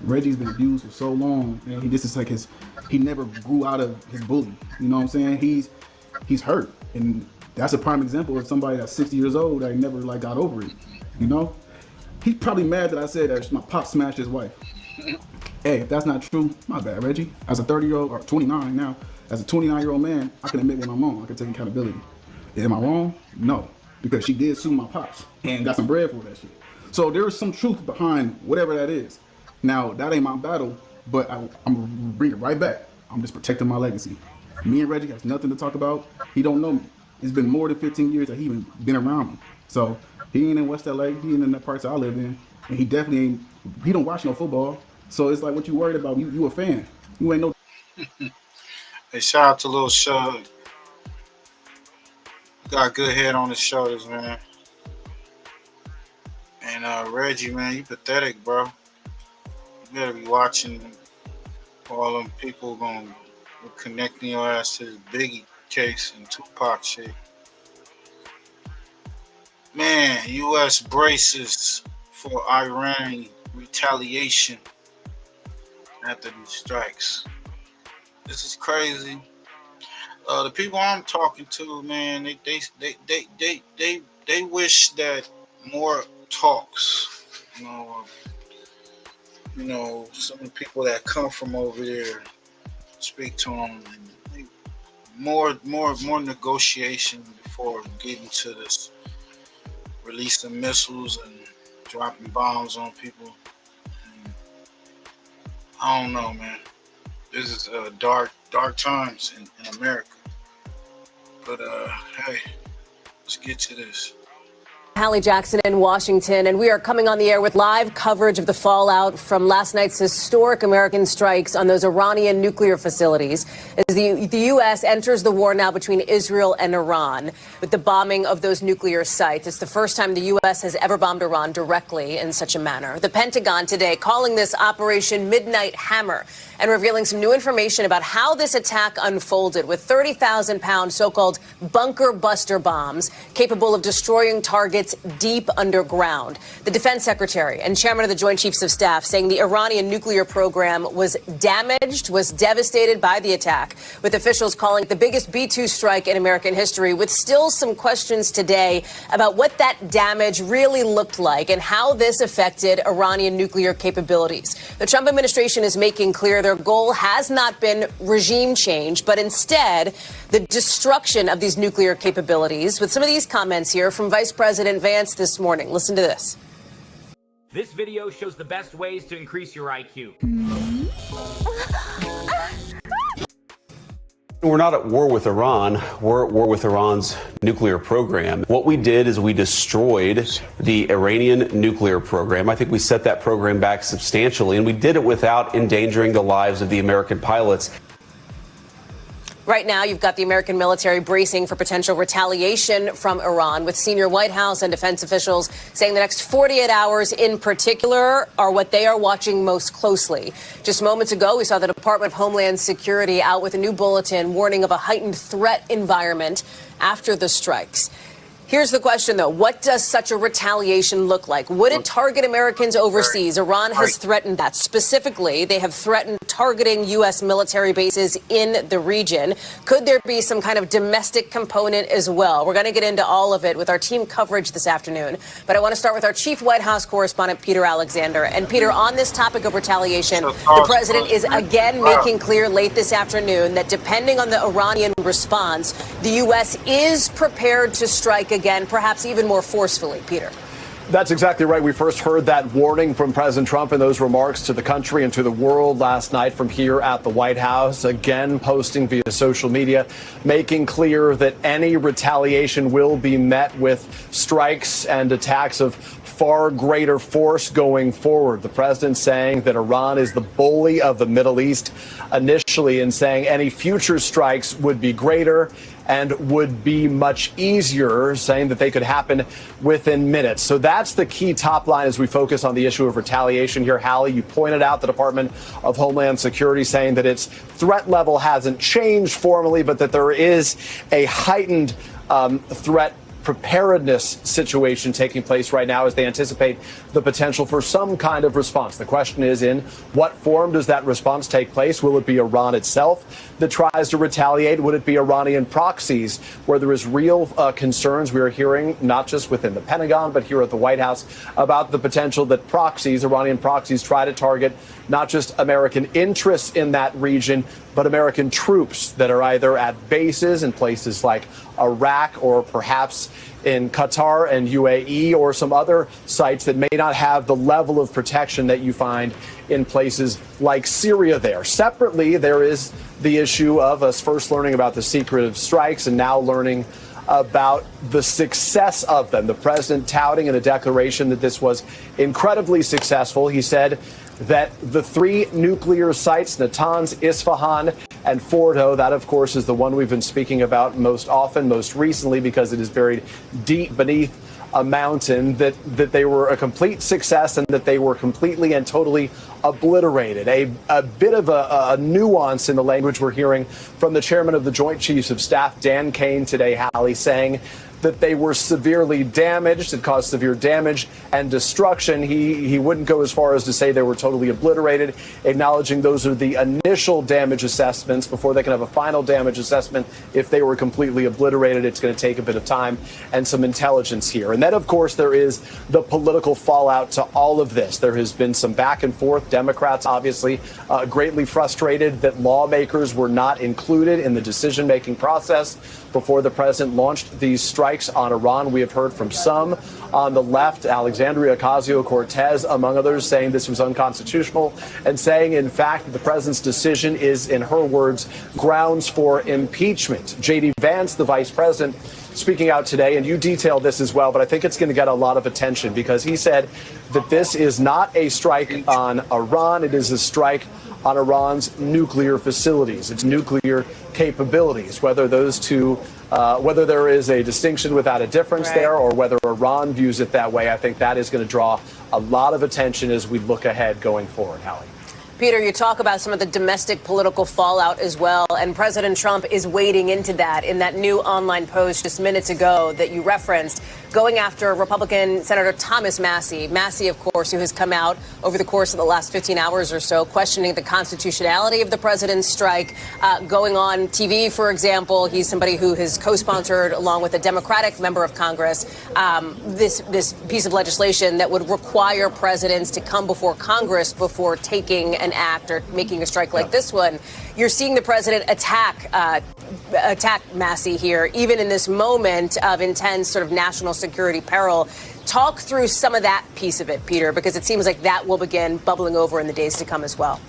Reggie's been abused for so long, and this is like he never grew out of his bully. You know what I'm saying? He's hurt, and that's a prime example of somebody that's 60 years old that never like got over it. You know? He's probably mad that I said that my pop smashed his wife. Hey, if that's not true, my bad, Reggie. As a 30-year-old, or 29 now, as a 29-year-old man, I can admit when I'm wrong. I can take accountability. Am I wrong? No. Because she did sue my pops and got some bread for that shit. So there is some truth behind whatever that is. Now, that ain't my battle, but I'm gonna bring it right back. I'm just protecting my legacy. Me and Reggie has nothing to talk about. He don't know me. It's been more than 15 years that he even been around me. So he ain't in West LA, he ain't in the parts I live in. And he definitely ain't, he don't watch no football. So it's like, what you worried about? You a fan. You ain't no. Hey, shout out to Lil Shug. Got a good head on his shoulders, man. And Reggie, man, you pathetic, bro. You better be watching all them people connecting your ass to this Biggie case and TUPAC shit. Man, U.S. braces for Iran retaliation after these strikes. This is crazy. The people I'm talking to, man, they wish that more talks. You know, some of the people that come from over there, speak to them. More negotiation before getting to this, releasing missiles and dropping bombs on people. And I don't know, man. This is dark times in America. But hey, let's get to this. Hallie Jackson in Washington, and we are coming on the air with live coverage of the fallout from last night's historic American strikes on those Iranian nuclear facilities as the U.S. enters the war now between Israel and Iran with the bombing of those nuclear sites. It's the first time the U.S. has ever bombed Iran directly in such a manner. The Pentagon today calling this Operation Midnight Hammer and revealing some new information about how this attack unfolded with 30,000-pound so-called bunker buster bombs capable of destroying targets deep underground. The defense secretary and chairman of the Joint Chiefs of Staff saying the Iranian nuclear program was damaged, was devastated by the attack, with officials calling it the biggest B-2 strike in American history, with still some questions today about what that damage really looked like and how this affected Iranian nuclear capabilities. The Trump administration is making clear their goal has not been regime change, but instead the destruction of these nuclear capabilities, with some of these comments here from Vice President Vance this morning. Listen to this. This video shows the best ways to increase your IQ. We're not at war with Iran. We're at war with Iran's nuclear program. What we did is we destroyed the Iranian nuclear program. I think we set that program back substantially, and we did it without endangering the lives of the American pilots. Right now, you've got the American military bracing for potential retaliation from Iran, with senior White House and defense officials saying the next 48 hours in particular are what they are watching most closely. Just moments ago, we saw the Department of Homeland Security out with a new bulletin warning of a heightened threat environment after the strikes. Here's the question, though. What does such a retaliation look like? Would it target Americans overseas? Iran has threatened that. Specifically, they have threatened targeting U.S. military bases in the region. Could there be some kind of domestic component as well? We're going to get into all of it with our team coverage this afternoon. But I want to start with our chief White House correspondent, Peter Alexander. And Peter, on this topic of retaliation, the president is again making clear late this afternoon that depending on the Iranian response, the U.S. is prepared to strike again, perhaps even more forcefully. Peter. That's exactly right. We first heard that warning from President Trump in those remarks to the country and to the world last night from here at the White House, again posting via social media, making clear that any retaliation will be met with strikes and attacks of far greater force going forward. The president saying that Iran is the bully of the Middle East initially, and saying any future strikes would be greater and would be much easier, saying that they could happen within minutes. So that's the key top line as we focus on the issue of retaliation here. Hallie, you pointed out the Department of Homeland Security saying that its threat level hasn't changed formally, but that there is a heightened threat preparedness situation taking place right now as they anticipate the potential for some kind of response. The question is, in what form does that response take place? Will it be Iran itself that tries to retaliate? Would it be Iranian proxies, where there is real concerns we are hearing, not just within the Pentagon, but here at the White House, about the potential that proxies, Iranian proxies, try to target not just American interests in that region, but American troops that are either at bases in places like Iraq or perhaps in Qatar and UAE or some other sites that may not have the level of protection that you find in places like Syria there. Separately, there is the issue of us first learning about the secretive strikes and now learning about the success of them. The president touting in a declaration that this was incredibly successful. He said that the three nuclear sites, Natanz, Isfahan, and Fordo, that of course is the one we've been speaking about most often, most recently, because it is buried deep beneath a mountain, that they were a complete success and that they were completely and totally obliterated. A bit of a nuance in the language we're hearing from the chairman of the Joint Chiefs of Staff, Dan Kane, today, Hallie, saying that they were severely damaged. It caused severe damage and destruction. He wouldn't go as far as to say they were totally obliterated, acknowledging those are the initial damage assessments before they can have a final damage assessment. If they were completely obliterated, it's going to take a bit of time and some intelligence here. And then, of course, there is the political fallout to all of this. There has been some back and forth. Democrats, obviously, greatly frustrated that lawmakers were not included in the decision-making process before the president launched these strikes on Iran. We have heard from some on the left, Alexandria Ocasio-Cortez, among others, saying this was unconstitutional and saying, in fact, that the president's decision is, in her words, grounds for impeachment. J.D. Vance, the vice president, speaking out today, and you detailed this as well, but I think it's going to get a lot of attention because he said that this is not a strike on Iran. It is a strike on Iran's nuclear facilities, its nuclear capabilities, whether those two, whether there is a distinction without a difference there or whether Iran views it that way. I think that is going to draw a lot of attention as we look ahead going forward, Hallie. Peter, you talk about some of the domestic political fallout as well, and President Trump is wading into that in that new online post just minutes ago that you referenced, going after Republican Senator Thomas Massie. Massie, of course, who has come out over the course of the last 15 hours or so, questioning the constitutionality of the president's strike, going on TV, for example. He's somebody who has co-sponsored, along with a Democratic member of Congress, this piece of legislation that would require presidents to come before Congress before taking an act or making a strike like this one. You're seeing the president attack Massie here, even in this moment of intense sort of national security peril. Talk through some of that piece of it, Peter, because it seems like that will begin bubbling over in the days to come as well.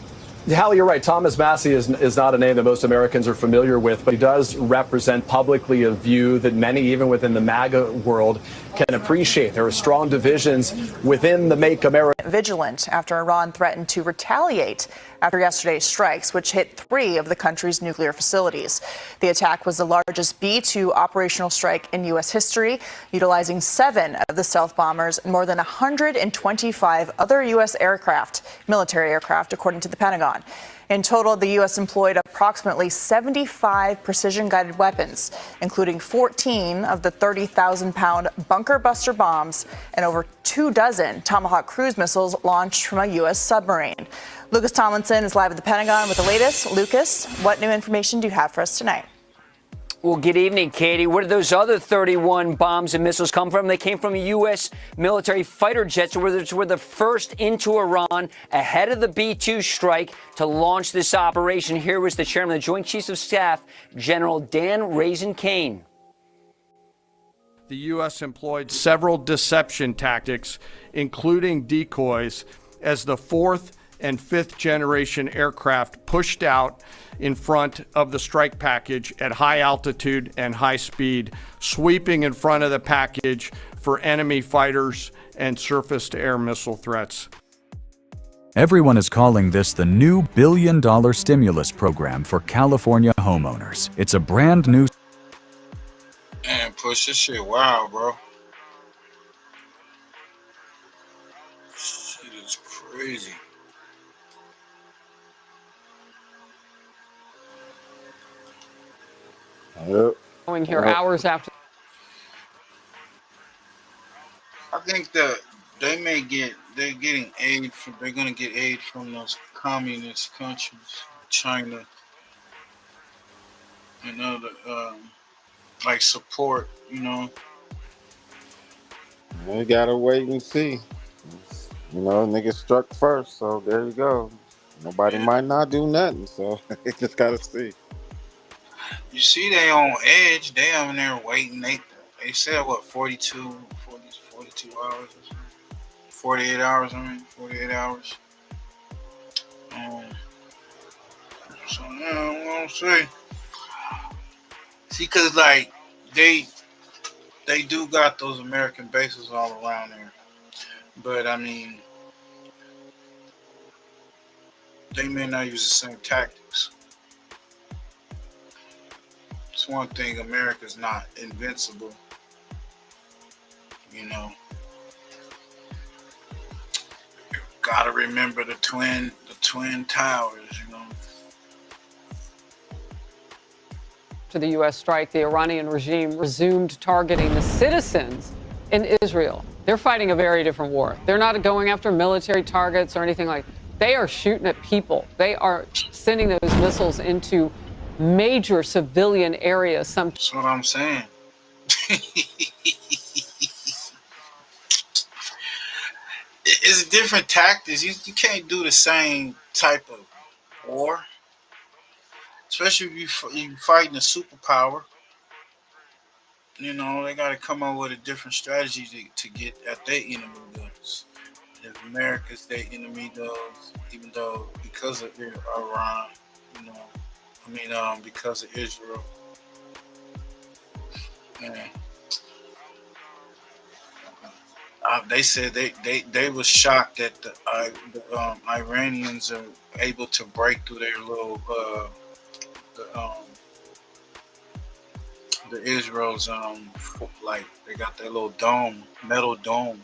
Hallie, you're right. Thomas Massie is not a name that most Americans are familiar with, but he does represent publicly a view that many, even within the MAGA world, can appreciate. There are strong divisions within the Make America vigilant after Iran threatened to retaliate after yesterday's strikes, which hit 3 of the country's nuclear facilities. The attack was the largest B-2 operational strike in U.S. history, utilizing 7 of the stealth bombers and more than 125 other U.S. military aircraft, according to the Pentagon. In total, the U.S. employed approximately 75 precision-guided weapons, including 14 of the 30,000-pound bunker buster bombs and over 24 Tomahawk cruise missiles launched from a U.S. submarine. Lucas Tomlinson is live at the Pentagon with the latest. Lucas, what new information do you have for us tonight? Well, good evening, Katie. Where did those other 31 bombs and missiles come from? They came from U.S. military fighter jets, which were the first into Iran ahead of the B-2 strike to launch this operation. Here was the chairman of the Joint Chiefs of Staff, General Dan Raisen-Kane. The U.S. employed several deception tactics, including decoys, as the 4th and 5th generation aircraft pushed out in front of the strike package at high altitude and high speed, sweeping in front of the package for enemy fighters and surface-to-air missile threats. Everyone is calling this the new billion-dollar stimulus program for California homeowners. It's a brand new... Man, push this shit wild, bro. Shit is crazy. Going here hours after. I think that they're getting aid from, they're gonna get aid from those communist countries, China, and other like support, you know. We gotta wait and see. You know, niggas struck first, so there you go. Nobody might not do nothing, so they just gotta see. You see, they on edge. They on there waiting. They said what 42 hours or something. 48 hours. 48 hours. So yeah, what I'm saying. See, cause like they do got those American bases all around there, but I mean, they may not use the same tactics. It's one thing, America's not invincible, you know. You gotta remember the twin towers, you know. After the U.S. strike, the Iranian regime resumed targeting the citizens in Israel. They're fighting a very different war. They're not going after military targets or anything like that. They are shooting at people. They are sending those missiles into major civilian areas. That's what I'm saying. It's different tactics. You can't do the same type of war, especially if you're fighting a superpower. You know, they got to come up with a different strategy to get at their enemy does. If America's their enemy does, even though because of Iran, you know, because of Israel. And they said they was shocked that the Iranians are able to break through their little the Israel's like they got their little dome, metal dome.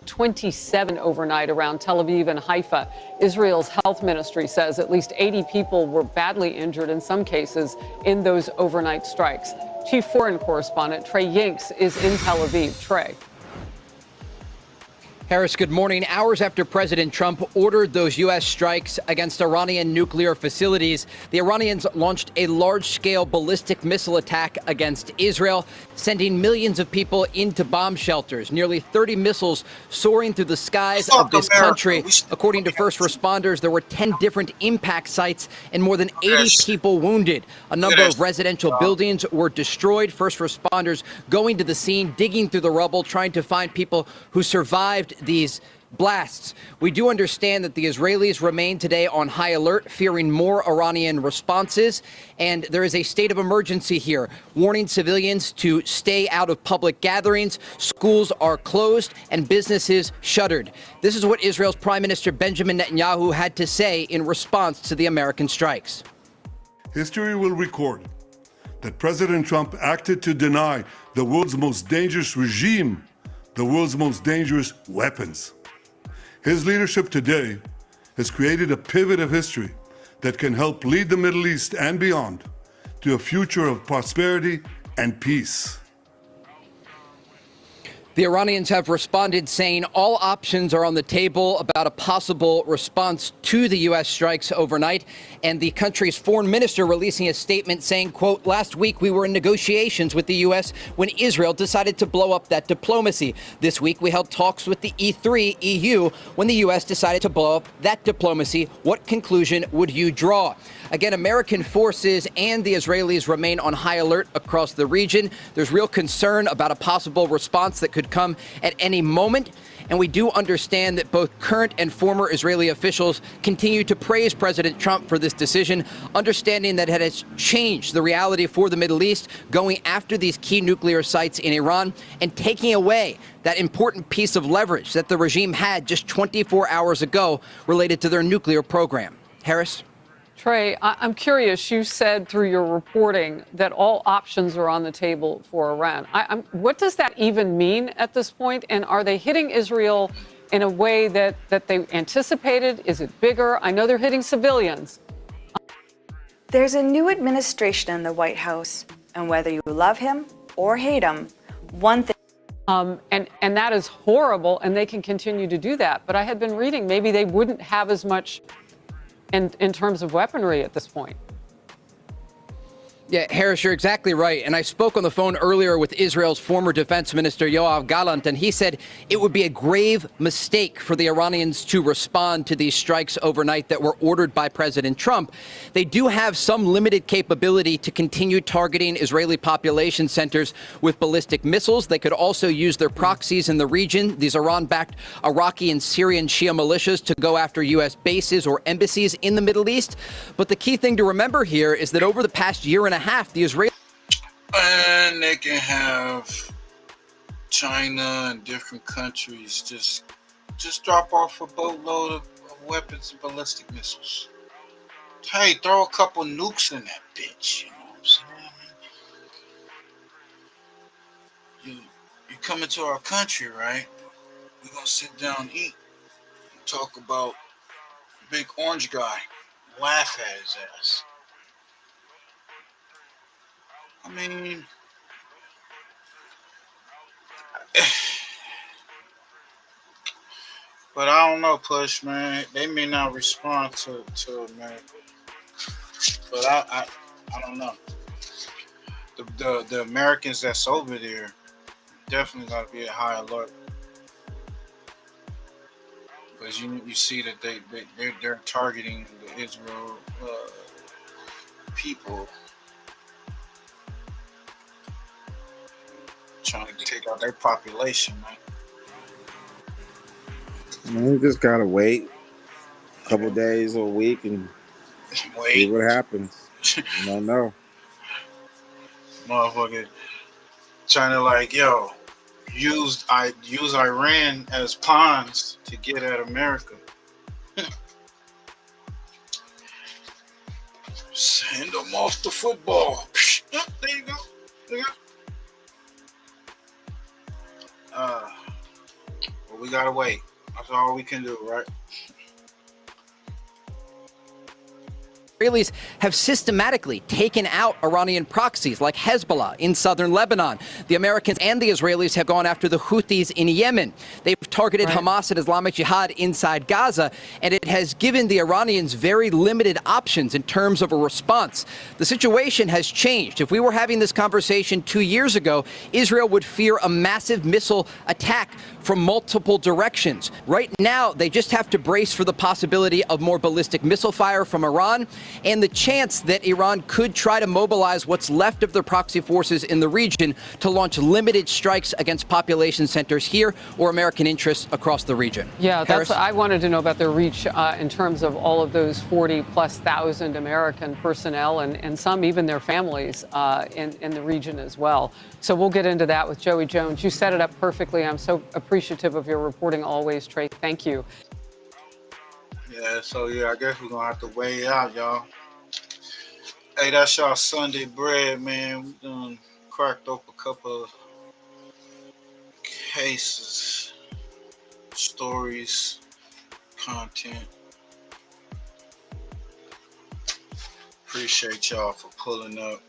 .27 overnight around Tel Aviv and Haifa. Israel's health ministry says at least 80 people were badly injured in some cases in those overnight strikes. Chief Foreign Correspondent Trey Yinks is in Tel Aviv. Trey. Harris, good morning. Hours after President Trump ordered those U.S. strikes against Iranian nuclear facilities, the Iranians launched a large-scale ballistic missile attack against Israel, sending millions of people into bomb shelters. Nearly 30 missiles soaring through the skies of this country. According to first responders, there were 10 different impact sites and more than 80 people wounded. A number of residential buildings were destroyed. First responders going to the scene, digging through the rubble, trying to find people who survived these blasts. We do understand that the Israelis remain today on high alert, fearing more Iranian responses, and there is a state of emergency here, warning civilians to stay out of public gatherings. Schools are closed and businesses shuttered. This is what Israel's Prime Minister Benjamin Netanyahu had to say in response to the American strikes. History will record that President Trump acted to deny the world's most dangerous regime the world's most dangerous weapons. His leadership today has created a pivot of history that can help lead the Middle East and beyond to a future of prosperity and peace. The Iranians have responded saying all options are on the table about a possible response to the U.S. strikes overnight. And the country's foreign minister releasing a statement saying, quote, last week we were in negotiations with the U.S. when Israel decided to blow up that diplomacy. This week we held talks with the E3 EU when the U.S. decided to blow up that diplomacy. What conclusion would you draw? Again, American forces and the Israelis remain on high alert across the region. There's real concern about a possible response that could come at any moment. And we do understand that both current and former Israeli officials continue to praise President Trump for this decision, understanding that it has changed the reality for the Middle East, going after these key nuclear sites in Iran and taking away that important piece of leverage that the regime had just 24 hours ago related to their nuclear program. Harris? Trey, I'm curious. You said through your reporting that all options are on the table for Iran. What does that even mean at this point? And are they hitting Israel in a way that they anticipated? Is it bigger? I know they're hitting civilians. There's a new administration in the White House, and whether you love him or hate him, one thing. And that is horrible, and they can continue to do that. But I had been reading maybe they wouldn't have as much in terms of weaponry at this point. Yeah, Harris, you're exactly right. And I spoke on the phone earlier with Israel's former defense minister, Yoav Gallant, and he said it would be a grave mistake for the Iranians to respond to these strikes overnight that were ordered by President Trump. They do have some limited capability to continue targeting Israeli population centers with ballistic missiles. They could also use their proxies in the region, these Iran-backed Iraqi and Syrian Shia militias, to go after U.S. bases or embassies in the Middle East. But the key thing to remember here is that over the past year and a half, the Israeli and they can have China and different countries just drop off a boatload of weapons and ballistic missiles. Hey, throw a couple nukes in that bitch. You know what I'm saying? You come into our country, right? We're gonna sit down and eat and talk about big orange guy, laugh at his ass. I mean, but I don't know, Push, man. They may not respond to America, but I don't know. The Americans that's over there definitely got to be at high alert, because you see that they're targeting the Israel people, trying to take out their population, man. We just gotta wait a couple days or a week and see what happens. You don't know. Motherfucker trying to like, yo, use Iran as pawns to get at America. Send them off the football. Yep, there you go. There you go. But we gotta wait. That's all we can do, right? Israelis have systematically taken out Iranian proxies like Hezbollah in southern Lebanon. The Americans and the Israelis have gone after the Houthis in Yemen. They've targeted Hamas and Islamic Jihad inside Gaza, and it has given the Iranians very limited options in terms of a response. The situation has changed. If we were having this conversation 2 years ago, Israel would fear a massive missile attack from multiple directions. Right now, they just have to brace for the possibility of more ballistic missile fire from Iran and the chance that Iran could try to mobilize what's left of their proxy forces in the region to launch limited strikes against population centers here or American interests across the region. Yeah, Paris? I wanted to know about their reach in terms of all of those 40,000+ American personnel and some even their families in the region as well. So we'll get into that with Joey Jones. You set it up perfectly. I'm so appreciative of your reporting always, Trey. Thank you. Yeah, so yeah, I guess we're gonna have to weigh it out, y'all. Hey, that's y'all Sunday bread, man. We done cracked open a couple of cases, stories, content. Appreciate y'all for pulling up.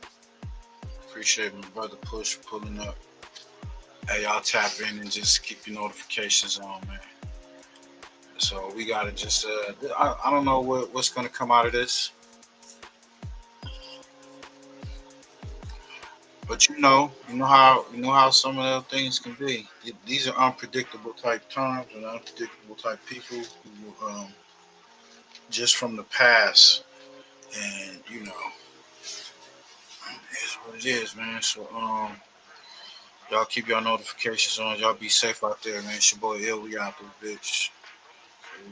Appreciate my brother Push for pulling up. Hey, y'all tap in and just keep your notifications on, man. So we gotta just I don't know what's gonna come out of this, but you know how some of the things can be. These are unpredictable type times and unpredictable type people who just from the past, and you know, it's what it is, man. So y'all keep your notifications on. Y'all be safe out there, man. It's your boy Ill. We out this bitch.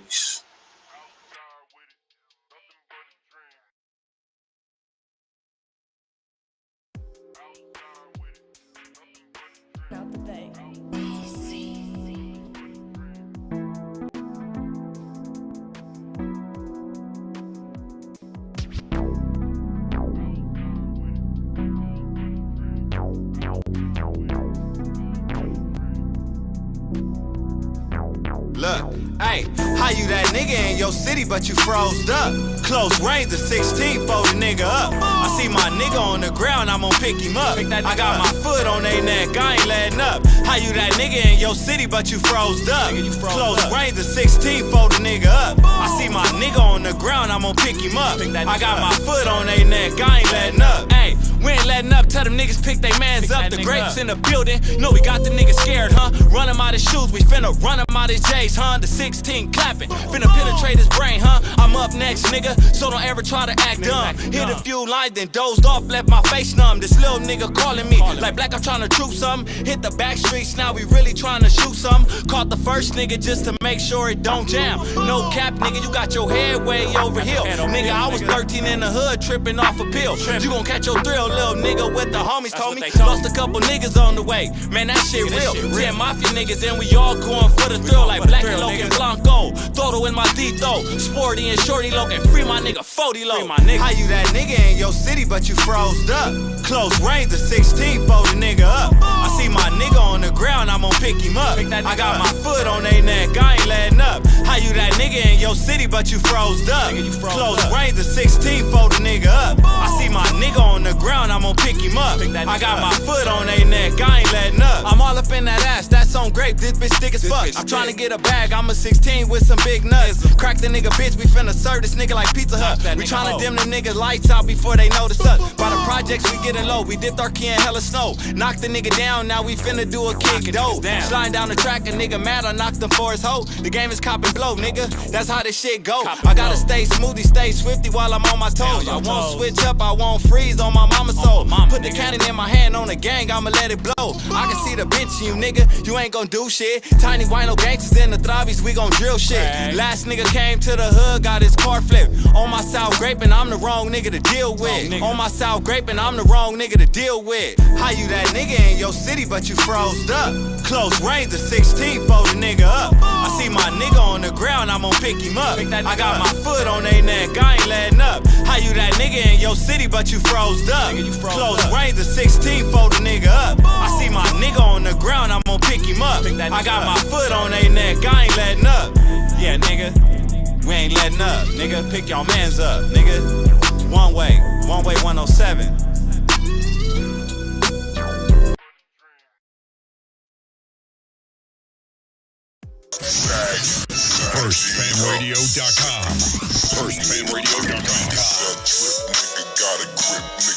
Peace. Look, hey, how you that nigga in your city, but you froze up? Close range of 16, fold a nigga up. I see my nigga on the ground, I'm gonna pick him up. I got my foot on they neck, I ain't letting up. How you that nigga in your city, but you froze up? Close range of 16, fold a nigga up. I see my nigga on the ground, I'm gonna pick him up. I got my foot on they neck, I ain't letting up. Hey, we ain't letting up, tell them niggas pick they mans up. The grapes in the building, know we got the niggas scared, huh? Run him out his shoes, we finna run him out his J's, huh? The 16 clapping, finna penetrate his brain, huh? I'm up next, nigga, so don't ever try to act dumb. Hit a few lines, then dozed off, left my face numb. This little nigga calling me, like Black, I'm trying to troop something. Hit the back streets, now we really trying to shoot something. Caught the first nigga just to make sure it don't jam. No cap, nigga, you got your head way over here. Nigga, I was 13 in the hood, tripping off a pill. You gon' catch your thrill, little nigga, what the homies told me. Lost a couple niggas on the way, man, that shit real. 10 mafia niggas and we all going for the thrill. Like Black and Logan Blanco, Toto in my D-Tho, Sporty and Shorty Logan, free my nigga 40 low. How you that nigga in your city, but you froze up? Close range of 16, fold a nigga up. I see my nigga on the ground, I'm gonna pick him up. I got my foot on they neck, I ain't letting up. How you that nigga nigga in your city, but you froze up. Close range of 16, fold a nigga up. I see my nigga on the ground, I'm gonna pick him up. I got my foot on they neck, I ain't letting up. I'm all up in that ass, that's on grape, this bitch thick as fuck. I'm trying to get a bag, I'm a 16 with some big nuts. Crack the nigga bitch, we finna serve this nigga like Pizza Hut. We tryna dim the niggas lights out before they notice us. By the projects we getting low, we dipped our key in hella snow. Knocked the nigga down, now we finna do a kick dope. Sliding down the track, a nigga mad, I knocked him for his hoe. The game is cop and blow, nigga, that's how this shit go. I gotta stay smoothie, stay swifty while I'm on my toes. I won't switch up, I won't freeze on my mama's soul. Put the cannon in my hand on the gang, I'ma let it blow. I can see the bench in you, nigga, you ain't gon' do shit. Tiny wino gangsters in the Travis, we gon' drill shit. Last nigga came to the hood, got his car flipped. On my South graping, I'm the wrong nigga to deal with. On my South graping, I'm the wrong nigga to deal with. How you that nigga in your city, but you froze up? Close range of 16, fold a nigga up. I see my nigga on the ground, I'm gonna pick him up. I got my foot on they neck, I ain't letting up. How you that nigga in your city, but you froze up? Close range of 16, fold a nigga up. I see my nigga on the ground, I'm gonna pick him up. I got my foot on they neck, I ain't letting up. Yeah, nigga, we ain't letting up. Nigga, pick your mans up, nigga. One way 107. FirstFamRadio.com. FirstFamRadio.com.